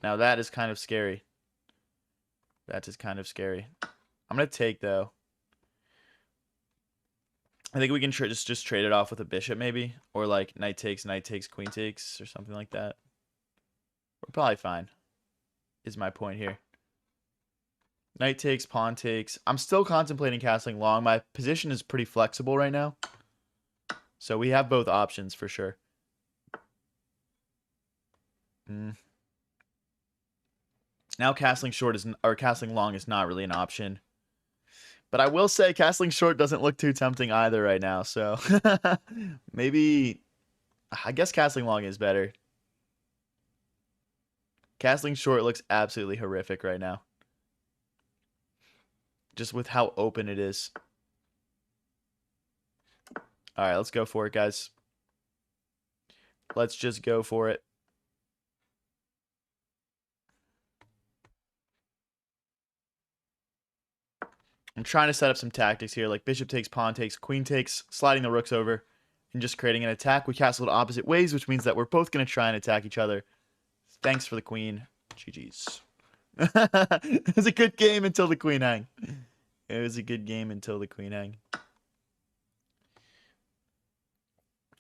Now that is kind of scary. That is kind of scary. I'm going to take, though. I think we can just trade it off with a bishop, maybe. Or, like, knight takes, queen takes, or something like that. We're probably fine, is my point here. Knight takes, pawn takes. I'm still contemplating castling long. My position is pretty flexible right now. So we have both options for sure. Now castling short is, or castling long is not really an option. But I will say castling short doesn't look too tempting either right now. So maybe, I guess castling long is better. Castling short looks absolutely horrific right now. Just with how open it is. All right, let's go for it, guys. Let's just go for it. I'm trying to set up some tactics here, like bishop takes, pawn takes, queen takes, sliding the rooks over, and just creating an attack. We castled opposite ways, which means that we're both going to try and attack each other. Thanks for the queen. GG's. It was a good game until the queen hang. It was a good game until the queen hang.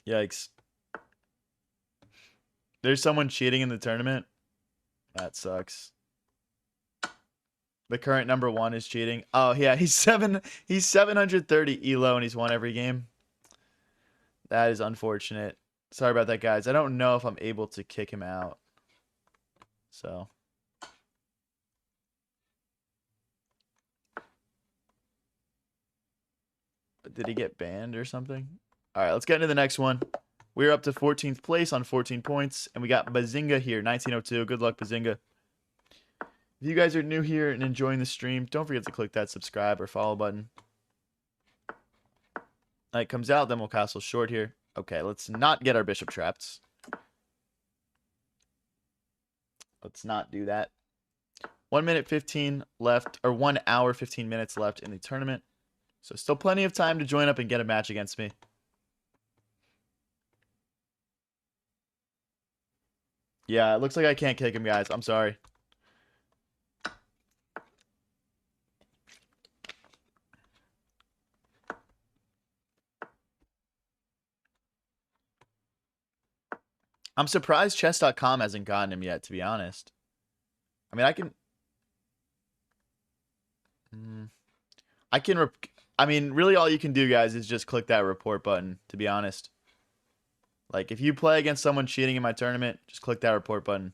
Yikes. There's someone cheating in the tournament. That sucks. The current number 1 is cheating. Oh yeah, he's 730 elo and he's won every game. That is unfortunate. Sorry about that, guys. I don't know if I'm able to kick him out. So. Did he get banned or something? All right, let's get into the next one. We're up to 14th place on 14 points, and we got Bazinga here, 1902. Good luck, Bazinga. If you guys are new here and enjoying the stream, don't forget to click that subscribe or follow button. Knight comes out, then we'll castle short here. Okay, let's not get our bishop trapped. Let's not do that. 1 minute 15 left, or 1 hour 15 minutes left in the tournament. So still plenty of time to join up and get a match against me. Yeah, it looks like I can't kick him, guys. I'm sorry. I'm surprised chess.com hasn't gotten him yet, to be honest. I mean, I mean, really all you can do, guys, is just click that report button, to be honest. Like, if you play against someone cheating in my tournament, just click that report button.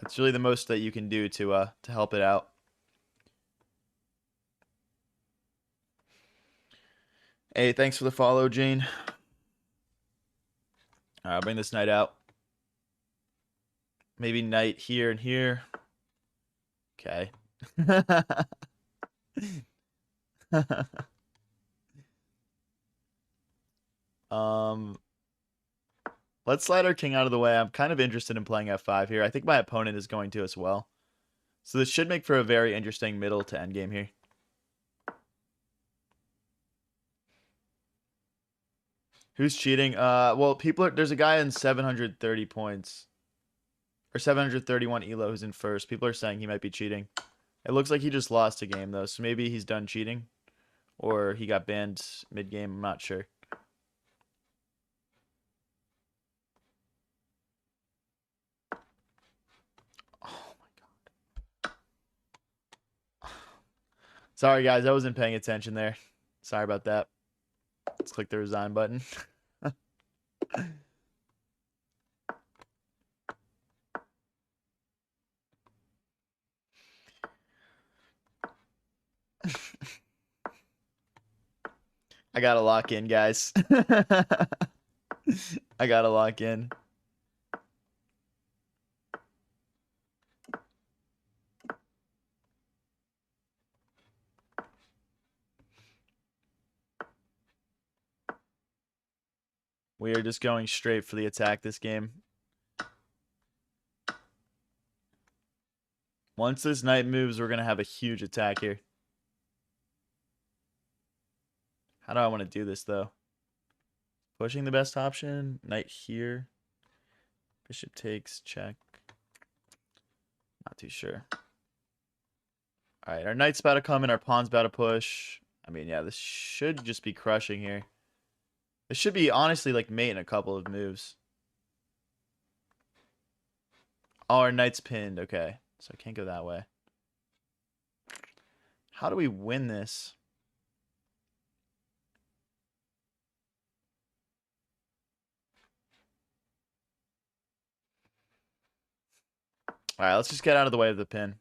That's really the most that you can do to help it out. Hey, thanks for the follow, Jane. All right, I'll bring this knight out. Maybe knight here and here. Okay. Let's slide our king out of the way. I'm kind of interested in playing f5 here. I think my opponent is going to as well. So this should make for a very interesting middle to end game here. Who's cheating? Well, there's a guy in 730 points. Or 731 elo who's in first. People are saying he might be cheating. It looks like he just lost a game though, so maybe he's done cheating. Or he got banned mid-game, I'm not sure. Oh my god. Sorry guys, I wasn't paying attention there. Sorry about that. Let's click the resign button. I gotta lock in, guys. I gotta lock in. We are just going straight for the attack this game. Once this knight moves, we're going to have a huge attack here. How do I want to do this, though? Pushing the best option. Knight here. Bishop takes, check. Not too sure. All right, our knight's about to come in. Our pawn's about to push. I mean, yeah, this should just be crushing here. This should be, honestly, like mate in a couple of moves. Oh, our knight's pinned. Okay, so I can't go that way. How do we win this? All right, let's just get out of the way of the pin.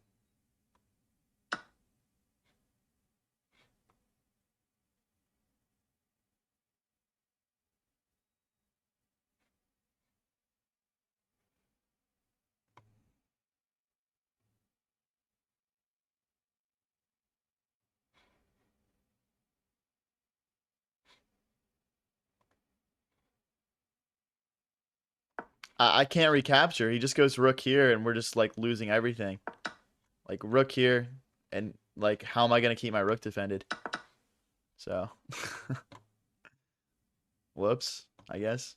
I can't recapture. He just goes rook here, and we're just like losing everything. Like rook here, and like how am I gonna keep my rook defended? So, whoops, I guess.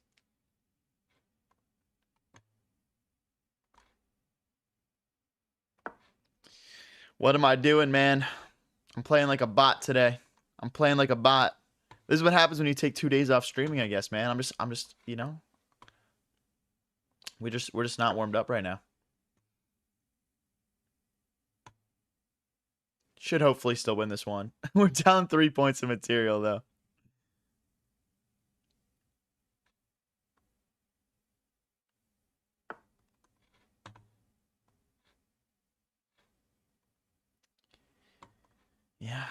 What am I doing, man? I'm playing like a bot today. I'm playing like a bot. This is what happens when you take 2 days off streaming, I guess, man. I'm just, you know, we're just not warmed up right now. Should hopefully still win this one. We're down 3 points of material though. Yeah.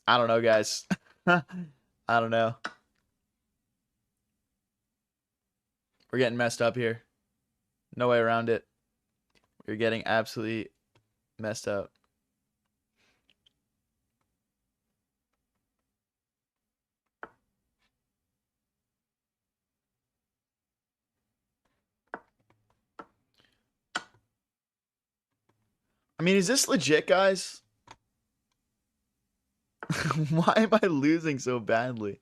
I don't know, guys. I don't know. We're getting messed up here. No way around it. We're getting absolutely messed up. I mean, is this legit, guys? Why am I losing so badly?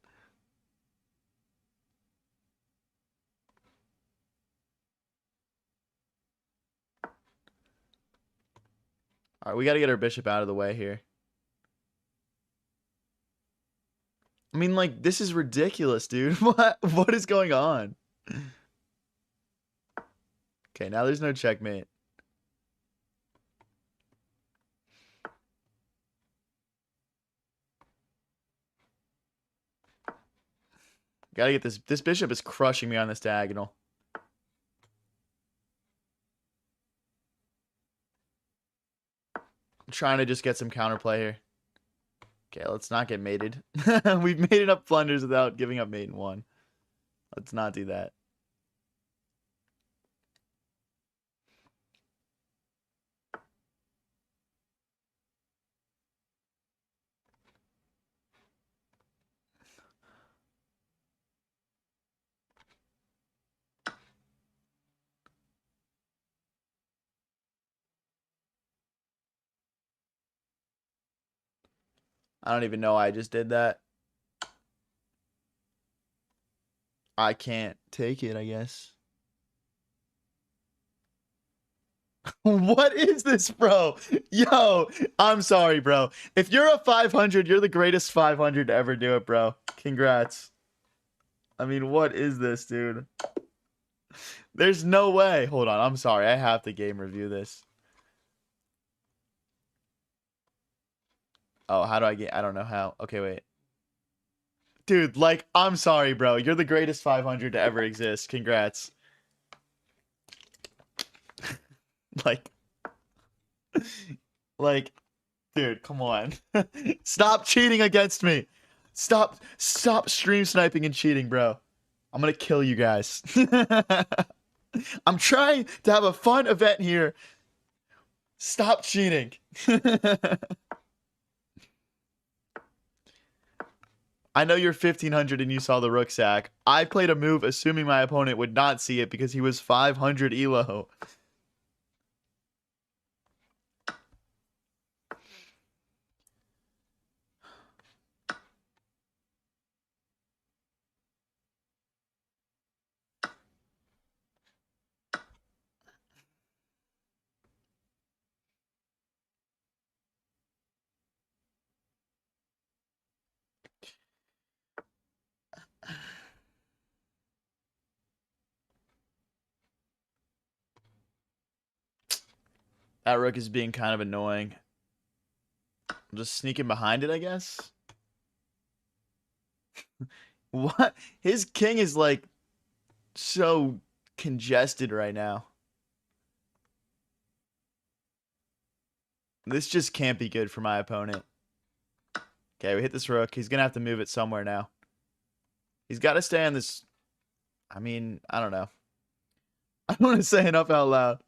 All right, we got to get our bishop out of the way here. I mean, like, this is ridiculous, dude. What is going on? Okay, now there's no checkmate. Gotta get this. This bishop is crushing me on this diagonal. I'm trying to just get some counterplay here. Okay, let's not get mated. We've made enough blunders without giving up mate in one. Let's not do that. I don't even know why I just did that. I can't take it, I guess. What is this, bro? Yo, I'm sorry, bro. If you're a 500, you're the greatest 500 to ever do it, bro. Congrats. I mean, what is this, dude? There's no way. Hold on. I'm sorry. I have to game review this. Oh, how do I get? I don't know how. Okay, wait. Dude, like, I'm sorry, bro. You're the greatest 500 to ever exist. Congrats. Like, like, dude, come on. Stop cheating against me. Stop stream sniping and cheating, bro. I'm gonna kill you guys. I'm trying to have a fun event here. Stop cheating. I know you're 1500 and you saw the rook sack. I played a move assuming my opponent would not see it because he was 500 elo. That rook is being kind of annoying. I'm just sneaking behind it, I guess. What? His king is like so congested right now. This just can't be good for my opponent. Okay, we hit this rook. He's going to have to move it somewhere now. He's got to stay on this. I mean, I don't know. I don't want to say enough out loud.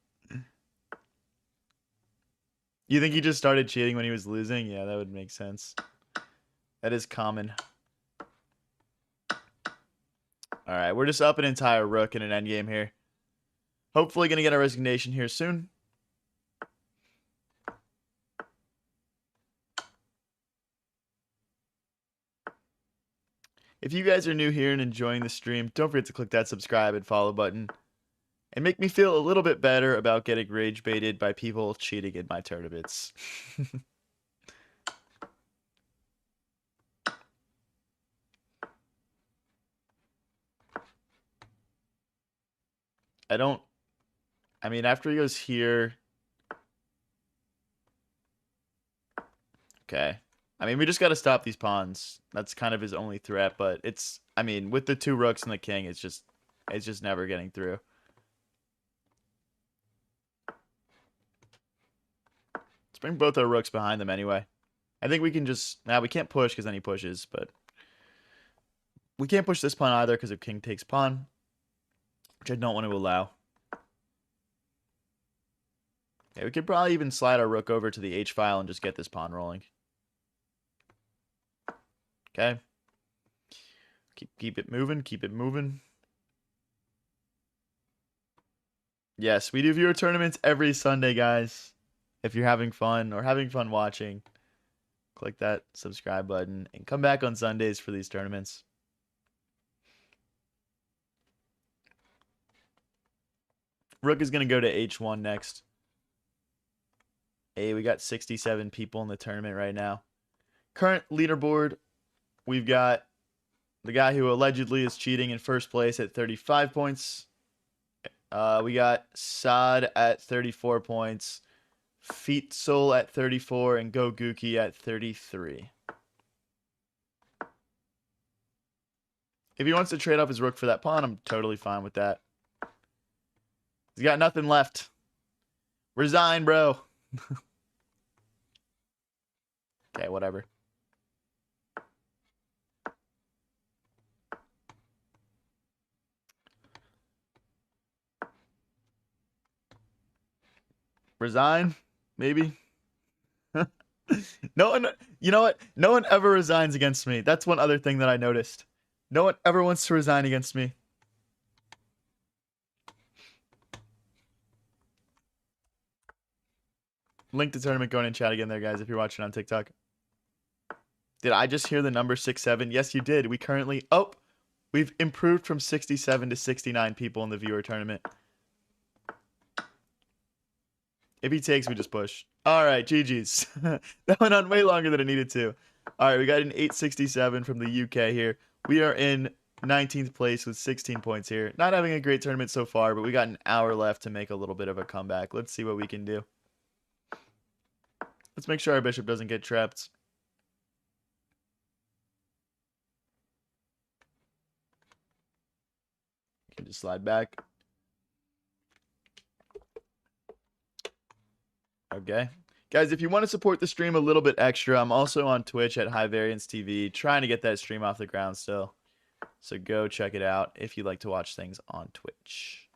You think he just started cheating when he was losing? Yeah, that would make sense. That is common. All right, we're just up an entire rook in an endgame here. Hopefully going to get a resignation here soon. If you guys are new here and enjoying the stream, don't forget to click that subscribe and follow button. And make me feel a little bit better about getting rage baited by people cheating in my tournaments. I mean, after he goes here. Okay. I mean, we just got to stop these pawns. That's kind of his only threat, but I mean, with the 2 rooks and the king, it's just never getting through. Let's bring both our rooks behind them anyway. I think we can just, we can't push because then he pushes, but we can't push this pawn either because if king takes pawn, which I don't want to allow. Yeah, we could probably even slide our rook over to the H file and just get this pawn rolling. Okay. Keep it moving. Keep it moving. Yes, we do viewer tournaments every Sunday, guys. If you're having fun or having fun watching, click that subscribe button and come back on Sundays for these tournaments. Rook is going to go to H1 next. Hey, we got 67 people in the tournament right now. Current leaderboard, we've got the guy who allegedly is cheating in first place at 35 points. We got Saad at 34 points. Feetsoul at 34 and Goguki at 33. If he wants to trade off his rook for that pawn, I'm totally fine with that. He's got nothing left. Resign, bro. Okay, whatever. Resign? Maybe. No one, you know what? No one ever resigns against me. That's one other thing that I noticed. No one ever wants to resign against me. Link to tournament going in chat again there, guys, if you're watching on TikTok. Did I just hear the number 67? Yes, you did. We've improved from 67 to 69 people in the viewer tournament. If he takes, we just push. All right, GG's. That went on way longer than it needed to. All right, we got an 867 from the UK here. We are in 19th place with 16 points here. Not having a great tournament so far, but we got an hour left to make a little bit of a comeback. Let's see what we can do. Let's make sure our bishop doesn't get trapped. Can just slide back. Okay. Guys, if you want to support the stream a little bit extra, I'm also on Twitch at High Variance TV, trying to get that stream off the ground still. So go check it out if you like to watch things on Twitch.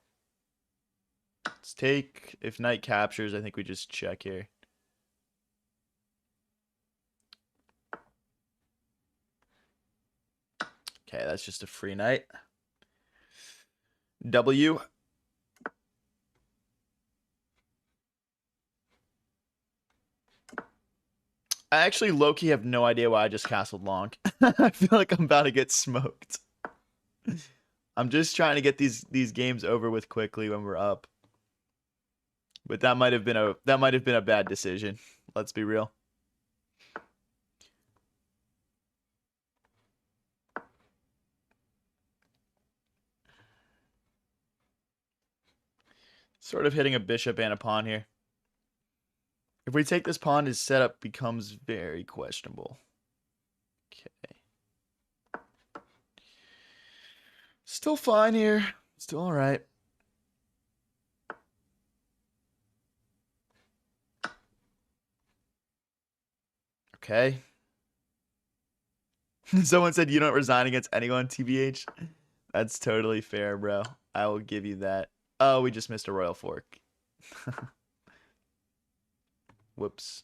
Let's take, if knight captures, I think we just check here. Okay, that's just a free knight. W. I actually low-key have no idea why I just castled long. I feel like I'm about to get smoked. I'm just trying to get these games over with quickly when we're up. But that might have been a bad decision. Let's be real. Sort of hitting a bishop and a pawn here. If we take this pawn, his setup becomes very questionable. Okay. Still fine here. Still all right. Okay. Someone said you don't resign against anyone, TBH. That's totally fair, bro. I will give you that. Oh, we just missed a royal fork. Whoops.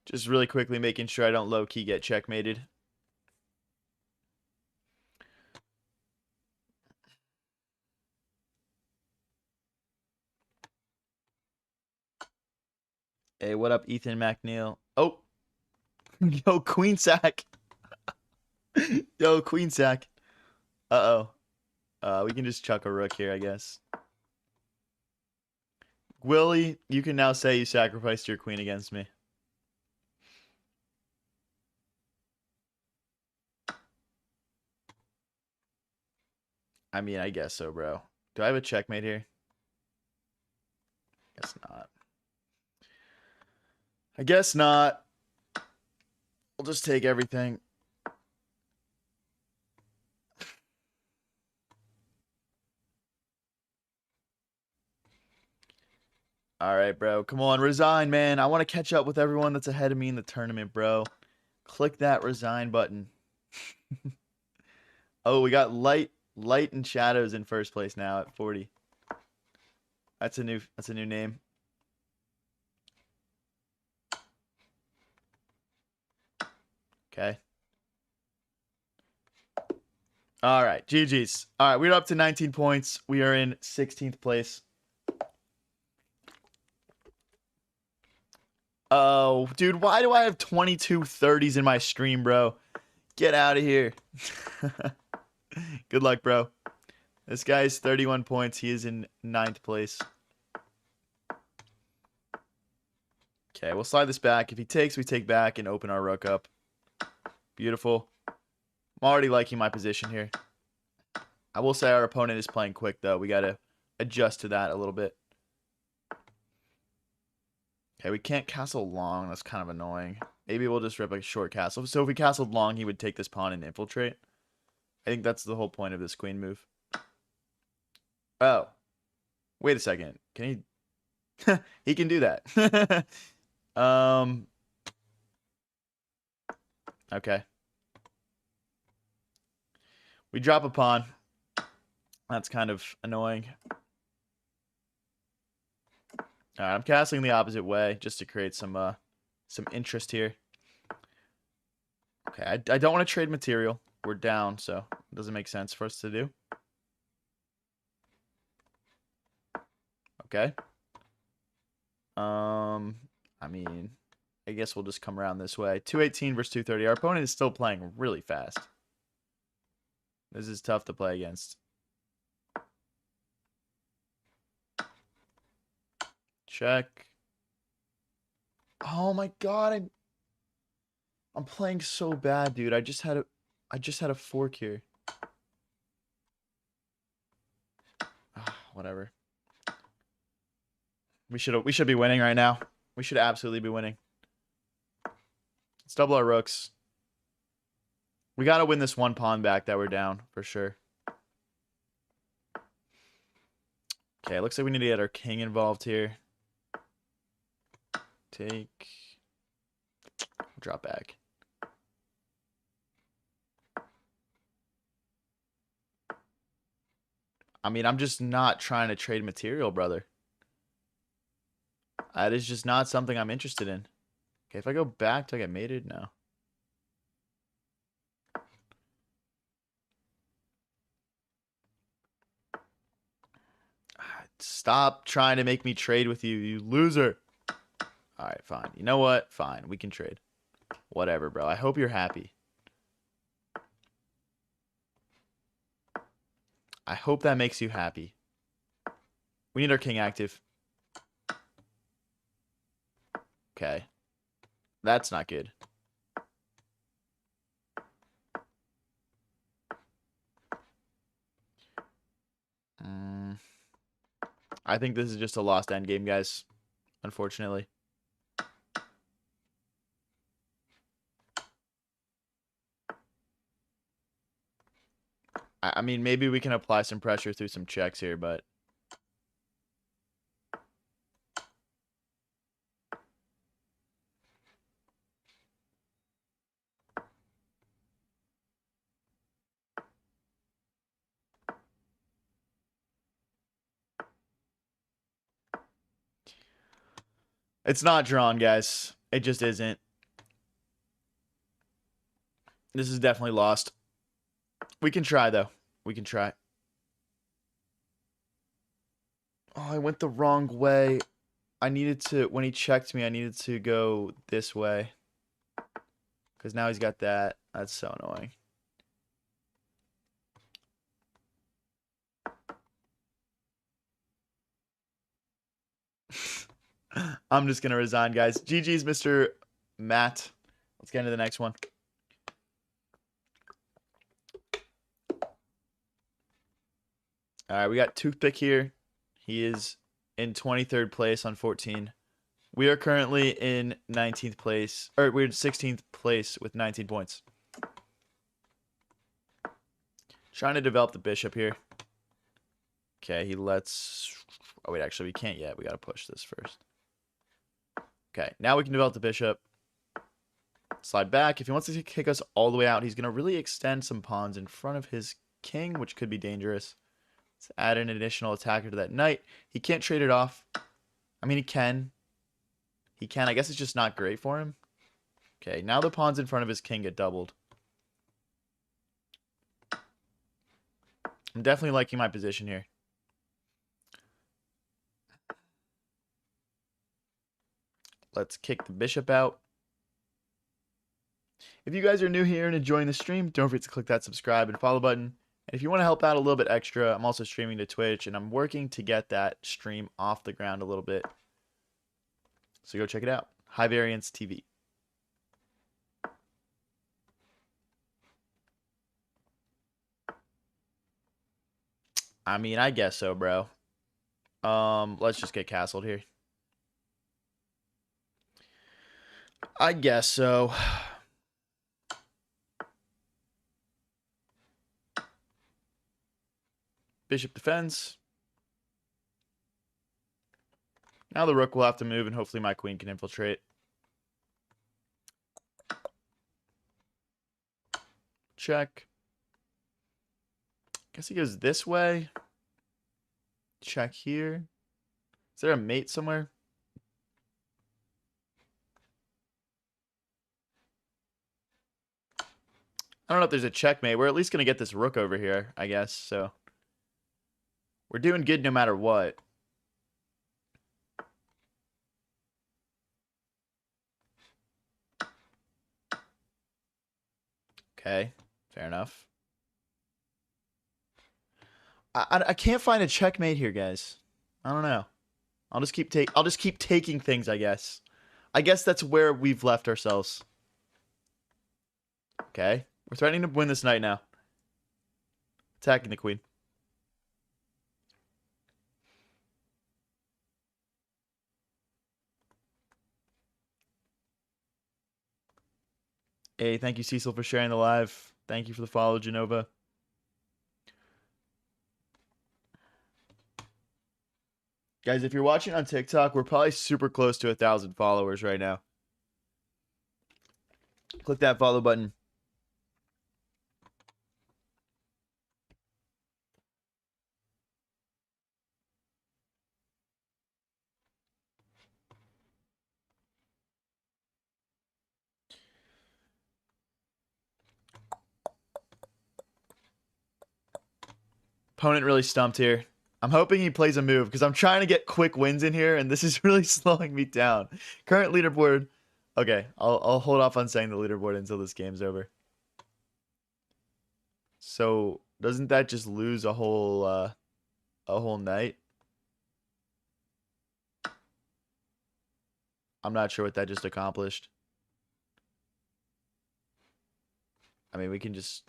Just really quickly making sure I don't low-key get checkmated. Hey, what up, Ethan McNeil? Oh, yo, queen sack. Yo, queen sack. Uh-oh. We can just chuck a rook here, I guess. Willie, you can now say you sacrificed your queen against me. I mean, I guess so, bro. Do I have a checkmate here? Guess not. I guess not. We'll just take everything. All right, bro. Come on, resign, man. I want to catch up with everyone that's ahead of me in the tournament, bro. Click that resign button. Oh, we got light and shadows in first place now at 40. That's a new name. Okay. All right, GG's. All right, we're up to 19 points. We are in 16th place. Oh, dude, why do I have 22 30s in my stream, bro? Get out of here. Good luck, bro. This guy is 31 points. He is in 9th place. Okay, we'll slide this back. If he takes, we take back and open our rook up. Beautiful. I'm already liking my position here. I will say our opponent is playing quick, though. We got to adjust to that a little bit. Okay, we can't castle long. That's kind of annoying. Maybe we'll just rip a short castle. So if we castled long, he would take this pawn and infiltrate. I think that's the whole point of this queen move. Oh. Wait a second. Can he... he can do that. Okay. We drop a pawn. That's kind of annoying. All right, I'm castling the opposite way just to create some interest here. Okay, I don't want to trade material. We're down, so it doesn't make sense for us to do. Okay. I mean, I guess we'll just come around this way. 218 versus 230. Our opponent is still playing really fast. This is tough to play against. Check. Oh my god, I'm playing so bad, dude. I just had a fork here. Whatever. We should be winning right now. We should absolutely be winning. Let's double our rooks. We got to win this one pawn back that we're down for sure. Okay, looks like we need to get our king involved here. Take. Drop back. I mean, I'm just not trying to trade material, brother. That is just not something I'm interested in. Okay, if I go back, do I get mated? No. Stop trying to make me trade with you, you loser. All right, fine. You know what? Fine. We can trade. Whatever, bro. I hope you're happy. I hope that makes you happy. We need our king active. Okay. That's not good. I think this is just a lost endgame, guys. Unfortunately. I mean, maybe we can apply some pressure through some checks here, but... It's not drawn, guys. It just isn't. This is definitely lost. We can try, though. We can try. Oh, I went the wrong way. I needed to, when he checked me, I needed to go this way. Because now he's got that. That's so annoying. I'm just going to resign, guys. GG's, Mr. Matt. Let's get into the next one. All right, we got Toothpick here. He is in 23rd place on 14. We are currently in 19th place, or we're in 16th place with 19 points. Trying to develop the bishop here. Okay, he lets... Oh, wait, actually, we can't yet. We got to push this first. Okay, now we can develop the bishop. Slide back. If he wants to kick us all the way out, he's going to really extend some pawns in front of his king, which could be dangerous. Let's add an additional attacker to that knight. He can't trade it off. I mean, he can. He can. I guess it's just not great for him. Okay, now the pawns in front of his king get doubled. I'm definitely liking my position here. Let's kick the bishop out. If you guys are new here and enjoying the stream, don't forget to click that subscribe and follow button. And if you want to help out a little bit extra, I'm also streaming to Twitch, and I'm working to get that stream off the ground a little bit. So go check it out. High Variance TV. I mean, I guess so, bro. Let's just get castled here. I guess so. Bishop defends. Now the rook will have to move, and hopefully my queen can infiltrate. Check. Guess he goes this way. Check here. Is there a mate somewhere? I don't know if there's a checkmate. We're at least going to get this rook over here, I guess. So we're doing good no matter what. Okay, fair enough. I can't find a checkmate here, guys. I don't know. I'll just keep taking things, I guess. I guess that's where we've left ourselves. Okay. We're threatening to win this knight now. Attacking the queen. Hey, thank you, Cecil, for sharing the live. Thank you for the follow, Genova. Guys, if you're watching on TikTok, we're probably super close to 1,000 followers right now. Click that follow button. Opponent really stumped here. I'm hoping he plays a move because I'm trying to get quick wins in here, and this is really slowing me down. Current leaderboard. Okay, I'll hold off on saying the leaderboard until this game's over. So doesn't that just lose a whole night? I'm not sure what that just accomplished. I mean, we can just...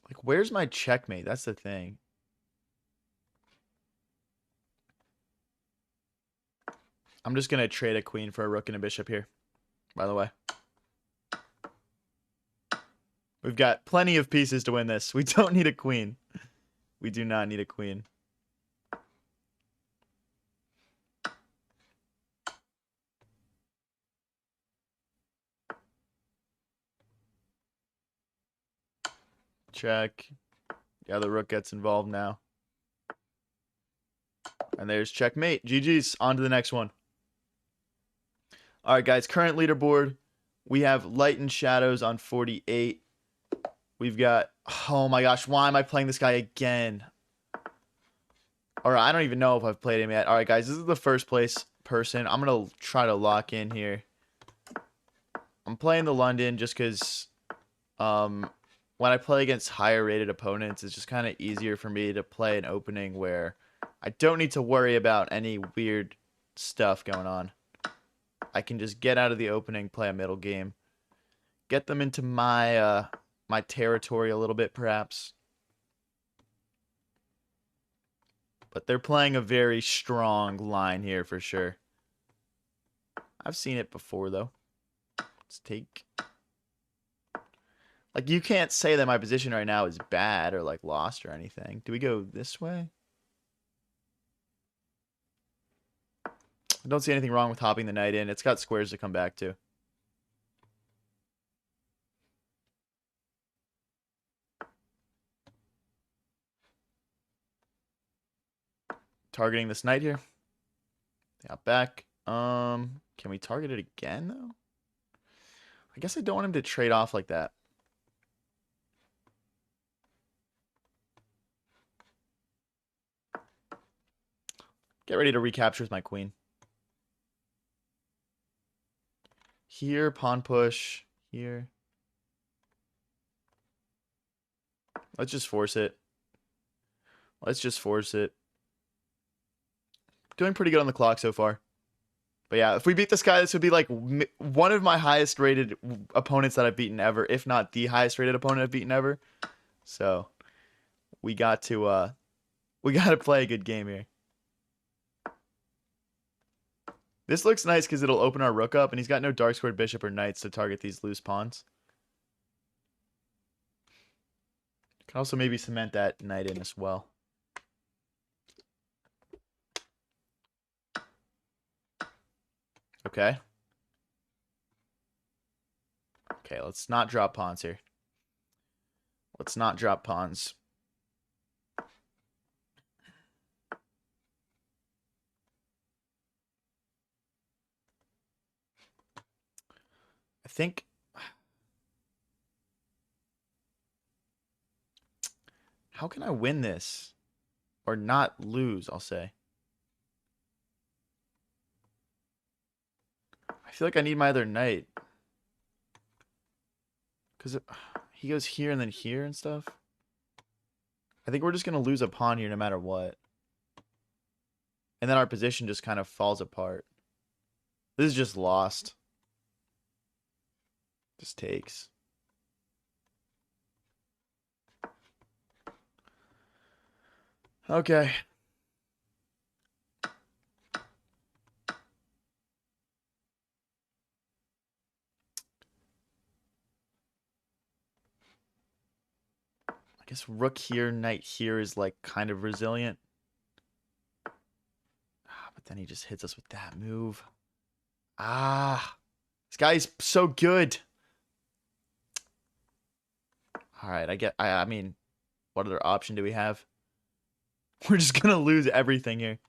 Like, where's my checkmate? That's the thing. I'm just going to trade a queen for a rook and a bishop here, by the way. We've got plenty of pieces to win this. We don't need a queen. We do not need a queen. Check. Yeah, the rook gets involved now. And there's checkmate. GG's. On to the next one. All right, guys. Current leaderboard. We have Light and Shadows on 48. We've got... Oh, my gosh. Why am I playing this guy again? All right, I don't even know if I've played him yet. All right, guys. This is the first place person. I'm going to try to lock in here. I'm playing the London just because... when I play against higher rated opponents, it's just kind of easier for me to play an opening where I don't need to worry about any weird stuff going on. I can just get out of the opening, play a middle game, get them into my my territory a little bit, perhaps. But they're playing a very strong line here for sure. I've seen it before, though. Let's take... Like, you can't say that my position right now is bad or, like, lost or anything. Do we go this way? I don't see anything wrong with hopping the knight in. It's got squares to come back to. Targeting this knight here. Yeah, back. Can we target it again, though? I guess I don't want him to trade off like that. Get ready to recapture with my queen. Here, pawn push. Here. Let's just force it. Let's just force it. Doing pretty good on the clock so far. But yeah, if we beat this guy, this would be like one of my highest rated opponents that I've beaten ever, if not the highest rated opponent I've beaten ever. So we got to play a good game here. This looks nice because it'll open our rook up, and he's got no dark squared bishop or knights to target these loose pawns. Can also maybe cement that knight in as well. Okay. Okay, let's not drop pawns here. Let's not drop pawns. I think... How can I win this? Or not lose, I'll say. I feel like I need my other knight. Because he goes here and then here and stuff. I think we're just going to lose a pawn here no matter what. And then our position just kind of falls apart. This is just lost. Just takes. Okay. I guess rook here, knight here is like kind of resilient. But then he just hits us with that move. This guy is so good. All right, I mean, what other option do we have? We're just going to lose everything here.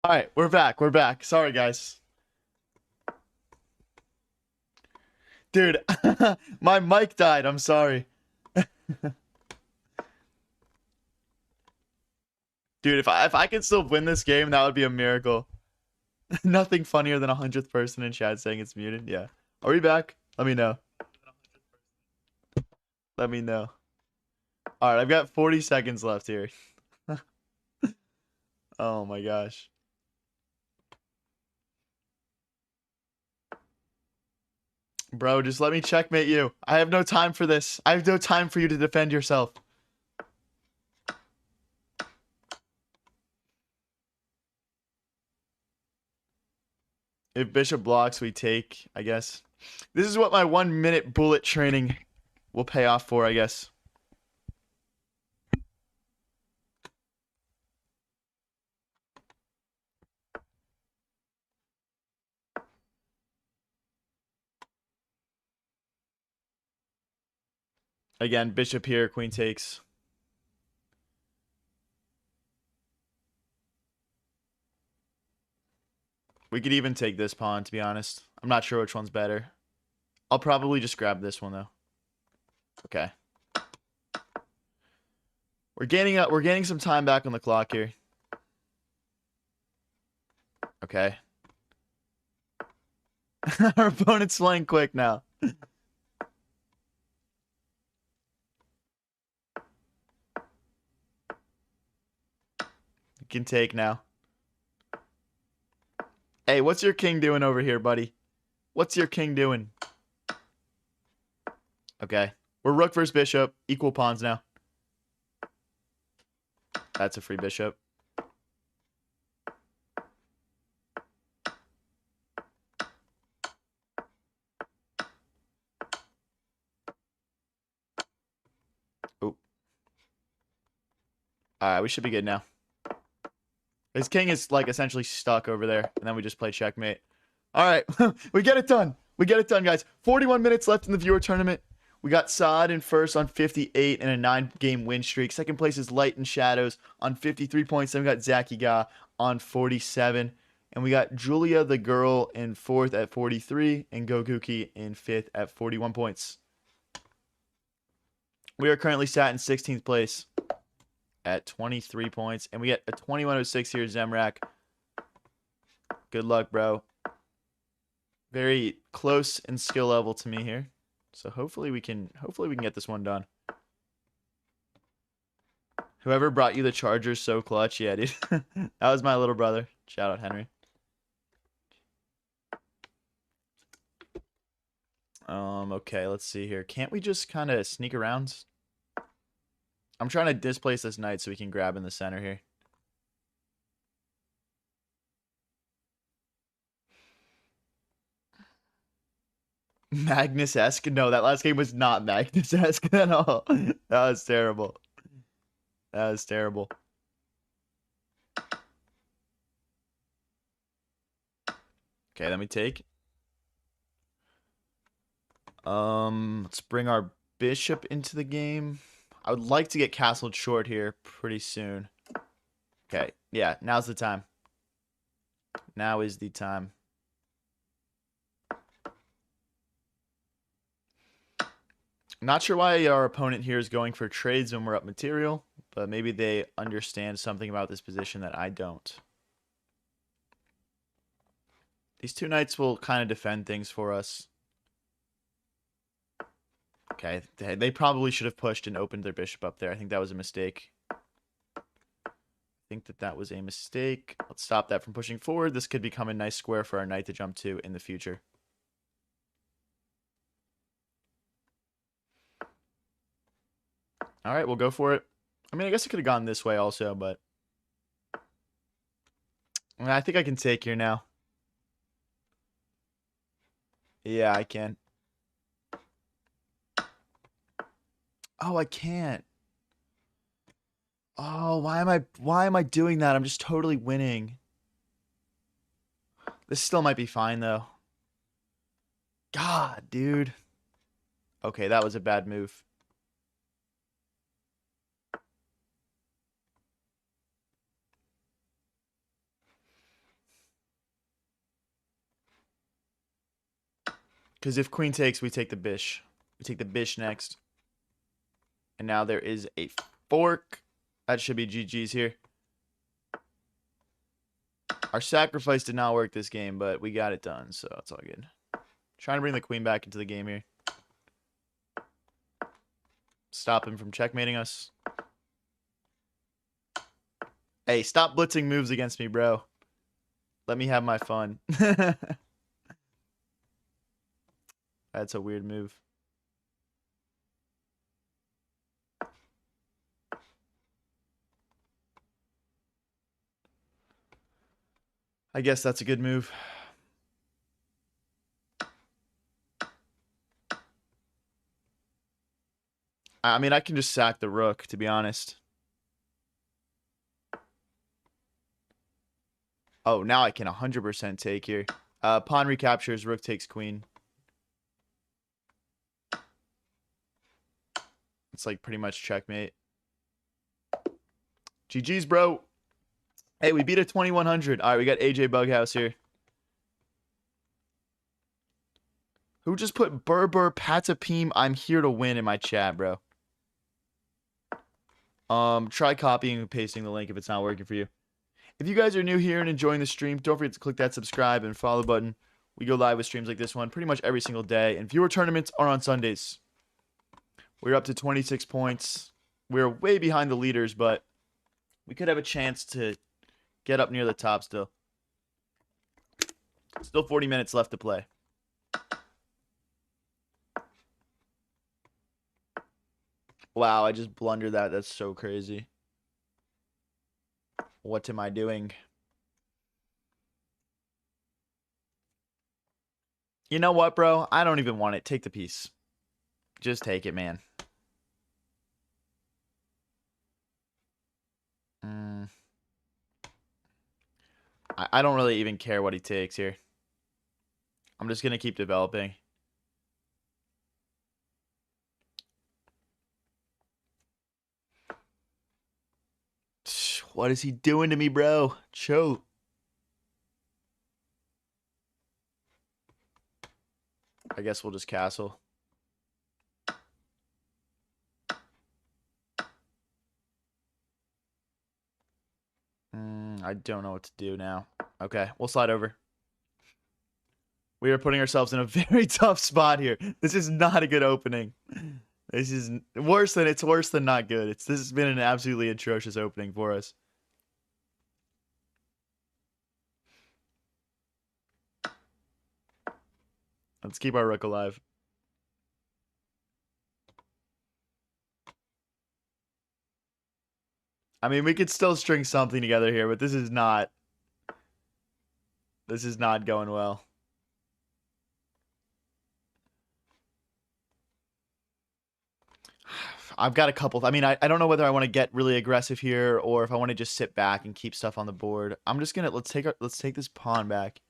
All right, we're back. We're back. Sorry, guys. Dude, my mic died. I'm sorry. Dude, if I could still win this game, that would be a miracle. Nothing funnier than 100th person in chat saying it's muted. Yeah. Are we back? Let me know. Let me know. All right, I've got 40 seconds left here. Oh my gosh. Bro, just let me checkmate you. I have no time for this. I have no time for you to defend yourself. If bishop blocks, we take, I guess. This is what my 1 minute bullet training will pay off for, I guess. Again, bishop here, queen takes. We could even take this pawn, to be honest. I'm not sure which one's better. I'll probably just grab this one, though. Okay. We're gaining some time back on the clock here. Okay. Our opponent's playing quick now. You can take now. Hey, what's your king doing over here, buddy? What's your king doing? Okay. We're rook versus bishop. Equal pawns now. That's a free bishop. Oh. Alright, we should be good now. His king is, like, essentially stuck over there. And then we just play checkmate. Alright. We get it done. We get it done, guys. 41 minutes left in the viewer tournament. We got Saad in first on 58 and a 9-game win streak. Second place is Light and Shadows on 53 points. Then we got Zaki Ga on 47. And we got Julia the Girl in fourth at 43. And Goguki in fifth at 41 points. We are currently sat in 16th place at 23 points. And we get a 2106 here, Zemrak. Good luck, bro. Very close in skill level to me here. So hopefully we can get this one done. Whoever brought you the charger so clutch. Yeah, dude. That was my little brother. Shout out, Henry. Okay, let's see here. Can't we just kind of sneak around? I'm trying to displace this knight so we can grab in the center here. Magnus-esque? No, that last game was not Magnus-esque at all. That was terrible. That was terrible. Okay, let me take. Let's bring our bishop into the game. I would like to get castled short here pretty soon. Okay, yeah, now's the time. Now is the time. Not sure why our opponent here is going for trades when we're up material, but maybe they understand something about this position that I don't. These two knights will kind of defend things for us. Okay, they probably should have pushed and opened their bishop up there. I think that was a mistake. That was a mistake. Let's stop that from pushing forward. This could become a nice square for our knight to jump to in the future. All right, we'll go for it. I mean, I guess it could have gone this way also, but I think I can take here now. Yeah, I can. Oh, I can't. Oh, why am I doing that? I'm just totally winning. This still might be fine though. God, dude. Okay, that was a bad move. Because if queen takes, we take the bish. We take the bish next. And now there is a fork. That should be GG's here. Our sacrifice did not work this game, but we got it done, so it's all good. Trying to bring the queen back into the game here. Stop him from checkmating us. Hey, stop blitzing moves against me, bro. Let me have my fun. That's a weird move. I guess that's a good move. I mean, I can just sack the rook, to be honest. Oh, now I can 100% take here. Pawn recaptures, rook takes queen. It's like pretty much checkmate. GG's, bro. Hey, we beat a 2100. All right, we got AJ Bughouse here. Who just put Berber Patapim I'm here to win in my chat, bro? Try copying and pasting the link if it's not working for you. If you guys are new here and enjoying the stream, don't forget to click that subscribe and follow button. We go live with streams like this one pretty much every single day. And viewer tournaments are on Sundays. We're up to 26 points. We're way behind the leaders, but we could have a chance to get up near the top still. Still 40 minutes left to play. Wow, I just blundered that. That's so crazy. What am I doing? You know what, bro? I don't even want it. Take the piece. Just take it, man. I don't really even care what he takes here. I'm just going to keep developing. What is he doing to me, bro? Chill. I guess we'll just castle. I don't know what to do now. Okay, we'll slide over. We are putting ourselves in a very tough spot here. This is not a good opening. This is worse than not good. This has been an absolutely atrocious opening for us. Let's keep our rook alive. I mean, we could still string something together here, but this is not going well. I've got a couple. I mean, I don't know whether I want to get really aggressive here or if I want to just sit back and keep stuff on the board. I'm just gonna let's take this pawn back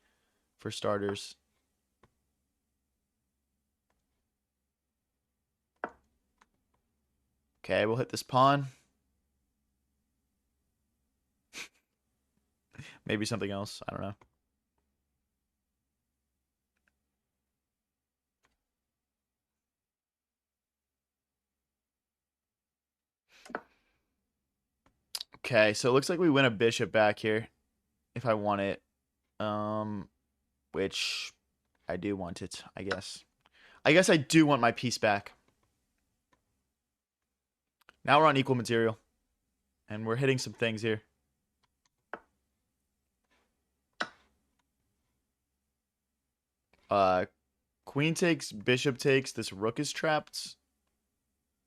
for starters. Okay, we'll hit this pawn. Maybe something else. I don't know. Okay, so it looks like we win a bishop back here. If I want it. Which I do want it, I guess. I guess I do want my piece back. Now we're on equal material. And we're hitting some things here. Queen takes, bishop takes, this rook is trapped.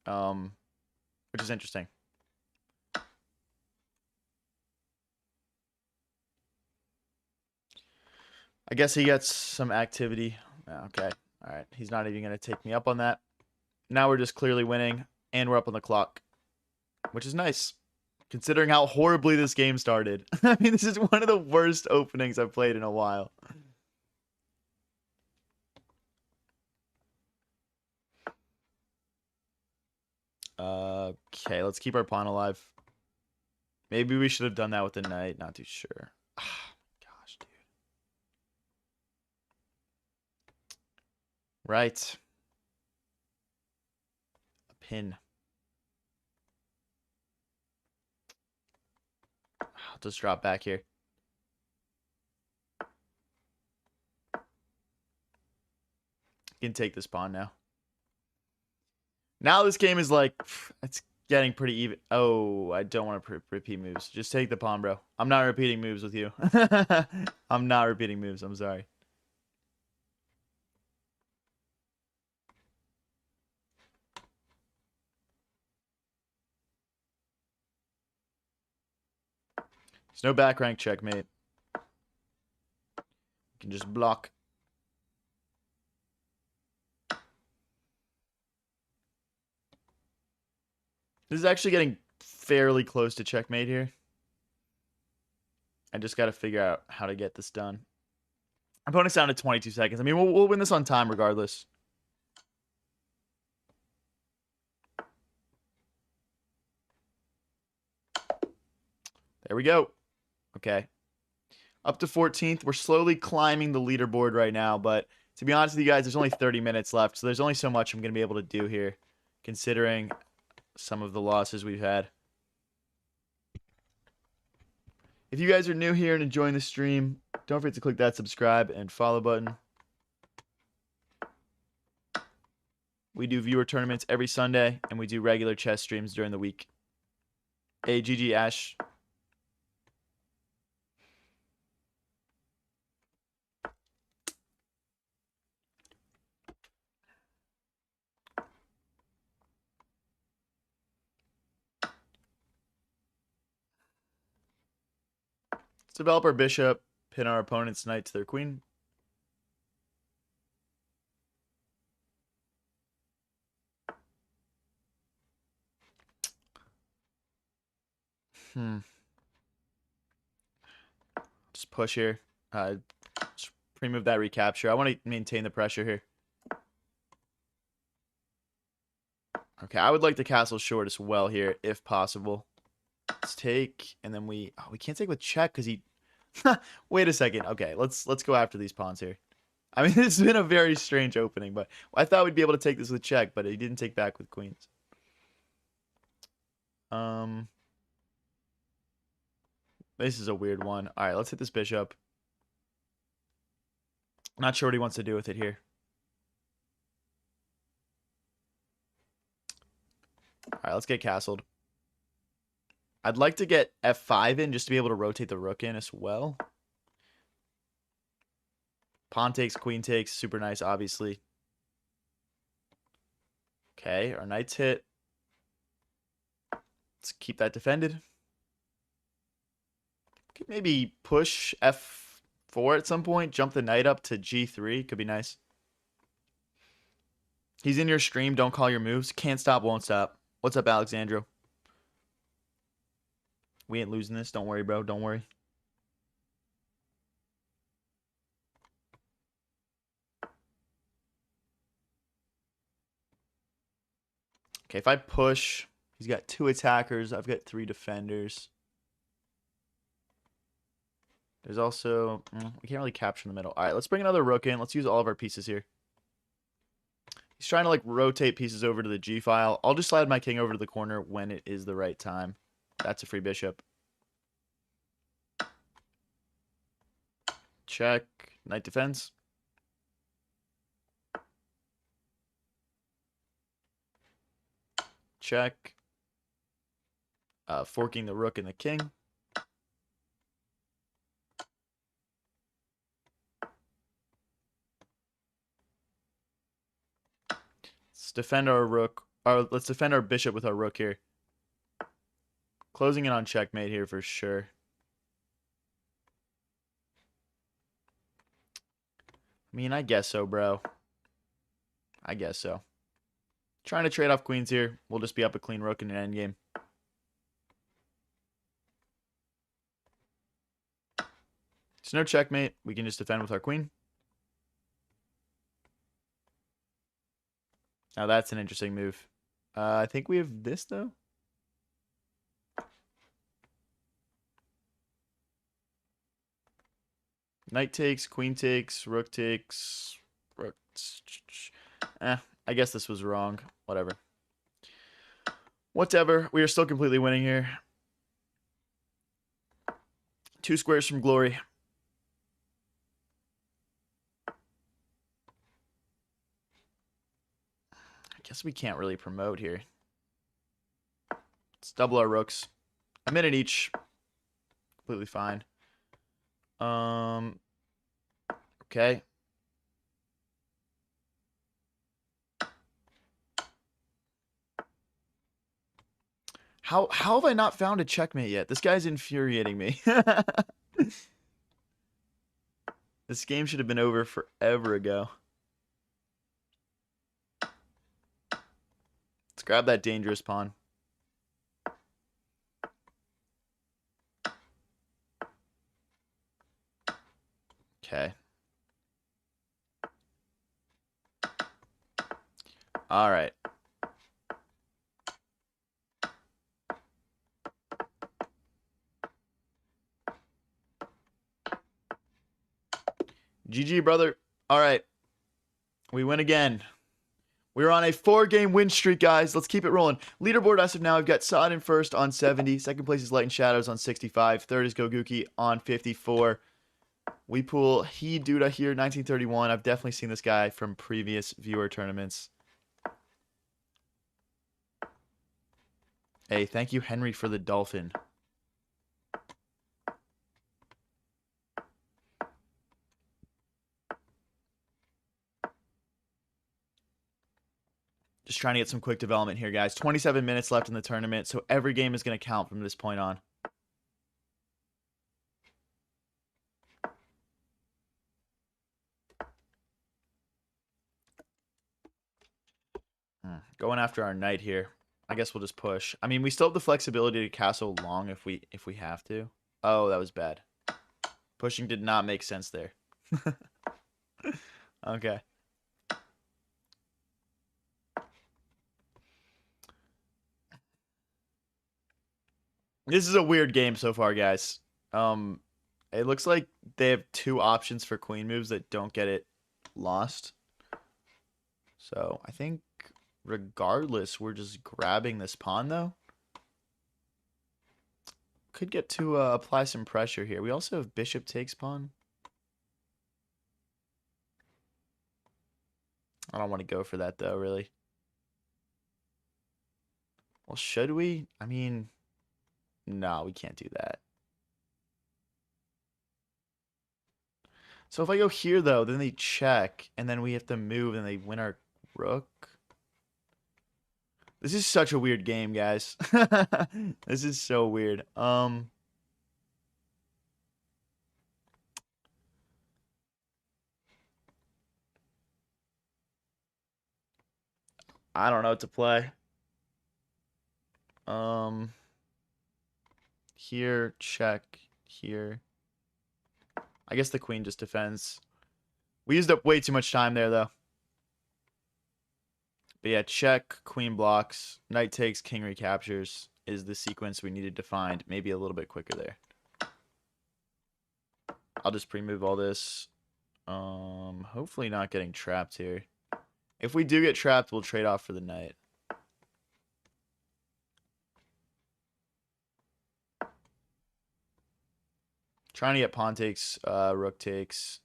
Which is interesting. I guess he gets some activity. Okay. All right. He's not even going to take me up on that. Now we're just clearly winning, and we're up on the clock, which is nice, considering how horribly this game started. I mean, this is one of the worst openings I've played in a while. Okay, let's keep our pawn alive. Maybe we should have done that with the knight. Not too sure. Gosh, dude. Right. A pin. I'll just drop back here. You can take this pawn now. Now this game is like, it's getting pretty even. Oh, I don't want to repeat moves. Just take the pawn, bro. I'm not repeating moves with you. I'm not repeating moves. I'm sorry. There's no back rank checkmate. You can just block. This is actually getting fairly close to checkmate here. I just got to figure out how to get this done. Opponent's down to 22 seconds. I mean, we'll win this on time regardless. There we go. Okay. Up to 14th. We're slowly climbing the leaderboard right now, but to be honest with you guys, there's only 30 minutes left, so there's only so much I'm going to be able to do here, considering some of the losses we've had. If you guys are new here and enjoying the stream, don't forget to click that subscribe and follow button. We do viewer tournaments every Sunday, and we do regular chess streams during the week. Hey, GG Ash. Let's develop our bishop, pin our opponent's knight to their queen. Just push here. Just remove that recapture. I want to maintain the pressure here. Okay, I would like the castle short as well here, if possible. Let's take, and then we can't take with check because he. Wait a second. Okay, let's go after these pawns here. I mean, this has been a very strange opening, but I thought we'd be able to take this with check, but he didn't take back with queens. This is a weird one. All right, let's hit this bishop. Not sure what he wants to do with it here. All right, let's get castled. I'd like to get f5 in just to be able to rotate the rook in as well. Pawn takes, queen takes. Super nice, obviously. Okay, our knight's hit. Let's keep that defended. Could maybe push f4 at some point. Jump the knight up to g3. Could be nice. He's in your stream. Don't call your moves. Can't stop, won't stop. What's up, Alexandro? We ain't losing this. Don't worry, bro. Don't worry. Okay, if I push, he's got 2 attackers. I've got 3 defenders. There's also... we can't really capture in the middle. All right, let's bring another rook in. Let's use all of our pieces here. He's trying to, like, rotate pieces over to the G file. I'll just slide my king over to the corner when it is the right time. That's a free bishop. Check. Knight defense. Check. Forking the rook and the king. Let's defend our rook. Let's defend our bishop with our rook here. Closing in on checkmate here for sure. I mean, I guess so, bro. I guess so. Trying to trade off queens here. We'll just be up a clean rook in an endgame. There's no checkmate. We can just defend with our queen. Now that's an interesting move. I think we have this, though. Knight takes, queen takes, rook takes. Rook. I guess this was wrong. Whatever. Whatever. We are still completely winning here. 2 squares from glory. I guess we can't really promote here. Let's double our rooks. A minute each. Completely fine. Okay. How have I not found a checkmate yet? This guy's infuriating me. This game should have been over forever ago. Let's grab that dangerous pawn. Okay. All right. GG, brother. All right. We win again. We're on a 4-game win streak, guys. Let's keep it rolling. Leaderboard as of now, we've got Sod in first on 70. Second place is Light and Shadows on 65. Third is Goguki on 54. We pull He Duda here, 1931. I've definitely seen this guy from previous viewer tournaments. Hey, thank you, Henry, for the dolphin. Just trying to get some quick development here, guys. 27 minutes left in the tournament, so every game is going to count from this point on. Going after our knight here. I guess we'll just push. I mean, we still have the flexibility to castle long if we have to. Oh, that was bad. Pushing did not make sense there. Okay. This is a weird game so far, guys. It looks like they have 2 options for queen moves that don't get it lost. So I think regardless, we're just grabbing this pawn, though. Could get to apply some pressure here. We also have bishop takes pawn. I don't want to go for that, though, really. Well, should we? I mean, no, we can't do that. So if I go here, though, then they check, and then we have to move, and they win our rook. This is such a weird game, guys. This is so weird. I don't know what to play. Here, check, here. I guess the queen just defends. We used up way too much time there, though. But yeah, check, queen blocks, knight takes, king recaptures is the sequence we needed to find. Maybe a little bit quicker there. I'll just pre-move all this. Hopefully not getting trapped here. If we do get trapped, we'll trade off for the knight. Trying to get pawn takes, rook takes.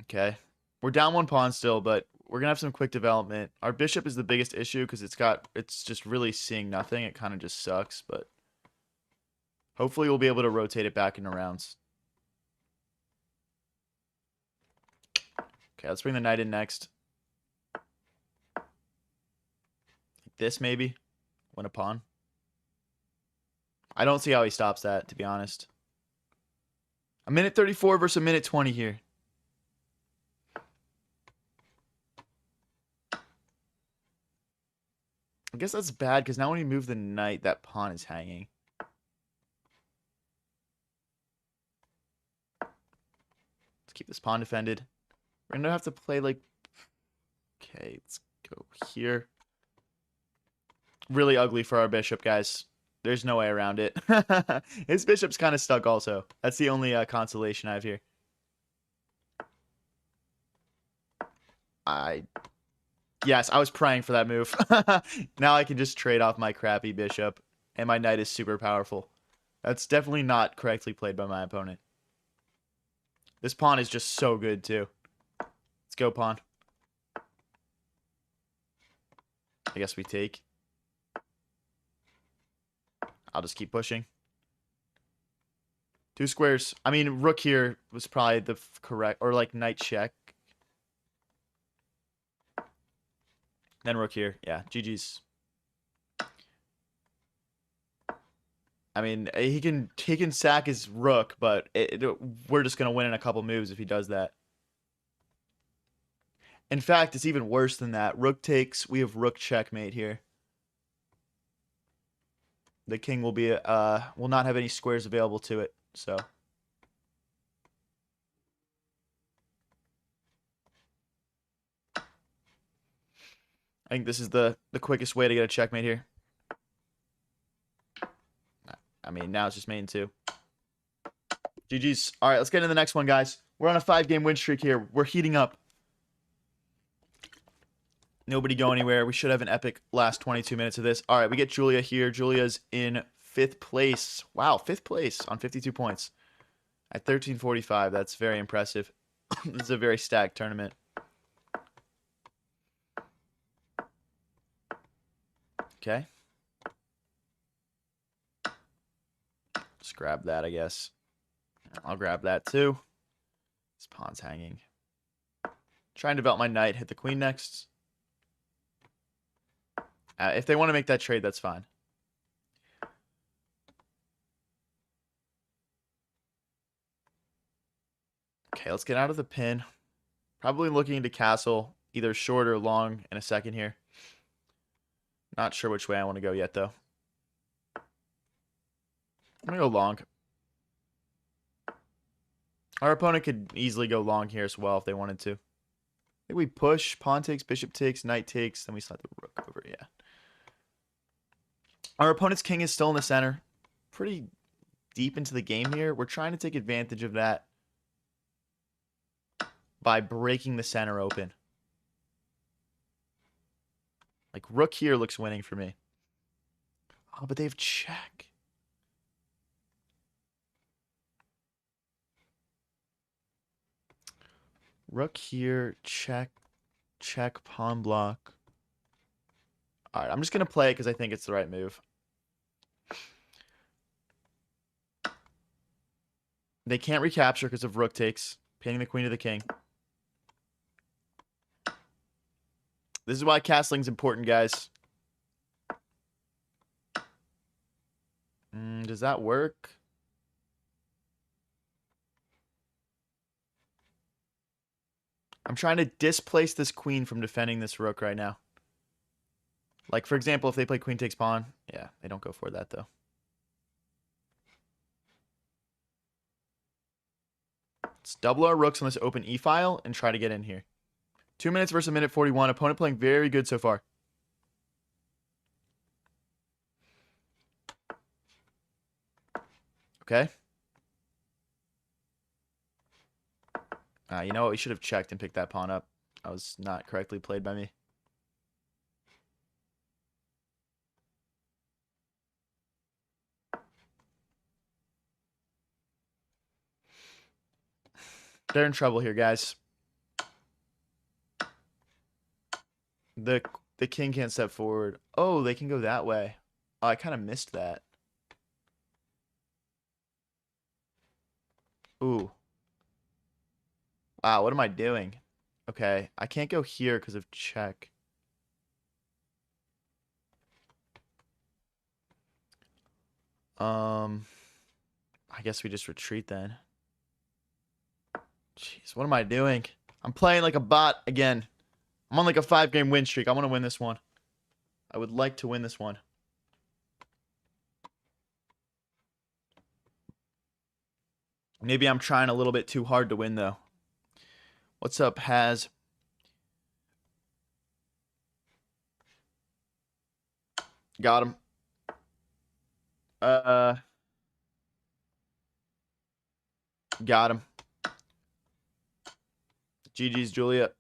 Okay. We're down 1 pawn still, but we're going to have some quick development. Our bishop is the biggest issue because it's just really seeing nothing. It kind of just sucks, but hopefully we'll be able to rotate it back into rounds. Okay, let's bring the knight in next. Like this, maybe. Win a pawn. I don't see how he stops that, to be honest. A minute 34 versus a minute 20 here. I guess that's bad because now when you move the knight, that pawn is hanging. Let's keep this pawn defended. We're going to have to play like... Okay, let's go here. Really ugly for our bishop, guys. There's no way around it. His bishop's kind of stuck also. That's the only consolation I have here. Yes, I was praying for that move. Now I can just trade off my crappy bishop, and my knight is super powerful. That's definitely not correctly played by my opponent. This pawn is just so good, too. Let's go, pawn. I guess we take. I'll just keep pushing. 2 squares. I mean, rook here was probably the correct... Or, like, knight check. Then rook here. Yeah, GG's. I mean, he can sack his rook, but we're just going to win in a couple moves if he does that. In fact, it's even worse than that. Rook takes. We have rook checkmate here. The king will not have any squares available to it, so... I think this is the quickest way to get a checkmate here. I mean, now it's just mate in 2. GG's. All right, let's get into the next one, guys. We're on a 5-game win streak here. We're heating up. Nobody go anywhere. We should have an epic last 22 minutes of this. All right, we get Julia here. Julia's in 5th place. Wow, 5th place on 52 points at 13:45. That's very impressive. This is a very stacked tournament. Okay. Just grab that, I guess. I'll grab that too. This pawn's hanging. Try and develop my knight. Hit the queen next. If they want to make that trade, that's fine. Okay, let's get out of the pin. Probably looking into castle, either short or long in a second here. Not sure which way I want to go yet, though. I'm going to go long. Our opponent could easily go long here as well if they wanted to. I think we push, pawn takes, bishop takes, knight takes, then we slide the rook over, yeah. Our opponent's king is still in the center. Pretty deep into the game here. We're trying to take advantage of that by breaking the center open. Like, rook here looks winning for me. Oh, but they have check. Rook here, check, check, pawn block. All right, I'm just going to play it because I think it's the right move. They can't recapture because of rook takes, pinning the queen to the king. This is why castling's important, guys. Does that work? I'm trying to displace this queen from defending this rook right now. Like, for example, if they play queen takes pawn. Yeah, they don't go for that, though. Let's double our rooks on this open e-file and try to get in here. 2 minutes versus a minute 41. Opponent playing very good so far. Okay. You know what? We should have checked and picked that pawn up. That was not correctly played by me. They're in trouble here, guys. The king can't step forward. Oh, they can go that way. Oh, I kind of missed that. Ooh. Wow, what am I doing? Okay, I can't go here because of check. I guess we just retreat then. Jeez, what am I doing? I'm playing like a bot again. I'm on like a 5-game win streak. I want to win this one. I would like to win this one. Maybe I'm trying a little bit too hard to win, though. What's up, Haz? Got him. Got him. GG's, Julia.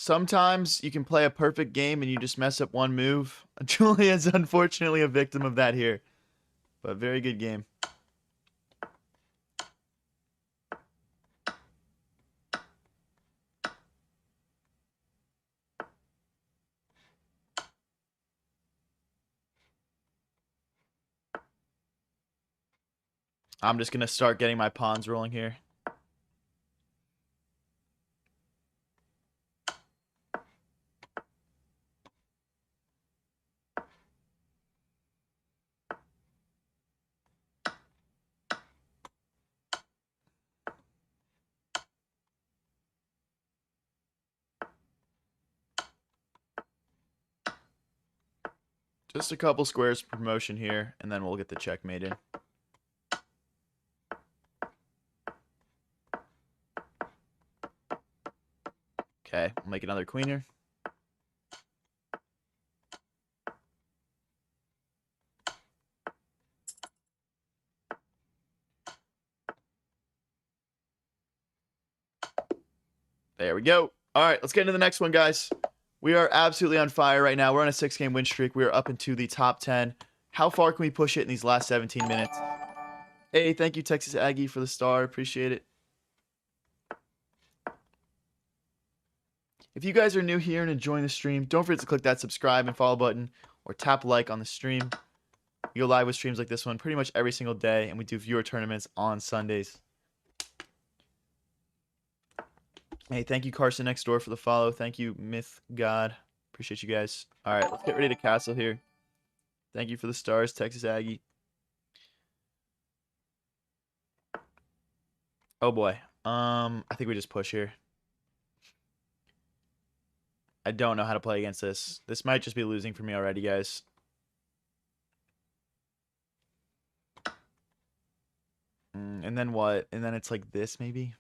Sometimes you can play a perfect game and you just mess up one move. Julia is unfortunately a victim of that here. But very good game. I'm just going to start getting my pawns rolling here. Just a couple squares for promotion here, and then we'll get the checkmate in. Okay, we'll make another queen here. There we go. All right, let's get into the next one, guys. We are absolutely on fire right now. We're on a 6-game win streak. We are up into the top 10. How far can we push it in these last 17 minutes? Hey, thank you, Texas Aggie, for the star. Appreciate it. If you guys are new here and enjoying the stream, don't forget to click that subscribe and follow button or tap like on the stream. We go live with streams like this one pretty much every single day, and we do viewer tournaments on Sundays. Hey, thank you, Carson next door, for the follow. Thank you, Myth God. Appreciate you guys. All right, let's get ready to castle here. Thank you for the stars, Texas Aggie. Oh boy. I think we just push here. I don't know how to play against this. This might just be losing for me already, guys. And then what? And then it's like this, maybe?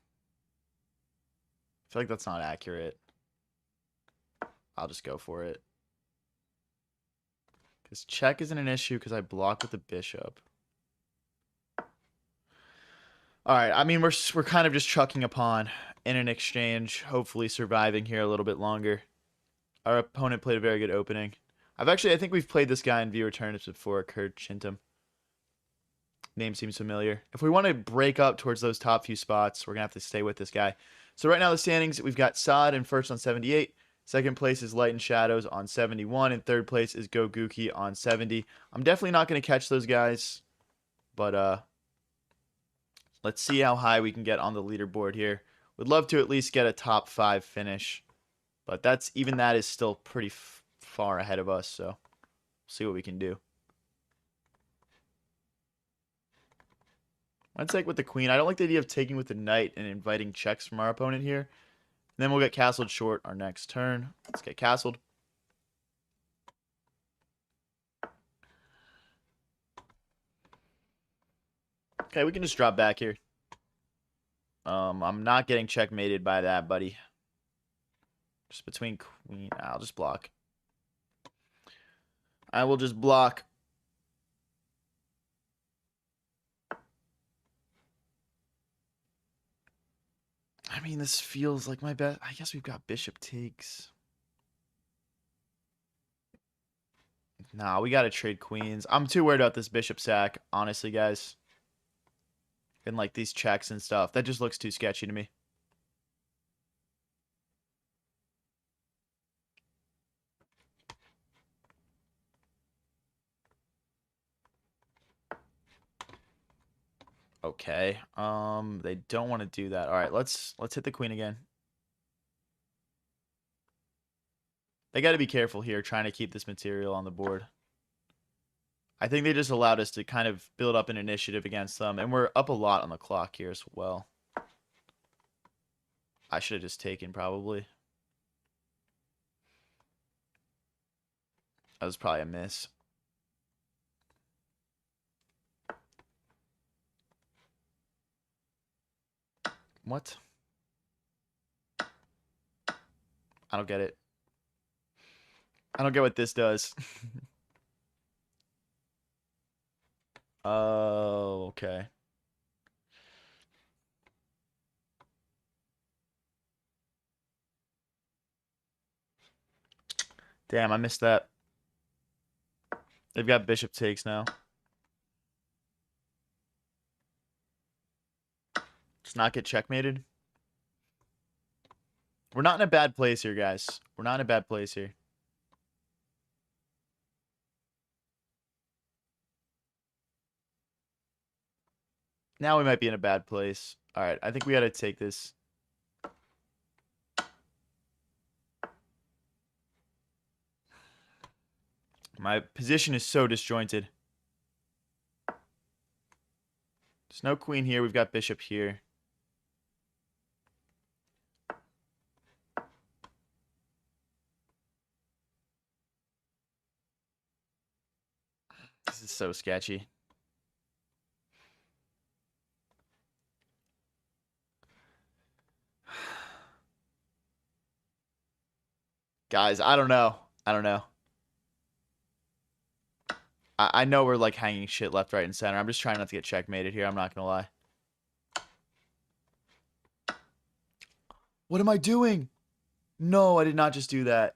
I feel like that's not accurate. I'll just go for it. Because check isn't an issue because I block with the bishop. Alright, I mean, we're kind of just chucking a pawn in an exchange. Hopefully surviving here a little bit longer. Our opponent played a very good opening. I think we've played this guy in viewer tournaments before, Kurt Chintum. Name seems familiar. If we want to break up towards those top few spots, we're going to have to stay with this guy. So right now the standings, we've got Saad in first on 78. Second place is Light and Shadows on 71. And third place is Go Gookie on 70. I'm definitely not going to catch those guys. But let's see how high we can get on the leaderboard here. Would love to at least get a top 5 finish. But even that is still pretty far ahead of us. So we'll see what we can do. I'd take with the queen. I don't like the idea of taking with the knight and inviting checks from our opponent here. And then we'll get castled short our next turn. Let's get castled. Okay, we can just drop back here. I'm not getting checkmated by that, buddy. Just between queen. I'll just block. I will just block. I mean, this feels like my best. I guess we've got bishop takes. Nah, we got to trade queens. I'm too worried about this bishop sack, honestly, guys. And like these checks and stuff. That just looks too sketchy to me. Okay. They don't want to do that. All right, let's hit the queen again. They got to be careful here trying to keep this material on the board. I think they just allowed us to kind of build up an initiative against them, and we're up a lot on the clock here as well. I should have just taken probably. That was probably a miss. What? I don't get it. I don't get what this does. Oh, okay. Damn, I missed that. They've got bishop takes now. Just not get checkmated. We're not in a bad place here, guys. We're not in a bad place here. Now we might be in a bad place. All right, I think we got to take this. My position is so disjointed. There's no queen here. We've got bishop here. This is so sketchy. Guys, I don't know. I don't know. I know we're like hanging shit left, right, and center. I'm just trying not to get checkmated here. I'm not going to lie. What am I doing? No, I did not just do that.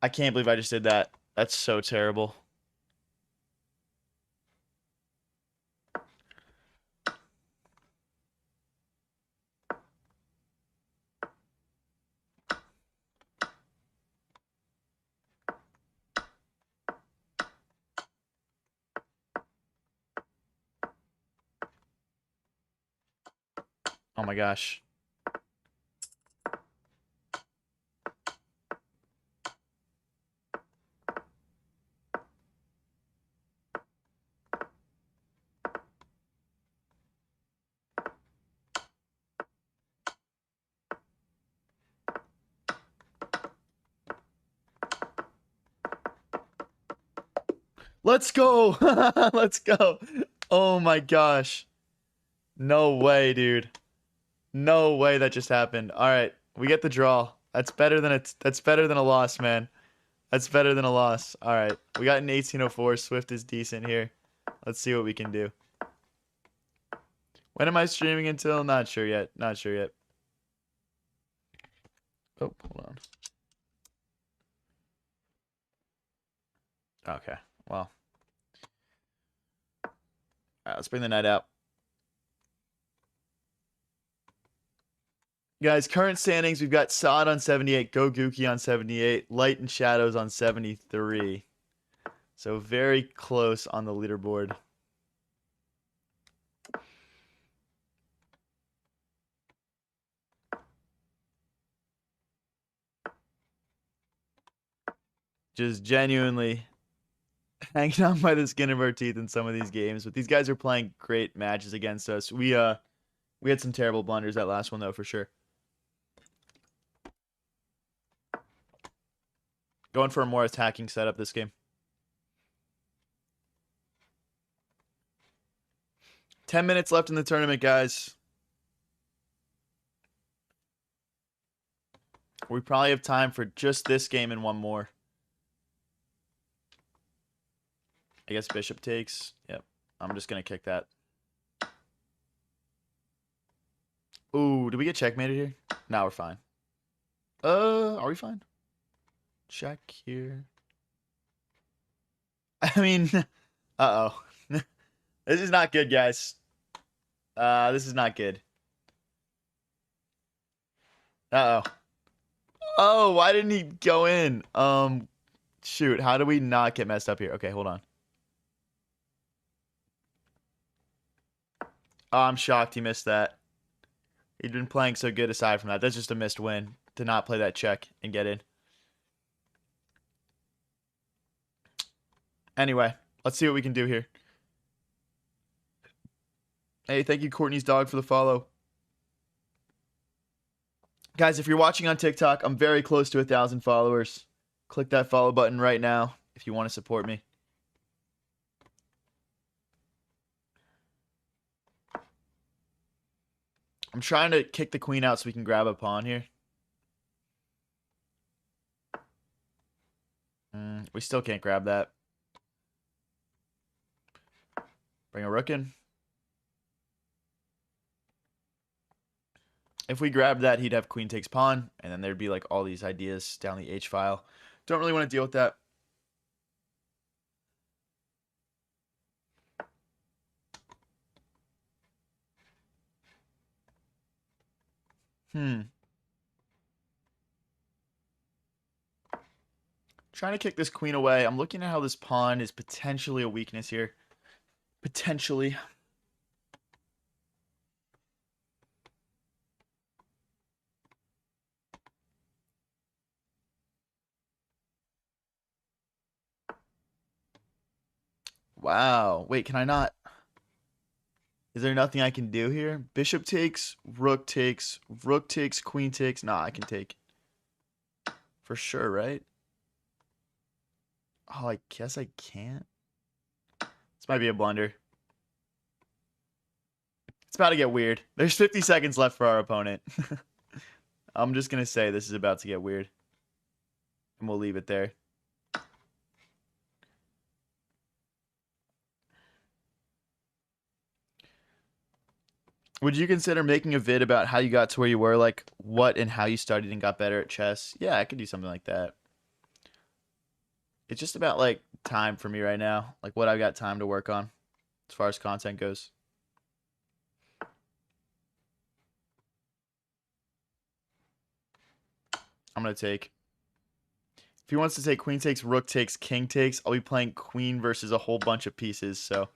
I can't believe I just did that. That's so terrible. Oh my gosh. Let's go. Let's go. Oh my gosh. No way, dude. No way that just happened. All right, we get the draw. That's better than a loss, man. That's better than a loss. All right, we got an 1804. Swift is decent here. Let's see what we can do. When am I streaming until? Not sure yet. Not sure yet. Oh, hold on. Okay. Well. All right, let's bring the knight out. Guys, current standings, we've got Saad on 78, Goguki on 78, Light and Shadows on 73. So very close on the leaderboard. Just genuinely hanging on by the skin of our teeth in some of these games. But these guys are playing great matches against us. We had some terrible blunders that last one, though, for sure. Going for a more attacking setup this game. 10 minutes left in the tournament, guys. We probably have time for just this game and one more. I guess bishop takes. Yep. I'm just going to kick that. Ooh, did we get checkmated here? No, we're fine. Are we fine? Check here. I mean, uh-oh. This is not good, guys. This is not good. Uh-oh. Oh, why didn't he go in? Shoot, how do we not get messed up here? Okay, hold on. Oh, I'm shocked he missed that. He'd been playing so good aside from that. That's just a missed win to not play that check and get in. Anyway, let's see what we can do here. Hey, thank you, Courtney's dog, for the follow. Guys, if you're watching on TikTok, I'm very close to 1,000 followers. Click that follow button right now if you want to support me. I'm trying to kick the queen out so we can grab a pawn here. We still can't grab that. Bring a rook in. If we grab that, he'd have queen takes pawn, and then there'd be like all these ideas down the H file. Don't really want to deal with that. Trying to kick this queen away. I'm looking at how this pawn is potentially a weakness here. Potentially. Wow. Wait, can I not? Is there nothing I can do here? Bishop takes, rook takes, queen takes. Nah, I can take. For sure, right? Oh, I guess I can't. This might be a blunder. It's about to get weird. There's 50 seconds left for our opponent. I'm just going to say this is about to get weird. And we'll leave it there. Would you consider making a vid about how you got to where you were? Like, what and how you studied and got better at chess? Yeah, I could do something like that. It's just about, like, time for me right now. Like, what I've got time to work on as far as content goes. I'm going to take. If he wants to take queen takes, rook takes, king takes, I'll be playing queen versus a whole bunch of pieces. So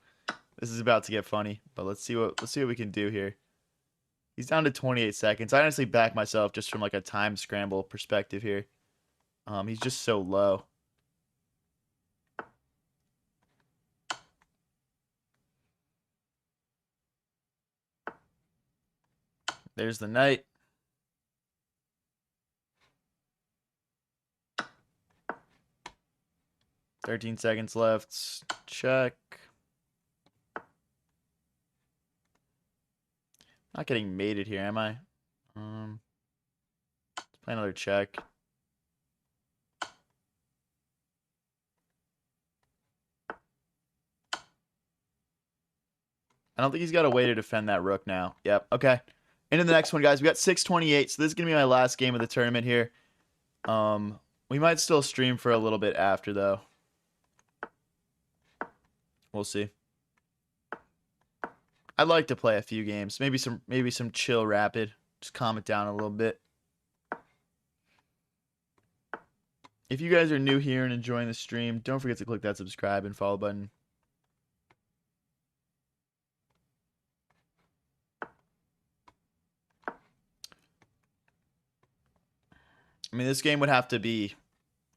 this is about to get funny. But let's see what we can do here. He's down to 28 seconds. I honestly back myself just from like a time scramble perspective here. He's just so low. There's the knight. "13 seconds left. Check. Not getting mated here, am I? Let's play another check. I don't think he's got a way to defend that rook now. Yep. Okay. Into the next one, guys. We got 6:28, so this is gonna be my last game of the tournament here. We might still stream for a little bit after, though. We'll see. I'd like to play a few games. Maybe some chill rapid. Just calm it down a little bit. If you guys are new here and enjoying the stream, don't forget to click that subscribe and follow button. I mean, this game would have to be...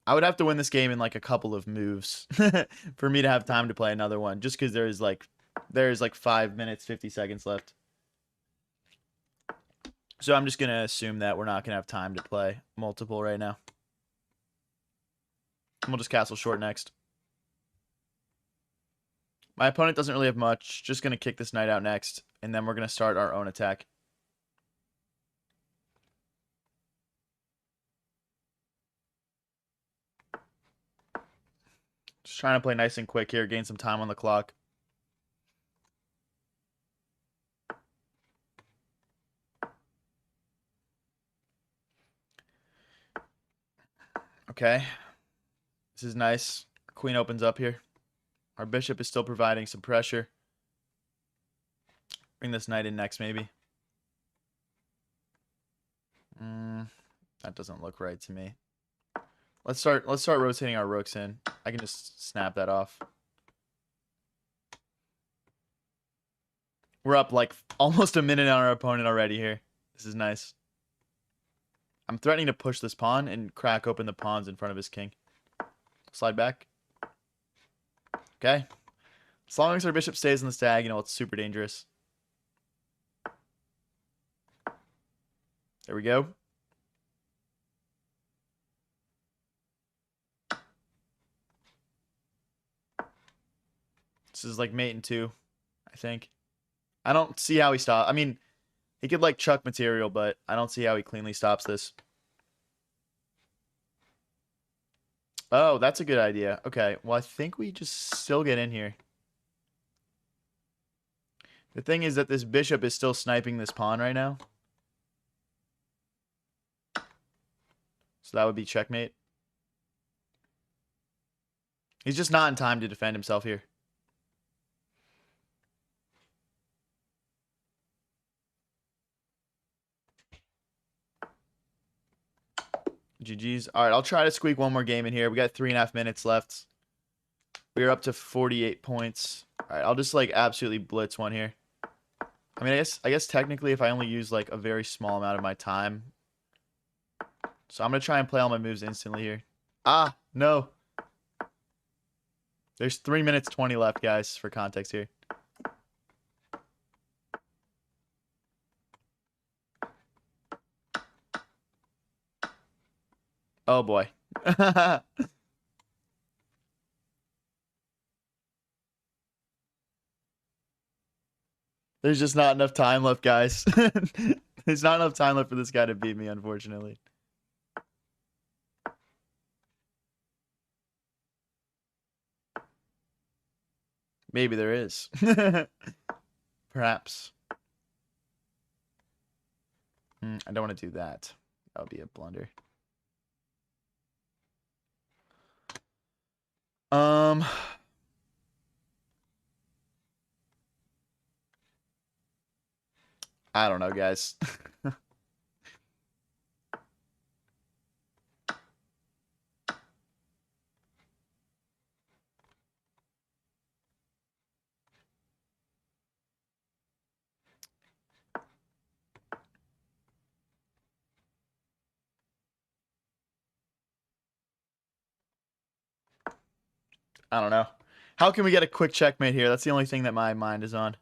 I would have to win this game in like a couple of moves for me to have time to play another one. Just because there's like 5 minutes, 50 seconds left. So I'm just going to assume that we're not going to have time to play multiple right now. We'll just castle short next. My opponent doesn't really have much. Just going to kick this knight out next. And then we're going to start our own attack. Just trying to play nice and quick here. Gain some time on the clock. Okay. This is nice. Queen opens up here. Our bishop is still providing some pressure. Bring this knight in next, maybe. That doesn't look right to me. Let's start rotating our rooks in. I can just snap that off. We're up like almost a minute on our opponent already here. This is nice. I'm threatening to push this pawn and crack open the pawns in front of his king. Slide back. Okay. As long as our bishop stays in this diagonal, it's super dangerous. There we go. This is like mate in 2, I think. I don't see how he stops. I mean, he could like chuck material, but I don't see how he cleanly stops this. Oh, that's a good idea. Okay, well, I think we just still get in here. The thing is that this bishop is still sniping this pawn right now. So that would be checkmate. He's just not in time to defend himself here. GG's. All right, I'll try to squeak one more game in here. We got 3.5 minutes left. We're up to 48 points. All right, I'll just like absolutely blitz one here. I mean, I guess technically if I only use like a very small amount of my time. So I'm going to try and play all my moves instantly here. Ah, no. There's 3 minutes 20 left, guys, for context here. Oh, boy. There's just not enough time left, guys. There's not enough time left for this guy to beat me, unfortunately. Maybe there is. Perhaps. I don't want to do that. That would be a blunder. I don't know, guys. I don't know. How can we get a quick checkmate here? That's the only thing that my mind is on.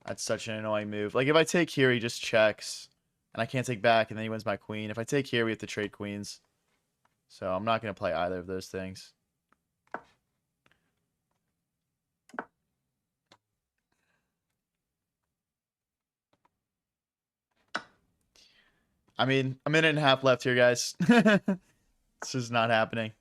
That's such an annoying move. Like, if I take here, he just checks. And I can't take back, and then he wins my queen. If I take here, we have to trade queens. So I'm not going to play either of those things. I mean, a minute and a half left here, guys. This is not happening.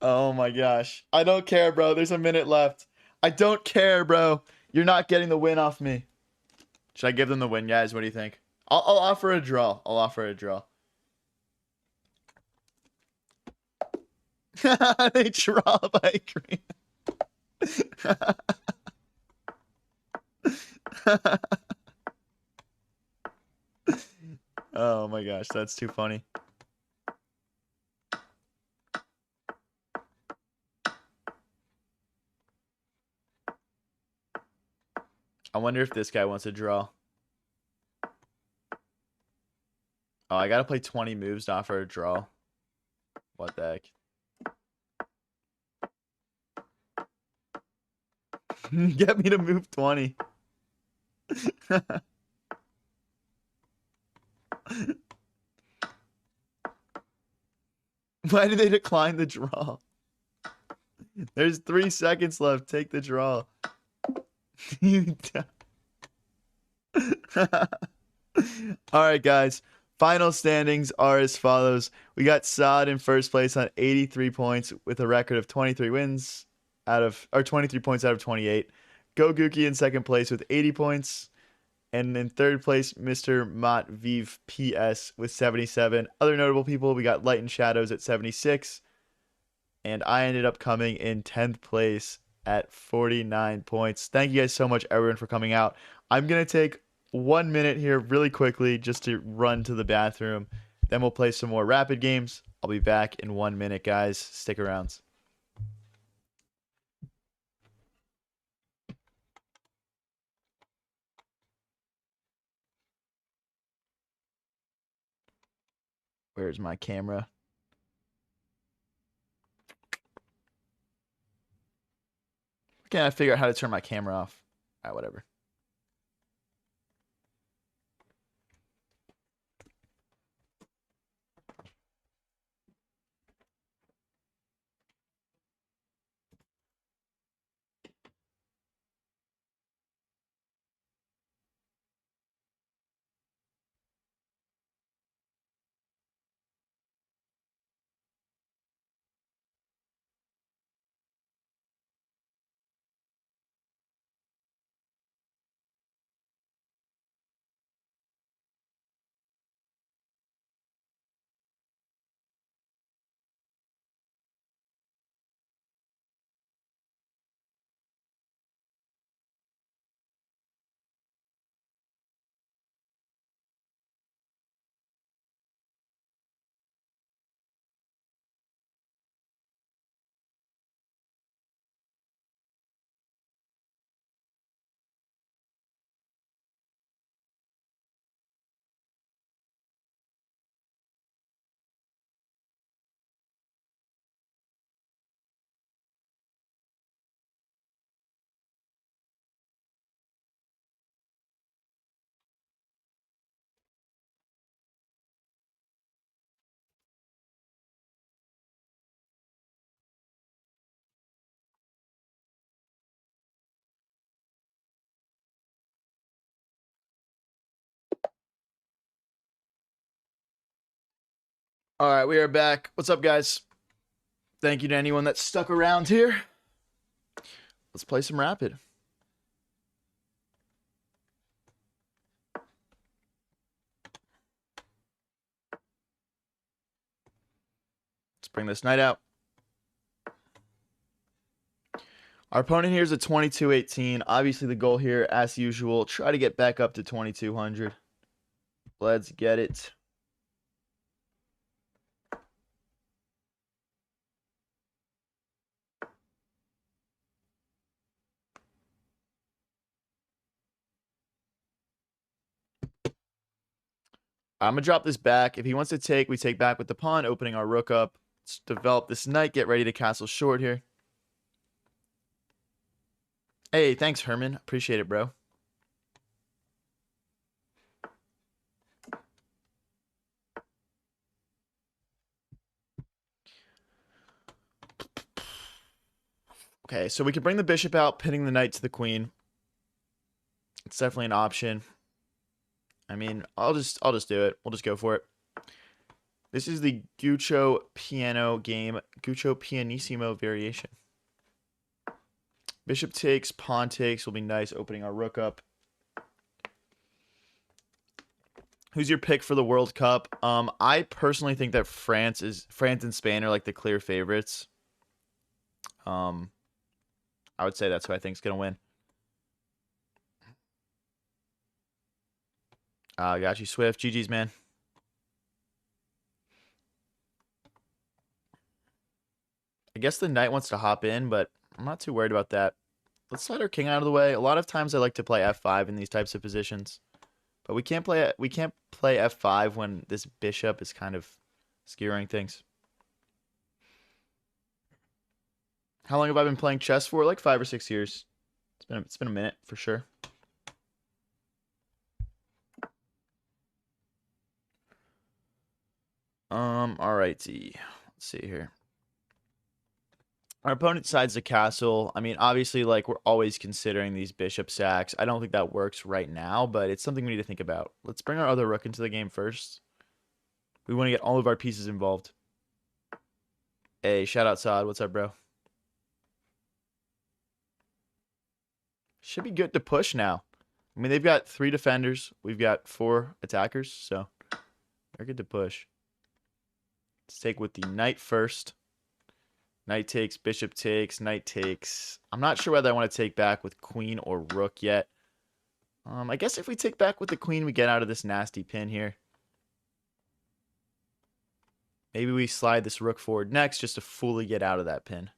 Oh my gosh. I don't care, bro. There's a minute left. I don't care, bro. You're not getting the win off me. Should I give them the win, guys? What do you think? I'll offer a draw. I'll offer a draw. They draw by green. Oh my gosh, that's too funny. I wonder if this guy wants to draw. Oh, I gotta play 20 moves to offer a draw. What the heck? Get me to move 20. Why did they decline the draw? There's 3 seconds left. Take the draw. All right, guys. Final standings are as follows. We got Saad in first place on 83 points with a record of 23 wins out of, or 23 points out of 28. Goguki in second place with 80 points. And in third place, Mr. Mott Vive PS with 77. Other notable people, we got Light and Shadows at 76. And I ended up coming in 10th place at 49 points. Thank you guys so much, everyone, for coming out. I'm going to take 1 minute here really quickly just to run to the bathroom. Then we'll play some more rapid games. I'll be back in 1 minute, guys. Stick around. Where's my camera? Can't I figure out how to turn my camera off? Alright, whatever. Alright, we are back. What's up, guys? Thank you to anyone that stuck around here. Let's play some Rapid. Let's bring this knight out. Our opponent here is a 2218. Obviously, the goal here, as usual, try to get back up to 2200. Let's get it. I'm going to drop this back. If he wants to take, we take back with the pawn, opening our rook up. Let's develop this knight. Get ready to castle short here. Hey, thanks, Herman. Appreciate it, bro. Okay, so we can bring the bishop out, pinning the knight to the queen. It's definitely an option. I mean, I'll just do it. We'll just go for it. This is the Guccio piano game, Guccio pianissimo variation. Bishop takes, pawn takes will be nice, opening our rook up. Who's your pick for the World Cup? I personally think that France and Spain are like the clear favorites. I would say that's who I think is gonna win. Got you, Swift. GG's, man. I guess the knight wants to hop in, but I'm not too worried about that. Let's slide our king out of the way. A lot of times I like to play f5 in these types of positions, but we can't play f5 when this bishop is kind of skewering things. How long have I been playing chess for? Like 5 or 6 years. It's been a minute for sure. Alrighty. Let's see here. Our opponent decides to castle. I mean, obviously, like, we're always considering these bishop sacks. I don't think that works right now, but it's something we need to think about. Let's bring our other rook into the game first. We want to get all of our pieces involved. Hey, shout out Saad. What's up, bro? Should be good to push now. I mean, they've got 3 defenders. We've got 4 attackers, so they're good to push. Let's take with the knight first. Knight takes, bishop takes, knight takes. I'm not sure whether I want to take back with queen or rook yet. I guess if we take back with the queen, we get out of this nasty pin here. Maybe we slide this rook forward next just to fully get out of that pin.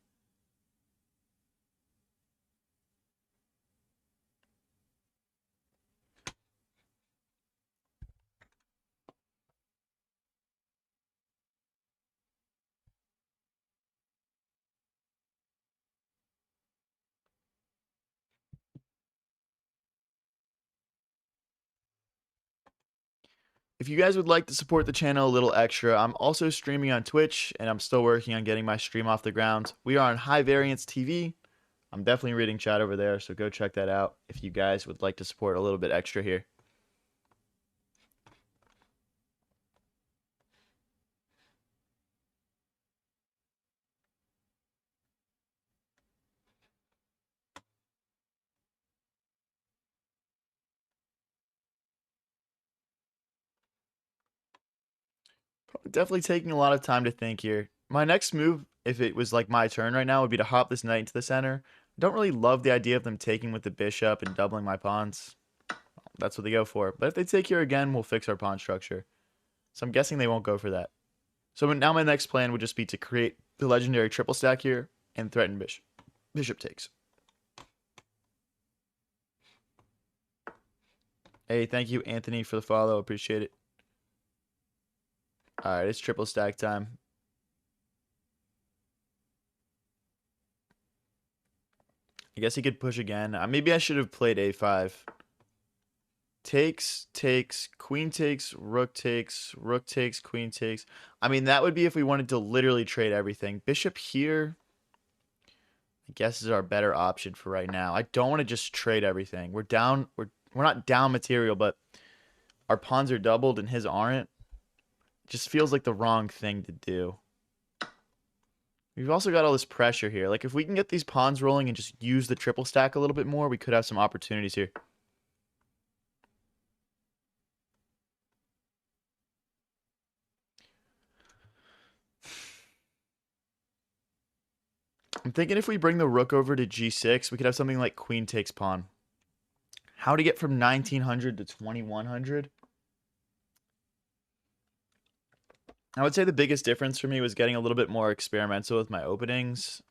If you guys would like to support the channel a little extra, I'm also streaming on Twitch, and I'm still working on getting my stream off the ground. We are on High Variance TV. I'm definitely reading chat over there, so go check that out if you guys would like to support a little bit extra here. Definitely taking a lot of time to think here. My next move, if it was like my turn right now, would be to hop this knight into the center. I don't really love the idea of them taking with the bishop and doubling my pawns. That's what they go for. But if they take here again, we'll fix our pawn structure. So I'm guessing they won't go for that. So now my next plan would just be to create the legendary triple stack here and threaten bishop. Bishop takes. Hey, thank you, Anthony, for the follow. Appreciate it. All right, it's triple stack time. I guess he could push again. Maybe I should have played a5. Takes, queen takes, rook takes, queen takes. I mean, that would be if we wanted to literally trade everything. Bishop here, I guess, is our better option for right now. I don't want to just trade everything. We're down. We're not down material, but our pawns are doubled and his aren't. It just feels like the wrong thing to do. We've also got all this pressure here. Like, if we can get these pawns rolling and just use the triple stack a little bit more, we could have some opportunities here. I'm thinking if we bring the rook over to g6, we could have something like queen takes pawn. How to get from 1900 to 2100? I would say the biggest difference for me was getting a little bit more experimental with my openings,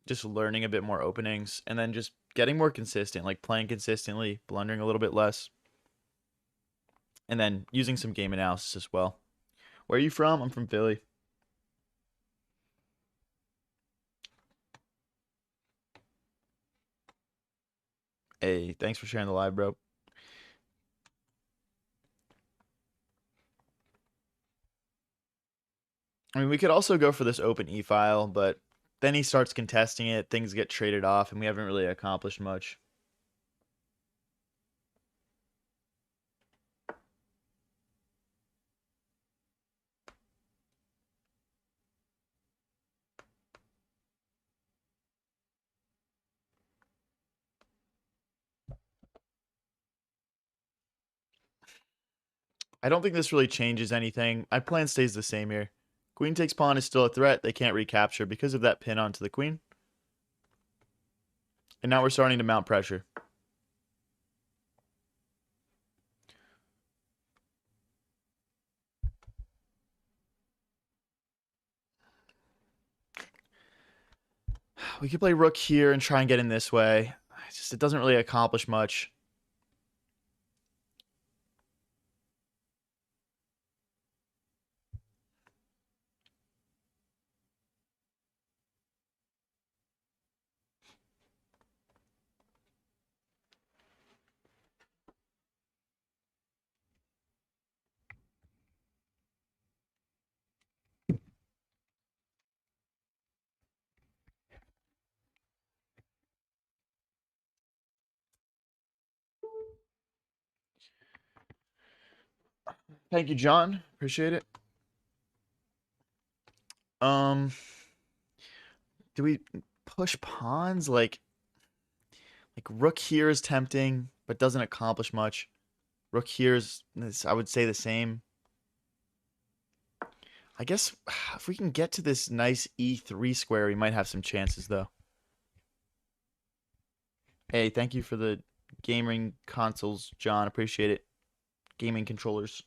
just learning a bit more openings, and then just getting more consistent, like playing consistently, blundering a little bit less, and then using some game analysis as well. Where are you from? I'm from Philly. Hey, thanks for sharing the live, bro. I mean, we could also go for this open e-file, but then he starts contesting it, things get traded off, and we haven't really accomplished much. I don't think this really changes anything. My plan stays the same here. Queen takes pawn is still a threat. They can't recapture because of that pin onto the queen. And now we're starting to mount pressure. We could play rook here and try and get in this way. It doesn't really accomplish much. Thank you, John. Appreciate it. Do we push pawns? Like rook here is tempting, but doesn't accomplish much. Rook here is, I would say, the same. I guess if we can get to this nice e3 square, we might have some chances, though. Hey, thank you for the gaming consoles, John. Appreciate it. Gaming controllers.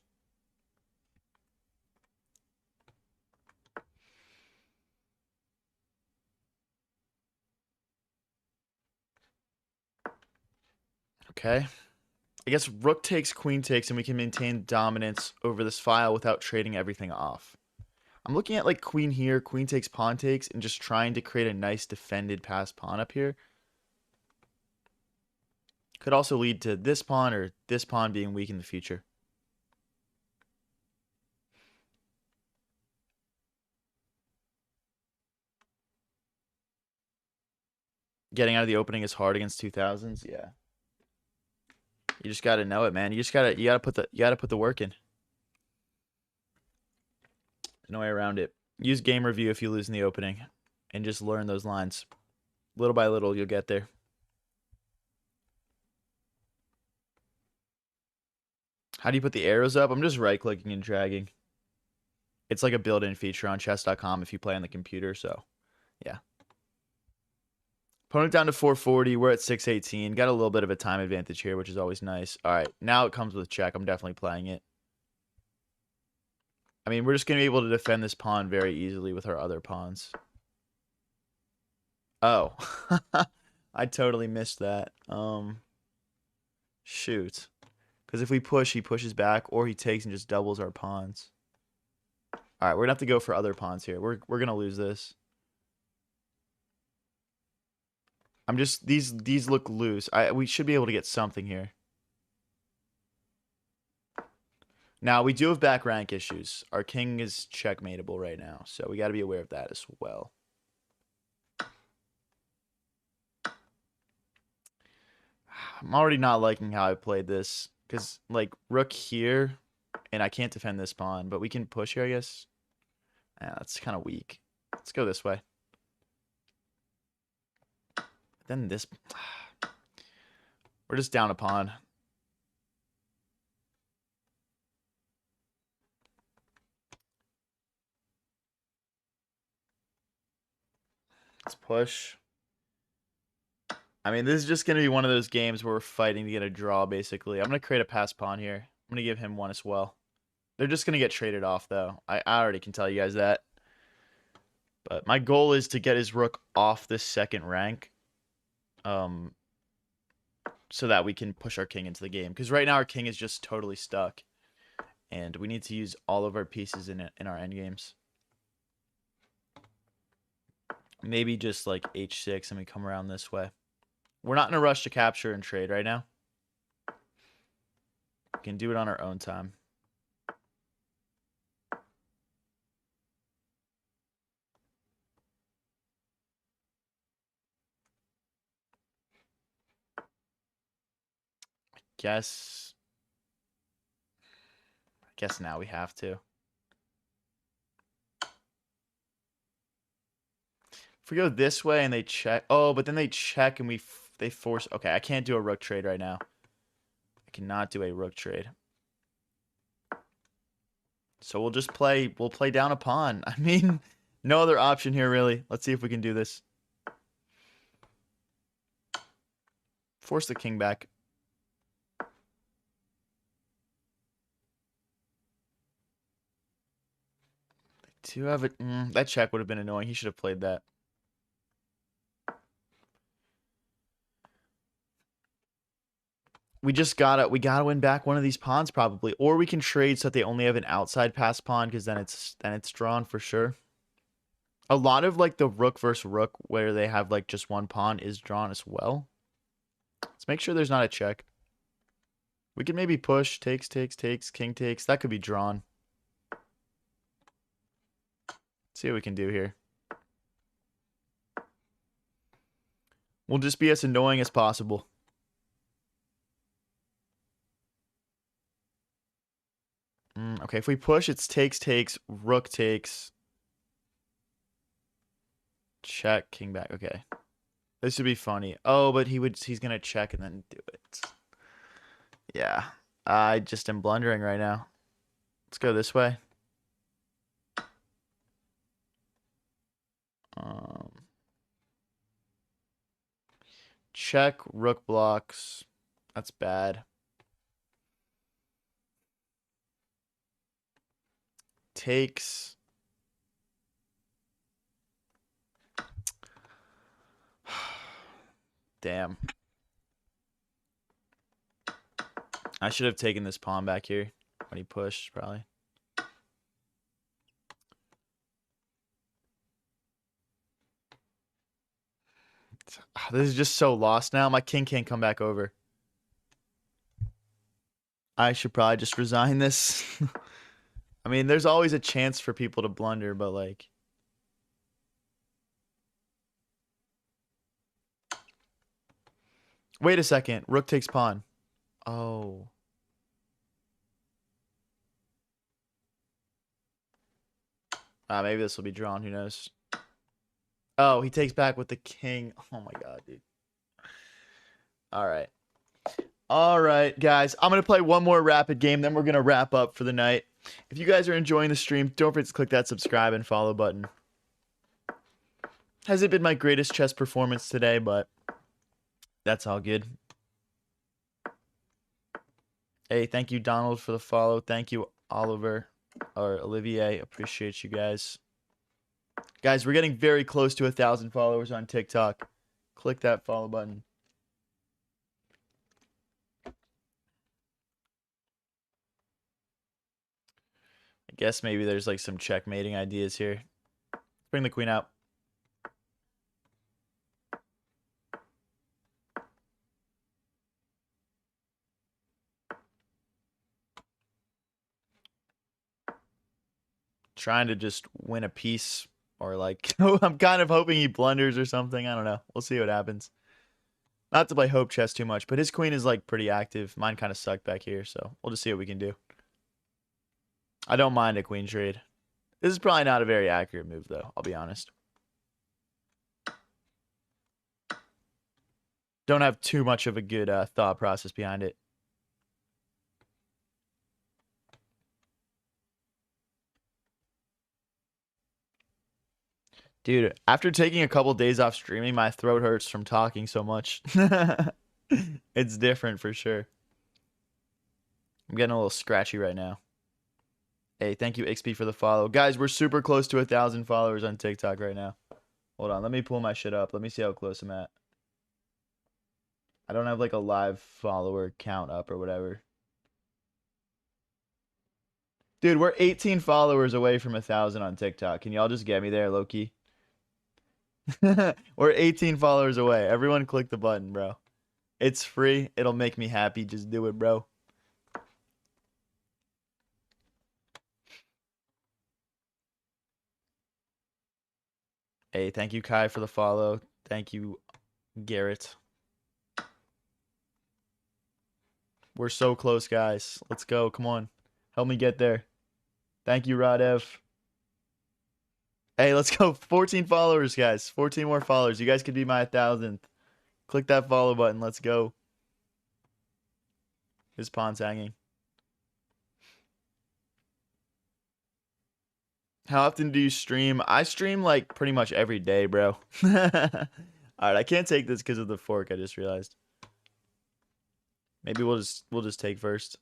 Okay. I guess rook takes, queen takes, and we can maintain dominance over this file without trading everything off. I'm looking at like queen here, queen takes, pawn takes, and just trying to create a nice defended passed pawn up here. Could also lead to this pawn or this pawn being weak in the future. Getting out of the opening is hard against 2000s. Yeah. You just gotta know it, man. You gotta put the work in. No way around it. Use game review if you lose in the opening, and just learn those lines. Little by little, you'll get there. How do you put the arrows up? I'm just right clicking and dragging. It's like a built-in feature on chess.com if you play on the computer. So, yeah. Opponent down to 440. We're at 618. Got a little bit of a time advantage here, which is always nice. All right, now it comes with check. I'm definitely playing it. I mean, we're just going to be able to defend this pawn very easily with our other pawns. Oh. I totally missed that. Shoot. Because if we push, he pushes back, or he takes and just doubles our pawns. All right, we're going to have to go for other pawns here. We're going to lose this. I'm just these look loose. We should be able to get something here. Now, we do have back rank issues. Our king is checkmateable right now, so we got to be aware of that as well. I'm already not liking how I played this, because, like, rook here, and I can't defend this pawn, but we can push here, I guess. Yeah, that's kind of weak. Let's go this way. Then this... We're just down a pawn. Let's push. I mean, this is just going to be one of those games where we're fighting to get a draw, basically. I'm going to create a pass pawn here. I'm going to give him one as well. They're just going to get traded off, though. I already can tell you guys that. But my goal is to get his rook off this second rank. So that we can push our king into the game. Because right now our king is just totally stuck. And we need to use all of our pieces in our endgames. Maybe just like h6 and we come around this way. We're not in a rush to capture and trade right now. We can do it on our own time. I guess now we have to. If we go this way and they check, oh, but then they check and they force. Okay, I can't do a rook trade right now. I cannot do a rook trade. So we'll just play. We'll play down a pawn. I mean, no other option here really. Let's see if we can do this. Force the king back. Do have it. That check would have been annoying. He should have played that. We gotta win back one of these pawns probably, or we can trade so that they only have an outside pass pawn because then it's drawn for sure. A lot of like the rook versus rook where they have like just one pawn is drawn as well. Let's make sure there's not a check. We can maybe push takes, king takes. That could be drawn. See what we can do here. We'll just be as annoying as possible. Okay, if we push, it's takes, rook takes. Check, king back. Okay. This would be funny. Oh, but he's gonna check and then do it. Yeah. I just am blundering right now. Let's go this way. Check, rook blocks. That's bad. Takes. Damn. I should have taken this pawn back here when he pushed, probably. This is just so lost now. My king can't come back over. I should probably just resign this. I mean, there's always a chance for people to blunder, but like... Wait a second. Rook takes pawn. Oh. Maybe this will be drawn. Who knows? Oh, he takes back with the king. Oh my god, dude. All right. All right, guys. I'm going to play one more rapid game, then we're going to wrap up for the night. If you guys are enjoying the stream, don't forget to click that subscribe and follow button. Hasn't been my greatest chess performance today, but that's all good. Hey, thank you, Donald, for the follow. Thank you, Oliver or Olivier. Appreciate you guys. Guys, we're getting very close to 1,000 followers on TikTok. Click that follow button. I guess maybe there's like some checkmating ideas here. Bring the queen out. Trying to just win a piece or like I'm kind of hoping he blunders or something. I don't know. We'll see what happens. Not to play hope chess too much, but his queen is like pretty active. Mine kind of sucked back here, so we'll just see what we can do. I don't mind a queen trade. This is probably not a very accurate move though, I'll be honest. Don't have too much of a good thought process behind it. Dude, after taking a couple days off streaming, my throat hurts from talking so much. It's different for sure. I'm getting a little scratchy right now. Hey, thank you, XP, for the follow. Guys, we're super close to 1,000 followers on TikTok right now. Hold on, let me pull my shit up. Let me see how close I'm at. I don't have like a live follower count up or whatever. Dude, we're 18 followers away from 1,000 on TikTok. Can y'all just get me there, Loki? We're 18 followers away. Everyone click the button, bro. It's free. It'll make me happy. Just do it, bro. Hey, thank you, Kai, for the follow. Thank you, Garrett. We're so close, guys. Let's go. Come on. Help me get there. Thank you, Radev. Hey, let's go. 14 followers, guys. 14 more followers. You guys could be my 1,000th. Click that follow button. Let's go. His pawn's hanging. How often do you stream? I stream like pretty much every day, bro. All right, I can't take this because of the fork. I just realized. Maybe we'll just take first.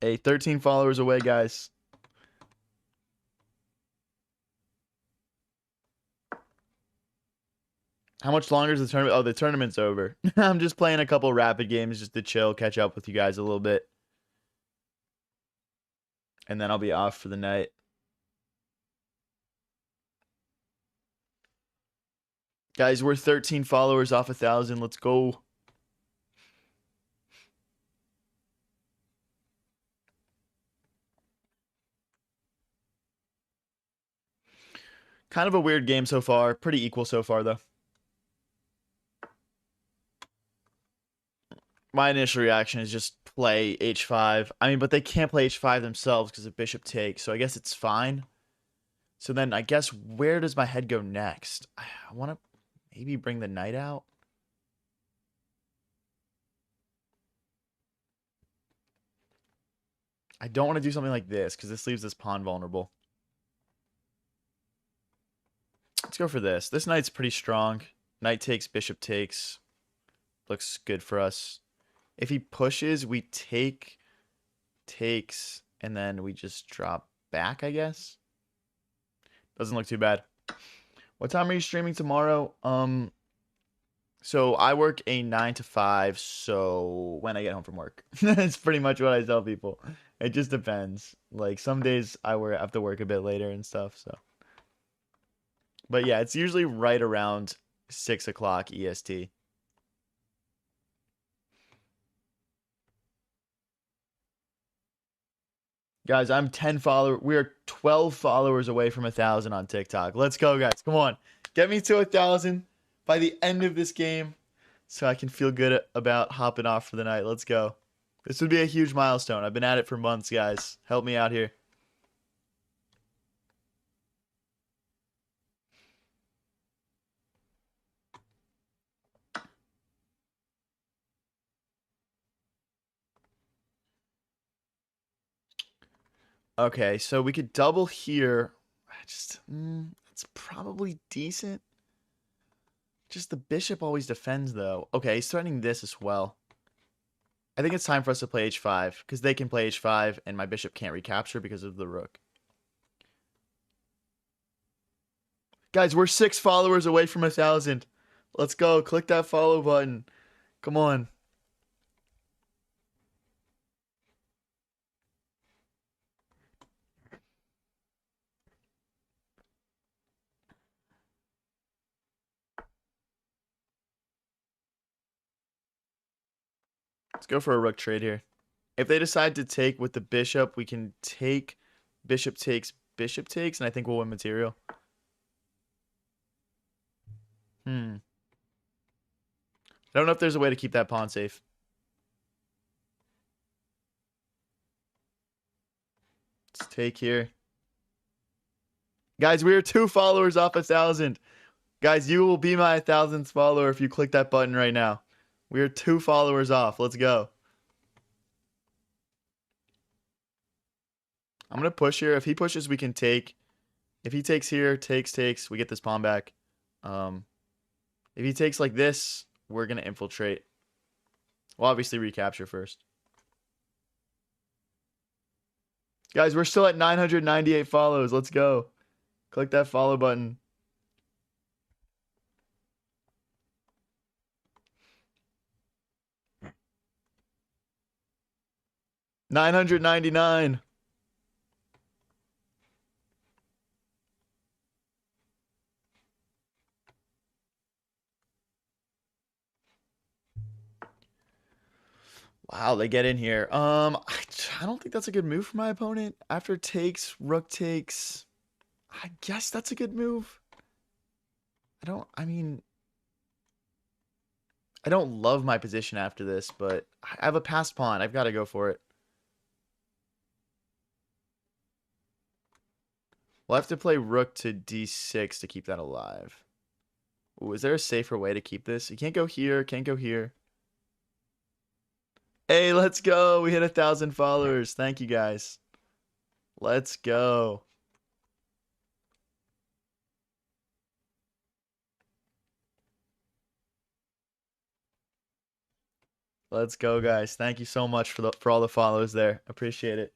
Hey, 13 followers away, guys. How much longer is the tournament? Oh, the tournament's over. I'm just playing a couple rapid games just to chill, catch up with you guys a little bit. And then I'll be off for the night. Guys, we're 13 followers off 1,000. Let's go. Kind of a weird game so far. Pretty equal so far, though. My initial reaction is just play h5. I mean, but they can't play h5 themselves because of bishop takes, so I guess it's fine. So then I guess where does my head go next? I want to maybe bring the knight out. I don't want to do something like this because this leaves this pawn vulnerable. Let's go for this. This knight's pretty strong. Knight takes, bishop takes. Looks good for us. If he pushes, we take, takes, and then we just drop back, I guess. Doesn't look too bad. What time are you streaming tomorrow? So I work a 9 to 5, so when I get home from work. It's pretty much what I tell people. It just depends. Like some days I have to work a bit later and stuff, so. But yeah, it's usually right around 6 o'clock EST. Guys, I'm 10 followers. We are 12 followers away from 1,000 on TikTok. Let's go, guys. Come on. Get me to 1,000 by the end of this game so I can feel good about hopping off for the night. Let's go. This would be a huge milestone. I've been at it for months, guys. Help me out here. Okay, so we could double here. It's probably decent. Just the bishop always defends, though. Okay, he's threatening this as well. I think it's time for us to play h5, because they can play h5, and my bishop can't recapture because of the rook. Guys, we're 6 followers away from 1,000. Let's go. Click that follow button. Come on. Let's go for a rook trade here. If they decide to take with the bishop, we can take bishop takes, and I think we'll win material. I don't know if there's a way to keep that pawn safe. Let's take here. Guys, we are 2 followers off 1,000. Guys, you will be my 1,000th follower if you click that button right now. We are 2 followers off. Let's go. I'm going to push here. If he pushes, we can take. If he takes here, takes, we get this pawn back. If he takes like this, we're going to infiltrate. We'll obviously recapture first. Guys, we're still at 998 follows. Let's go. Click that follow button. $999. Wow, they get in here. I don't think that's a good move for my opponent. After takes, rook takes. I guess that's a good move. I don't love my position after this, but I have a passed pawn. I've got to go for it. We'll have to play rook to d6 to keep that alive. Ooh, is there a safer way to keep this? You can't go here, can't go here. Hey, let's go. We hit 1,000 followers. Thank you, guys. Let's go. Let's go, guys. Thank you so much for all the follows there. Appreciate it.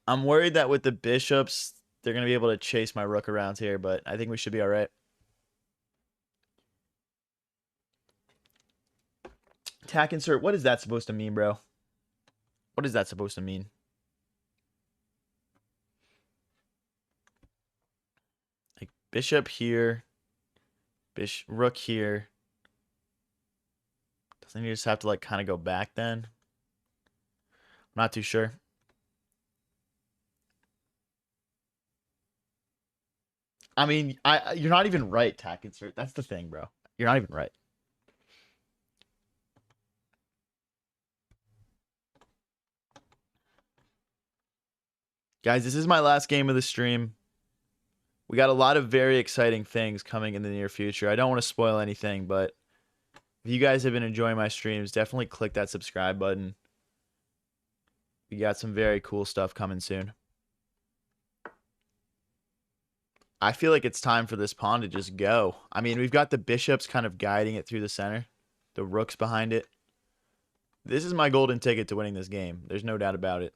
I'm worried that with the bishops, they're going to be able to chase my rook around here, but I think we should be all right. Tack insert. What is that supposed to mean, bro? What is that supposed to mean? Like bishop here. Rook here. Doesn't he just have to like kind of go back then? I'm not too sure. I mean, you're not even right, tack insert. That's the thing, bro. You're not even right. Guys, this is my last game of the stream. We got a lot of very exciting things coming in the near future. I don't want to spoil anything, but if you guys have been enjoying my streams, definitely click that subscribe button. We got some very cool stuff coming soon. I feel like it's time for this pawn to just go. I mean, we've got the bishops kind of guiding it through the center. The rook's behind it. This is my golden ticket to winning this game. There's no doubt about it.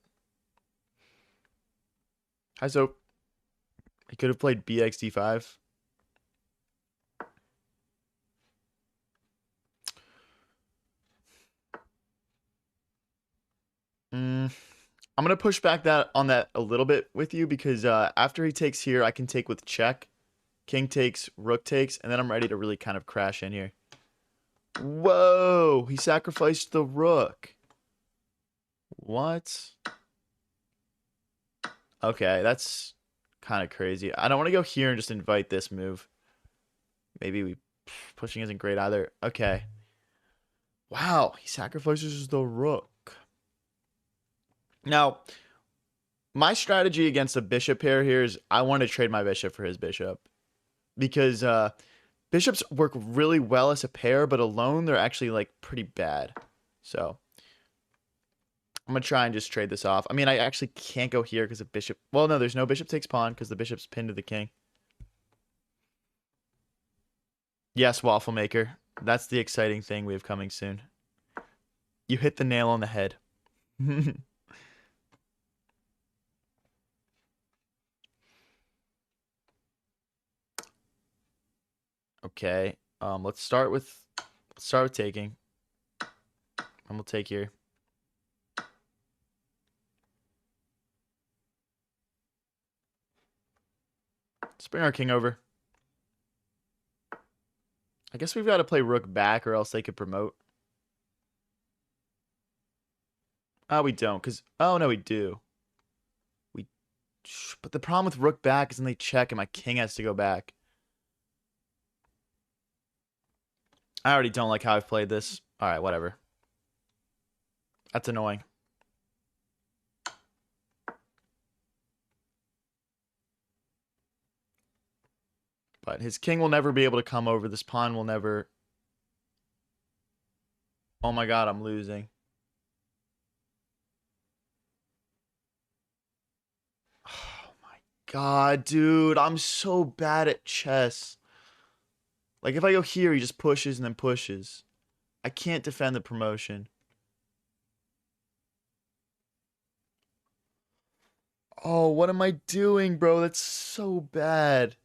Hi, Soap. I could have played bxd5. I'm going to push back on that a little bit with you because after he takes here, I can take with check. King takes, rook takes, and then I'm ready to really kind of crash in here. Whoa! He sacrificed the rook. What? Okay, that's kind of crazy. I don't want to go here and just invite this move. Maybe we pushing isn't great either. Okay. Wow, he sacrifices the rook. Now, my strategy against a bishop pair here is I want to trade my bishop for his bishop because bishops work really well as a pair, but alone they're actually like pretty bad. So I'm gonna try and just trade this off. I mean, I actually can't go here because the bishop. Well, no, there's no bishop takes pawn because the bishop's pinned to the king. Yes, waffle maker. That's the exciting thing we have coming soon. You hit the nail on the head. Okay. Let's start with taking. And we'll take here. Let's bring our king over. I guess we've got to play rook back or else they could promote. Oh, we don't, because oh no, we do. But the problem with rook back is then they check and my king has to go back. I already don't like how I've played this. All right, whatever. That's annoying. But his king will never be able to come over. This pawn will never. Oh my god, I'm losing. Oh my god, dude. I'm so bad at chess. Like, if I go here, he just pushes and then pushes. I can't defend the promotion. Oh, what am I doing, bro? That's so bad.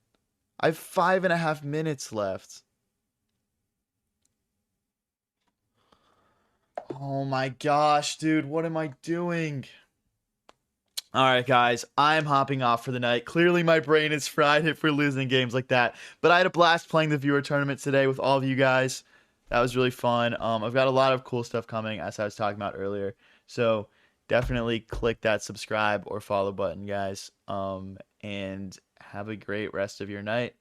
I have 5.5 minutes left. Oh my gosh, dude. What am I doing? All right, guys. I'm hopping off for the night. Clearly, my brain is fried if we're losing games like that. But I had a blast playing the viewer tournament today with all of you guys. That was really fun. I've got a lot of cool stuff coming, as I was talking about earlier. So definitely click that subscribe or follow button, guys. And have a great rest of your night.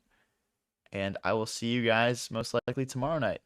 And I will see you guys most likely tomorrow night.